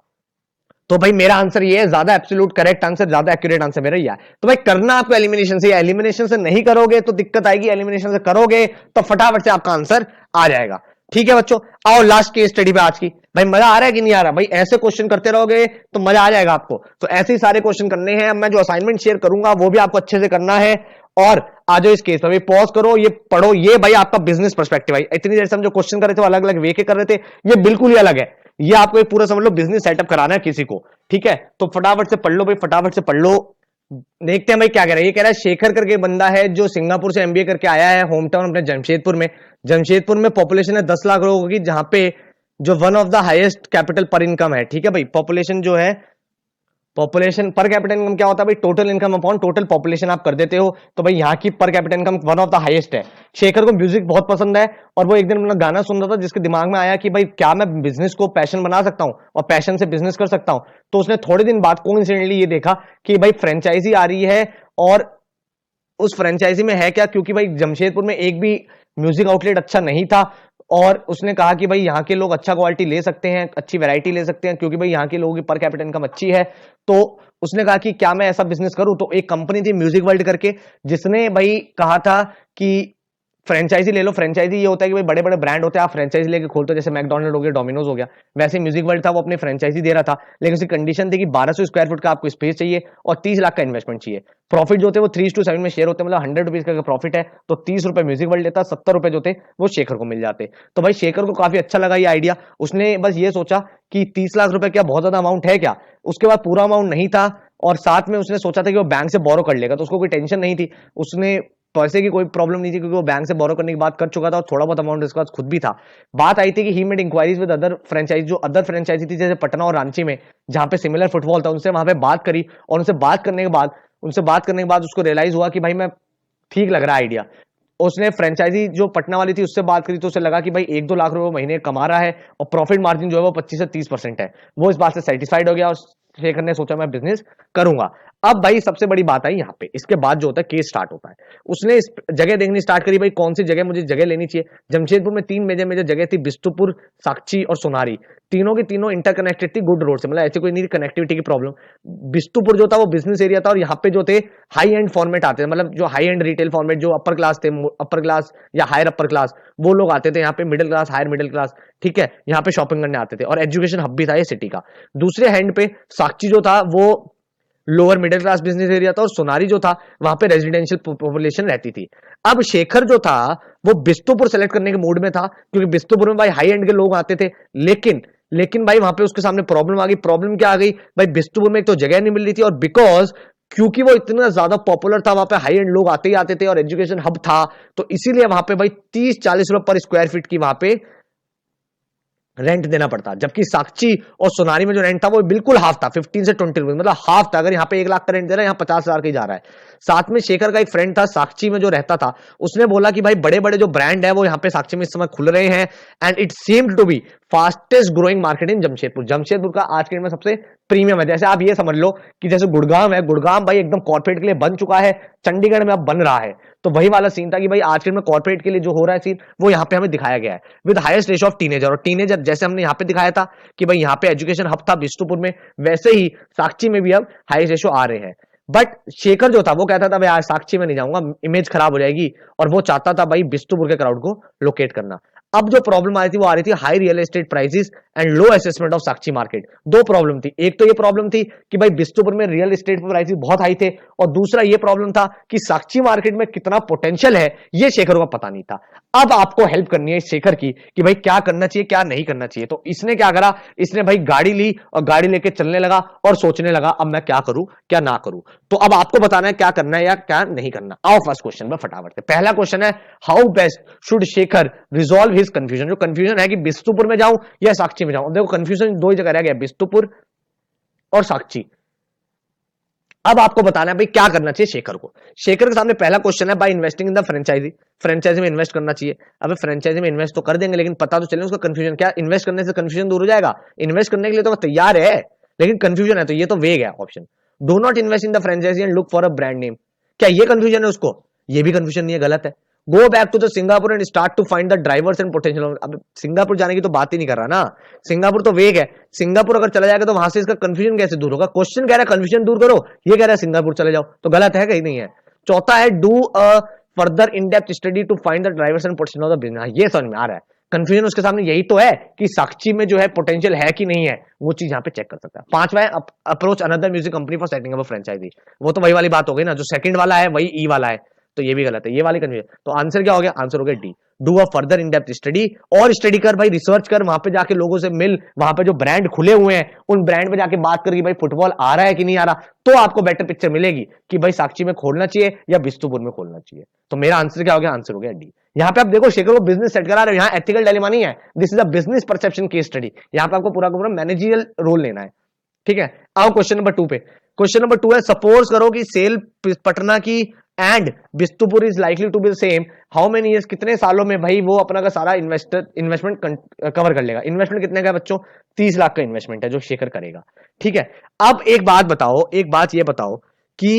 तो भाई मेरा आंसर ये है, ज्यादा एब्सोल्यूट करेक्ट आंसर, ज्यादा एक्यूरेट आंसर मेरा ये है। तो भाई करना आपको एलिमिनेशन से, एलिमिनेशन से नहीं करोगे तो दिक्कत आएगी, एलिमिनेशन से करोगे तो फटाफट से आपका आंसर आ जाएगा। ठीक है बच्चों, आओ लास्ट केस स्टडी पे आज की। भाई मजा आ रहा है कि नहीं आ रहा? भाई ऐसे क्वेश्चन करते रहोगे तो मजा आ जाएगा आपको। तो ऐसे ही सारे क्वेश्चन करने हैं। अब मैं जो असाइनमेंट शेयर करूंगा वो भी आपको अच्छे से करना है। और आ जाओ इस केस में, पॉज करो, ये पढ़ो। ये भाई आपका बिजनेस पर्सपेक्टिव। भाई इतनी देर से हम जो क्वेश्चन कर रहे थे अलग अलग वे के कर रहे थे, ये बिल्कुल ही अलग है। ये आपको एक पूरा समझ लो बिजनेस सेटअप कराना है किसी को, ठीक है? तो फटाफट से पढ़ लो भाई, फटाफट से पढ़ लो। देखते हैं भाई क्या कह रहा है। ये कह रहा है शेखर करके बंदा है जो सिंगापुर से एमबीए करके आया है, होम टाउन अपने जमशेदपुर में। जमशेदपुर में पॉपुलेशन है 10 लाख लोगों की, जहां पे जो one of the highest capital पर इनकम है, ठीक है भाई? पॉपुलेशन जो है, पॉपुलेशन पर कैपिटल इनकम क्या होता है भाई? Total income upon total population आप कर देते हो। तो भाई यहाँ की पर capital income one of the highest है। शेखर को म्यूजिक बहुत पसंद है और वो एक दिन अपना गाना सुन रहा था, जिसके दिमाग में आया कि भाई क्या मैं बिजनेस को पैशन बना सकता हूँ और पैशन से बिजनेस कर सकता हूँ। तो उसने थोड़े दिन बाद कोइंसिडेंटली ये देखा कि भाई फ्रेंचाइजी आ रही है, और उस फ्रेंचाइजी में है क्या, क्योंकि भाई जमशेदपुर में एक भी म्यूजिक आउटलेट अच्छा नहीं था। और उसने कहा कि भाई यहाँ के लोग अच्छा क्वालिटी ले सकते हैं, अच्छी वैरायटी ले सकते हैं, क्योंकि भाई यहाँ के लोगों की पर कैपिटल इनकम अच्छी है। तो उसने कहा कि क्या मैं ऐसा बिजनेस करूं? तो एक कंपनी थी म्यूजिक वर्ल्ड करके, जिसने भाई कहा था कि फ्रेंचाइजी ले लो। फ्रेंचाइजी ये होता है कि भाई बड़े बड़े ब्रांड होते हैं, आप फ्रेंचाइजी लेके खोलते हो, जैसे मैकडॉनल्ड हो गया, डोमिनोज हो गया। वैसे म्यूजिक वर्ल्ड था, वो अपनी फ्रेंचाइजी दे रहा था, लेकिन उसकी कंडीशन थी कि 1200 स्क्वायर फुट का आपको स्पेस चाहिए और 30 लाख का इन्वेस्टमेंट चाहिए। प्रॉफिट जो थे वो 3:7 में शेयर होते हैं, मतलब 100 रुपीज का प्रॉफिट है तो 30 रुपए म्यूजिक वर्ल्ड लेता, 70 रुपए जो थे वो शेखर को मिल जाते। तो भाई शेखर को काफी अच्छा लगा ये आइडिया। उसने बस ये सोचा कि 30 लाख रुपए क्या बहुत ज्यादा अमाउंट है क्या? उसके बाद पूरा अमाउंट नहीं था, और साथ में उसने सोचा था कि वो बैंक से बोरो कर लेगा, तो उसको कोई टेंशन नहीं थी। उसने पैसे की कोई प्रॉब्लम नहीं थी, क्योंकि वो बैंक से बोरो करने की बात कर चुका था और थोड़ा बहुत अमाउंट इसके पास खुद भी था। बात आई थी कि he made inquiries with other franchise, जो अदर फ्रेंचाइजी थी जैसे पटना और रांची में, जहां पे सिमिलर फुटबॉल था, उनसे वहां पे बात करी। और उनसे बात करने के बाद उसको रियलाइज हुआ कि भाई मैं ठीक लग रहा है आइडिया। उसने फ्रेंचाइजी जो पटना वाली थी उससे बात करी, तो उसे लगा कि भाई 1-2 लाख रुपए महीने कमा रहा है और प्रॉफिट मार्जिन जो है वो 25 से 30% है। वो इस बात से सेटिस्फाइड हो गया और शेखर ने सोचा मैं बिजनेस करूंगा। अब भाई सबसे बड़ी बात आई यहाँ पे, इसके बाद जो होता है केस स्टार्ट होता है। उसने इस जगह देखनी स्टार्ट करी, भाई कौन सी जगह मुझे जगह लेनी चाहिए। जमशेदपुर में 3 मेजर मेजर जगह थी, बिस्तुपुर, साक्षी और सोनारी। तीनों की तीनों इंटरकनेक्टेड थी गुड रोड से, मतलब ऐसे कोई नहीं कनेक्टिविटी की प्रॉब्लम। बिस्तुपुर जो था वो बिजनेस एरिया था, और यहाँ पे जो थे हाई एंड फॉर्मेट आते थे, मतलब जो हाई एंड रिटेल फॉर्मेट, जो अपर क्लास थे, अपर क्लास या हायर अपर क्लास, वो लोग आते थे यहाँ पे, middle class, higher middle class, ठीक है, यहाँ पे शॉपिंग करने आते थे, और एजुकेशन हब भी था ये सिटी का। दूसरे हैंड पे साक्षी जो था वो lower middle class business area था, और सोनारी जो था वहां पे रेजिडेंशियल पॉपुलेशन रहती थी। अब शेखर जो था वो बिस्तुपुर सेलेक्ट करने के मूड में था, क्योंकि बिस्तुपुर में भाई हाई एंड के लोग आते थे। लेकिन भाई वहां पे उसके सामने प्रॉब्लम आ गई। प्रॉब्लम क्या आ गई भाई? बिस्तुपुर में एक तो जगह नहीं मिल रही थी, और बिकॉज क्योंकि वो इतना ज्यादा पॉपुलर था, वहां पे हाई एंड लोग आते ही आते थे और एजुकेशन हब था, तो इसीलिए वहां पे भाई 30-40 रुपए पर स्क्वायर फीट की वहां पे रेंट देना पड़ता। जबकि साक्षी और सोनारी में जो रेंट था वो बिल्कुल हाफ था, 15 से 20 रुपीज, मतलब हाफ था। अगर यहाँ पे 1 लाख का रेंट दे रहा है, यहाँ 50,000 का ही जा रहा है। साथ में शेखर का एक फ्रेंड था साक्षी में जो रहता था, उसने बोला कि भाई बड़े बड़े जो ब्रांड है वो यहाँ पे साक्षी में इस समय खुल रहे हैं, and it seemed to be fastest growing market in Jamshedpur. Jamshedpur का आज के डेट में सबसे प्रीमियम है। जैसे आप ये समझ लो कि जैसे गुड़गांव है, गुड़गांव भाई एकदम कॉर्पोरेट के लिए बन चुका है, चंडीगढ़ में अब बन रहा है। तो वही वाला सीन था कि भाई आज के डेट में कॉर्पोरेट के लिए जो हो रहा है सीन, वो यहाँ पे हमें दिखाया गया है with highest ratio of teenager. और टीनेजर जैसे हमने यहाँ पे दिखाया था कि भाई यहाँ पे एजुकेशन हब था बिस्तुपुर में, वैसे ही साक्षी में भी अब हाईएस्ट रेशियो आ रहे हैं। बट शेखर जो था वो कहता था भाई आज साक्षी में नहीं जाऊंगा, इमेज खराब हो जाएगी, और वो चाहता था भाई बिस्तुपुर के क्राउड को लोकेट करना। अब जो प्रॉब्लम आ रही थी वो आ रही थी high real estate prices and low assessment of Sakshi market. दो प्रॉब्लम थी, एक तो ये प्रॉब्लम थी कि भाई बिस्तुपुर में रियल एस्टेट प्राइसेस बहुत हाई थे, और दूसरा ये प्रॉब्लम था कि साक्षी मार्केट में कितना पोटेंशियल है ये शेखर को पता नहीं था। अब आपको हेल्प करनी है शेखर की कि भाई क्या करना चाहिए क्या नहीं करना चाहिए। तो इसने क्या करा, इसने भाई गाड़ी ली और गाड़ी लेके चलने लगा और सोचने लगा अब मैं क्या करूं क्या ना करूं। तो अब आपको बताना है क्या करना है या क्या नहीं करना। आओ फर्स्ट क्वेश्चन में फटाफट से। पहला क्वेश्चन है how best should Shekhar resolve his confusion. जो कंफ्यूजन है कि बिस्तुपुर में जाऊं या साक्षी में जाऊं। देखो कंफ्यूजन दो ही जगह रह गया, बिस्तुपुर और साक्षी। अब आपको बताना है भाई क्या करना चाहिए शेखर को। शेखर के सामने पहला क्वेश्चन है by investing in the franchisee. Franchisee में इन्वेस्ट करना चाहिए। अब फ्रेंचाइजी में इन्वेस्ट तो कर देंगे, लेकिन पता तो चले उसका कंफ्यूजन क्या। इन्वेस्ट करने से कंफ्यूजन दूर हो जाएगा। इन्वेस्ट करने के लिए तो तैयार है, लेकिन कंफ्यूजन है, तो ये तो वेग है option. Do not invest in the franchisee and look for a brand name. क्या ये कंफ्यूजन है उसको? ये भी कंफ्यूजन नहीं है, गलत है। Go back to the Singapore and start to find the drivers and potential. अब सिंगापुर जाने की तो बात ही नहीं कर रहा ना, सिंगापुर तो वेग है। सिंगापुर अगर चला जाएगा तो वहां से इसका कंफ्यूजन कैसे दूर होगा। क्वेश्चन कह रहा है कंफ्यूजन दूर करो, ये कह रहा है सिंगापुर चले जाओ, तो गलत है कहीं नहीं है। चौथा है do a further in depth study to find the drivers and potential of the business. ये समझ में आ रहा है कंफ्यूजन उसके सामने यही तो है कि साक्षी में जो है पोटेंशियल है कि नहीं है, वो चीज यहाँ पे चेक कर सकता है। पांचवा है approach another music company for setting up a franchisee. वो तो वही वाली बात हो गई ना, जो सेकंड वाला है वही ई वाला है, तो ये भी गलत है, ये वाली कंफ्यूजन। तो आंसर क्या हो गया? आंसर हो गया D, do a further in depth study. और स्टडी कर भाई, रिसर्च कर, वहां पे जाके लोगों से मिल, वहां पे जो ब्रांड खुले हुए हैं उन ब्रांड पे जाके बात करके भाई फुटबॉल आ रहा है कि नहीं आ रहा, तो आपको बेटर पिक्चर मिलेगी कि भाई साक्षी में खोलना चाहिए या बिस्तुपुर में खोलना चाहिए। तो मेरा आंसर क्या हो गया? आंसर हो गया डी। यहाँ पे आप देखो शेखर को बिजनेस सेट करा रहे हो, यहाँ एथिकल डायलेमा नहीं है, this is a business perception case study. यहाँ पे आपको पूरा का पूरा मैनेजरियल रोल लेना है, ठीक है। आओ क्वेश्चन नंबर 2 पे। क्वेश्चन नंबर 2 है, सपोज करो कि सेल पटना की and Bistupur is likely to be same, how many years, कितने सालों में भाई वो अपना का सारा इन्वेस्टमेंट कवर कर लेगा। इन्वेस्टमेंट कितने का बच्चों? 30 लाख का इन्वेस्टमेंट है जो शेखर करेगा, ठीक है। अब एक बात बताओ, एक बात ये बताओ कि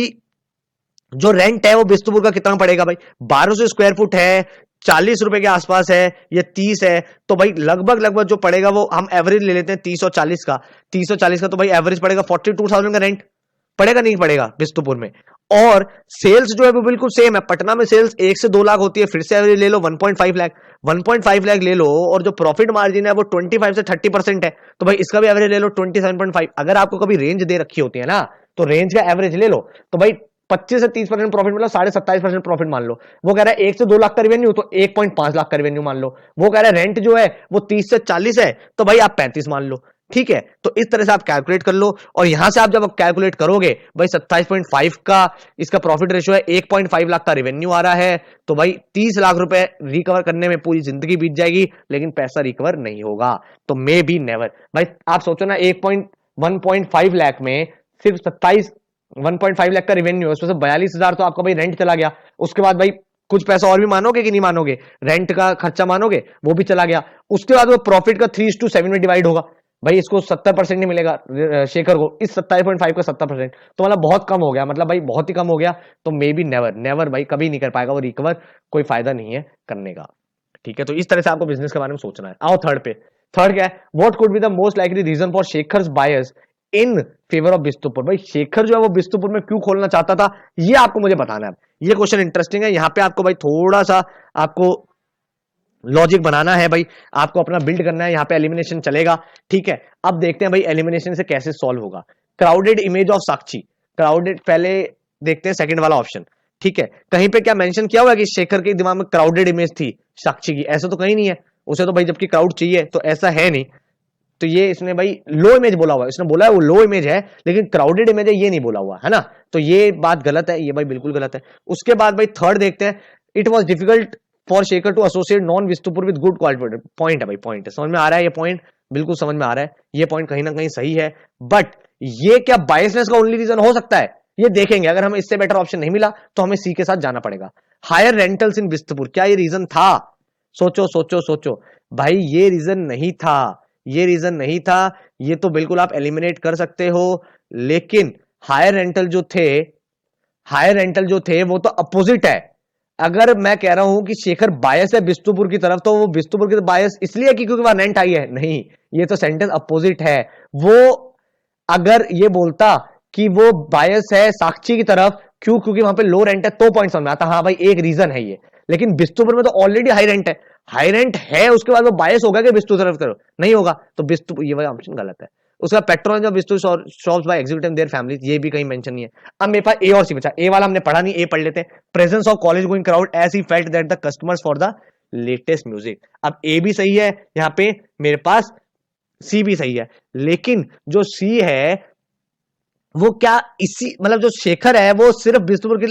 जो रेंट है वो बिस्तुपुर का कितना पड़ेगा भाई? 1200 स्क्वायर फुट है, 40 रुपए के आसपास है, या 30 है, तो भाई लगभग जो पड़ेगा वो हम एवरेज ले लेते हैं 30 और 40 का। 30 और 40 का तो भाई एवरेज पड़ेगा 42,000 का रेंट पड़ेगा, नहीं पड़ेगा बिस्तुपुर में। और सेल्स जो है वो बिल्कुल सेम है, पटना में सेल्स 1 से 2 लाख होती है, फिर से एवरेज ले लो 1.5 लाख, 1.5 लाख ले लो, और जो प्रॉफिट मार्जिन है वो 25 से 30% है, तो भाई इसका भी एवरेज ले लो 27.5। अगर आपको कभी रेंज दे रखी होती है ना, तो रेंज का एवरेज ले लो, तो भाई 25 से 30% प्रॉफिट मतलब 27.5% प्रॉफिट मान लो। वो कह रहा है 1 से 2 लाख का रेवेन्यू, तो 1.5 लाख का रेवेन्यू मान लो। वो कह रहा है रेंट जो है वो 30 से 40 है, तो भाई आप 35 मान लो, ठीक है। तो इस तरह से आप कैलकुलेट कर लो, और यहां से आप जब कैलकुलेट करोगे भाई 27.5 का इसका प्रॉफिट रेशियो है, 1.5 लाख का रेवेन्यू आ रहा है, तो भाई 30 लाख रुपए रिकवर करने में पूरी जिंदगी बीत जाएगी, लेकिन पैसा रिकवर नहीं होगा। तो मे बी नेवर। भाई आप सोचो ना, 1.5 लाख में सिर्फ 1.5 लाख का रेवेन्यू, उसमें से 42,000 तो आपका भाई रेंट चला गया। उसके बाद भाई कुछ पैसा और भी मानोगे कि नहीं मानोगे? रेंट का खर्चा मानोगे, वो भी चला गया। उसके बाद वो प्रॉफिट का 3:7 में डिवाइड होगा, भाई इसको 70% नहीं मिलेगा शेखर को, इस 27.5 का 70%, तो मतलब बहुत कम हो गया, मतलब भाई बहुत ही कम हो गया। तो मे बी नेवर, नेवर भाई कभी नहीं कर पाएगा वो रिकवर, कोई फायदा नहीं है करने का, ठीक है। तो इस तरह से आपको बिजनेस के बारे में सोचना है। आओ थर्ड पे। थर्ड क्या है? What could be the most likely reason for Shekhar's bias in favour of Bistupur. भाई शेखर जो है वो बिस्तुपुर में क्यों खोलना चाहता था, ये आपको मुझे बताना है। ये क्वेश्चन इंटरेस्टिंग है, यहां पे आपको भाई थोड़ा सा आपको लॉजिक बनाना है भाई, आपको अपना बिल्ड करना है। यहां पे एलिमिनेशन चलेगा, ठीक है। अब देखते हैं भाई एलिमिनेशन से कैसे सॉल्व होगा। Crowded image of Sakshi, crowded, पहले देखते हैं सेकंड वाला ऑप्शन, ठीक है। कहीं पे क्या मेंशन किया हुआ है कि शेखर के दिमाग में क्राउडेड इमेज थी साक्षी की? ऐसा तो कहीं नहीं है, उसे तो भाई जबकि क्राउड चाहिए, तो ऐसा है नहीं। तो ये इसने भाई लो इमेज बोला हुआ है, इसने बोला है वो लो इमेज है, लेकिन क्राउडेड इमेज है ये नहीं बोला हुआ है ना, तो ये बात गलत है, ये भाई बिल्कुल गलत है। उसके बाद भाई थर्ड देखते हैं, it was difficult for Shekhar to associate non Bistupur with good quality. Point है भाई, पॉइंट है, समझ में आ रहा है, ये पॉइंट बिल्कुल समझ में आ रहा है, ये पॉइंट कहीं ना कहीं सही है। बट ये क्या बायसनेस का ओनली रीजन हो सकता है? ये देखेंगे, अगर हमें इससे बेटर ऑप्शन नहीं मिला तो हमें सी के साथ जाना पड़ेगा। हायर रेंटल्स इन बिस्तुपुर, क्या ये रीजन था? सोचो सोचो सोचो भाई, ये रीजन नहीं था, ये रीजन नहीं था, ये तो बिल्कुल आप एलिमिनेट कर सकते हो। लेकिन हायर रेंटल जो थे, हायर रेंटल जो थे वो तो अपोजिट है। अगर मैं कह रहा हूं कि शेखर बायस है बिस्तुपुर की तरफ, तो वो बिस्तुपुर की तरफ बायस इसलिए कि क्योंकि वहां रेंट आई है? नहीं, ये तो सेंटेंस अपोजिट है। वो अगर ये बोलता कि वो बायस है साक्षी की तरफ, क्यों? क्योंकि वहां पे लो रेंट है, तो पॉइंट समझ में आता, हाँ भाई एक रीजन है ये। लेकिन बिस्तुपुर में तो ऑलरेडी हाई रेंट है, हाई रेंट है, उसके बाद वो बायस होगा कि बिस्तु तरफ करो? नहीं होगा, तो बिस्तु, ये वाला ऑप्शन गलत है। उसका patrol of Bistu shops by executive their family, ये भी कहीं मेंशन नहीं है। अब मेरे पास ए और सी बचा, ए वाला हमने पढ़ा नहीं, ए पढ़ लेते हैं। Presence of college going crowd as he felt that the customers for the latest music. अब ए भी सही है, यहां पे मेरे पास सी भी सही है, लेकिन जो सी है वो क्या इसी, मतलब जो शेखर है वो सिर्फ बिस्तुपुर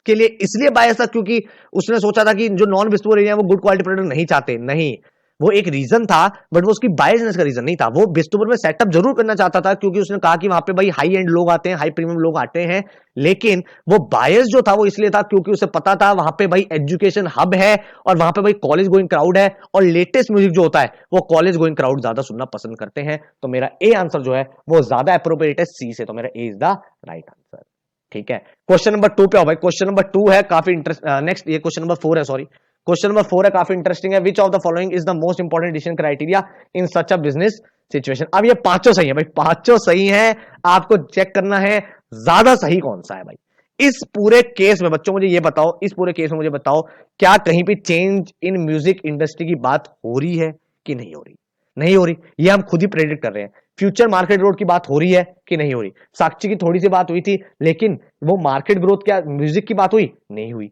के लिए इसलिए बायस था क्योंकि उसने सोचा था कि जो नॉन बिस्तुपुर एरिया है वो गुड क्वालिटी प्रोडक्ट नहीं चाहते? नहीं, वो एक रीजन था, बट वो उसकी बायसनेस का रीजन नहीं था। वो बिस्तुपुर में सेटअप जरूर करना चाहता था क्योंकि उसने कहा कि वहां पे भाई हाई एंड लोग आते हैं, हाई प्रीमियम लोग आते हैं, लेकिन वो बायस जो था वो इसलिए था क्योंकि उसे पता था वहां पे भाई एजुकेशन हब है, और वहां पे भाई कॉलेज गोइंग क्राउड है, और लेटेस्ट म्यूजिक जो होता है वो कॉलेज गोइंग क्राउड ज्यादा सुनना पसंद करते हैं। तो मेरा ए आंसर जो है वो ज्यादा अप्रोप्रिएट है सी से, तो मेरा ए इज द राइट आंसर, ठीक है। क्वेश्चन नंबर 2 पे आओ भाई। क्वेश्चन नंबर 2 है काफी इंटरेस्ट, नेक्स्ट ये क्वेश्चन नंबर 4 है, सॉरी, क्वेश्चन नंबर 4 है, काफी इंटरेस्टिंग है। Which of the following is the most important decision criteria in such a business situation. अब ये पांचों सही है भाई, पांचों सही है, आपको चेक करना है ज्यादा सही कौन सा है भाई। इस पूरे केस में बच्चों मुझे ये बताओ, इस पूरे केस में मुझे बताओ, क्या कहीं पे चेंज इन म्यूजिक इंडस्ट्री की बात हो रही है कि नहीं हो रही? नहीं हो रही, ये हम खुद ही प्रेडिक्ट कर रहे हैं। फ्यूचर मार्केट ग्रोथ की बात हो रही है कि नहीं हो रही? साक्षी की थोड़ी सी बात हुई थी, लेकिन वो मार्केट ग्रोथ क्या म्यूजिक की बात हुई? नहीं हुई।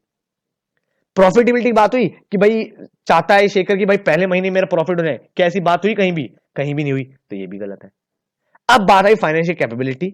प्रॉफिटेबिलिटी की बात हुई कि भाई चाहता है शेखर कि भाई पहले महीने मेरा प्रॉफिट हो जाए, क्या ऐसी बात हुई? कहीं भी, कहीं भी नहीं हुई। तो ये भी गलत है। अब बात आई फाइनेंशियल कैपेबिलिटी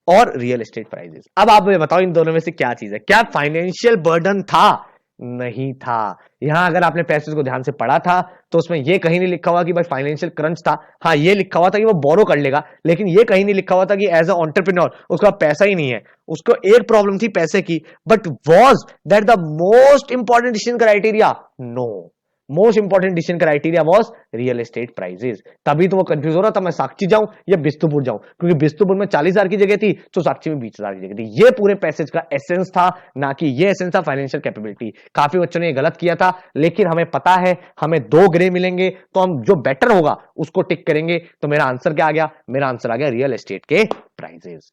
और रियल एस्टेट प्राइसेस। अब आप मुझे बताओ इन दोनों में से क्या चीज है? क्या फाइनेंशियल बर्डन था? नहीं था। यहां अगर आपने पैसेज को ध्यान से पढ़ा था तो उसमें यह कहीं नहीं लिखा हुआ कि भाई फाइनेंशियल क्रंच था। हाँ, ये लिखा हुआ था कि वो बोरो कर लेगा, लेकिन ये कहीं नहीं लिखा हुआ था कि एज अ एंटरप्रेन्योर उसका पैसा ही नहीं है। उसको एक प्रॉब्लम थी पैसे की, but was that the most important decision criteria? No, most important decision criteria was real estate prices. तभी तो वो कंफ्यूज हो रहा था, मैं साक्षी जाऊं या बिस्तुपुर जाऊं, क्योंकि बिस्तुपुर में 40,000 की जगह थी तो साक्षी में 20,000 की जगह थी। ये पूरे पैसेज का एसेंस था, ना कि ये एसेंस था फाइनेंशियल कैपेबिलिटी। काफी बच्चों ने ये गलत किया था, लेकिन हमें पता है हमें 2 ग्रे मिलेंगे तो हम जो बेटर होगा उसको टिक करेंगे। तो मेरा आंसर क्या आ गया? मेरा आंसर आ गया रियल एस्टेट के प्राइसेस।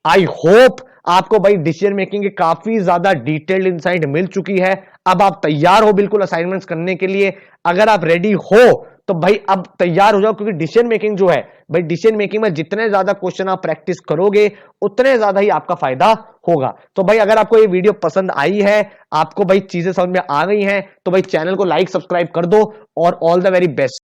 आई होप आपको भाई डिसीजन मेकिंग की काफी ज्यादा डिटेल्ड इंसाइट मिल चुकी है। अब आप तैयार हो बिल्कुल असाइनमेंट्स करने के लिए। अगर आप रेडी हो तो भाई अब तैयार हो जाओ, क्योंकि डिसीजन मेकिंग जो है भाई, डिसीजन मेकिंग में जितने ज्यादा क्वेश्चन आप प्रैक्टिस करोगे उतने ज्यादा ही आपका फायदा होगा। तो भाई अगर आपको ये वीडियो पसंद आई है, आपको भाई चीजें समझ में आ गई हैं, तो भाई चैनल को लाइक सब्सक्राइब कर दो और ऑल द वेरी बेस्ट।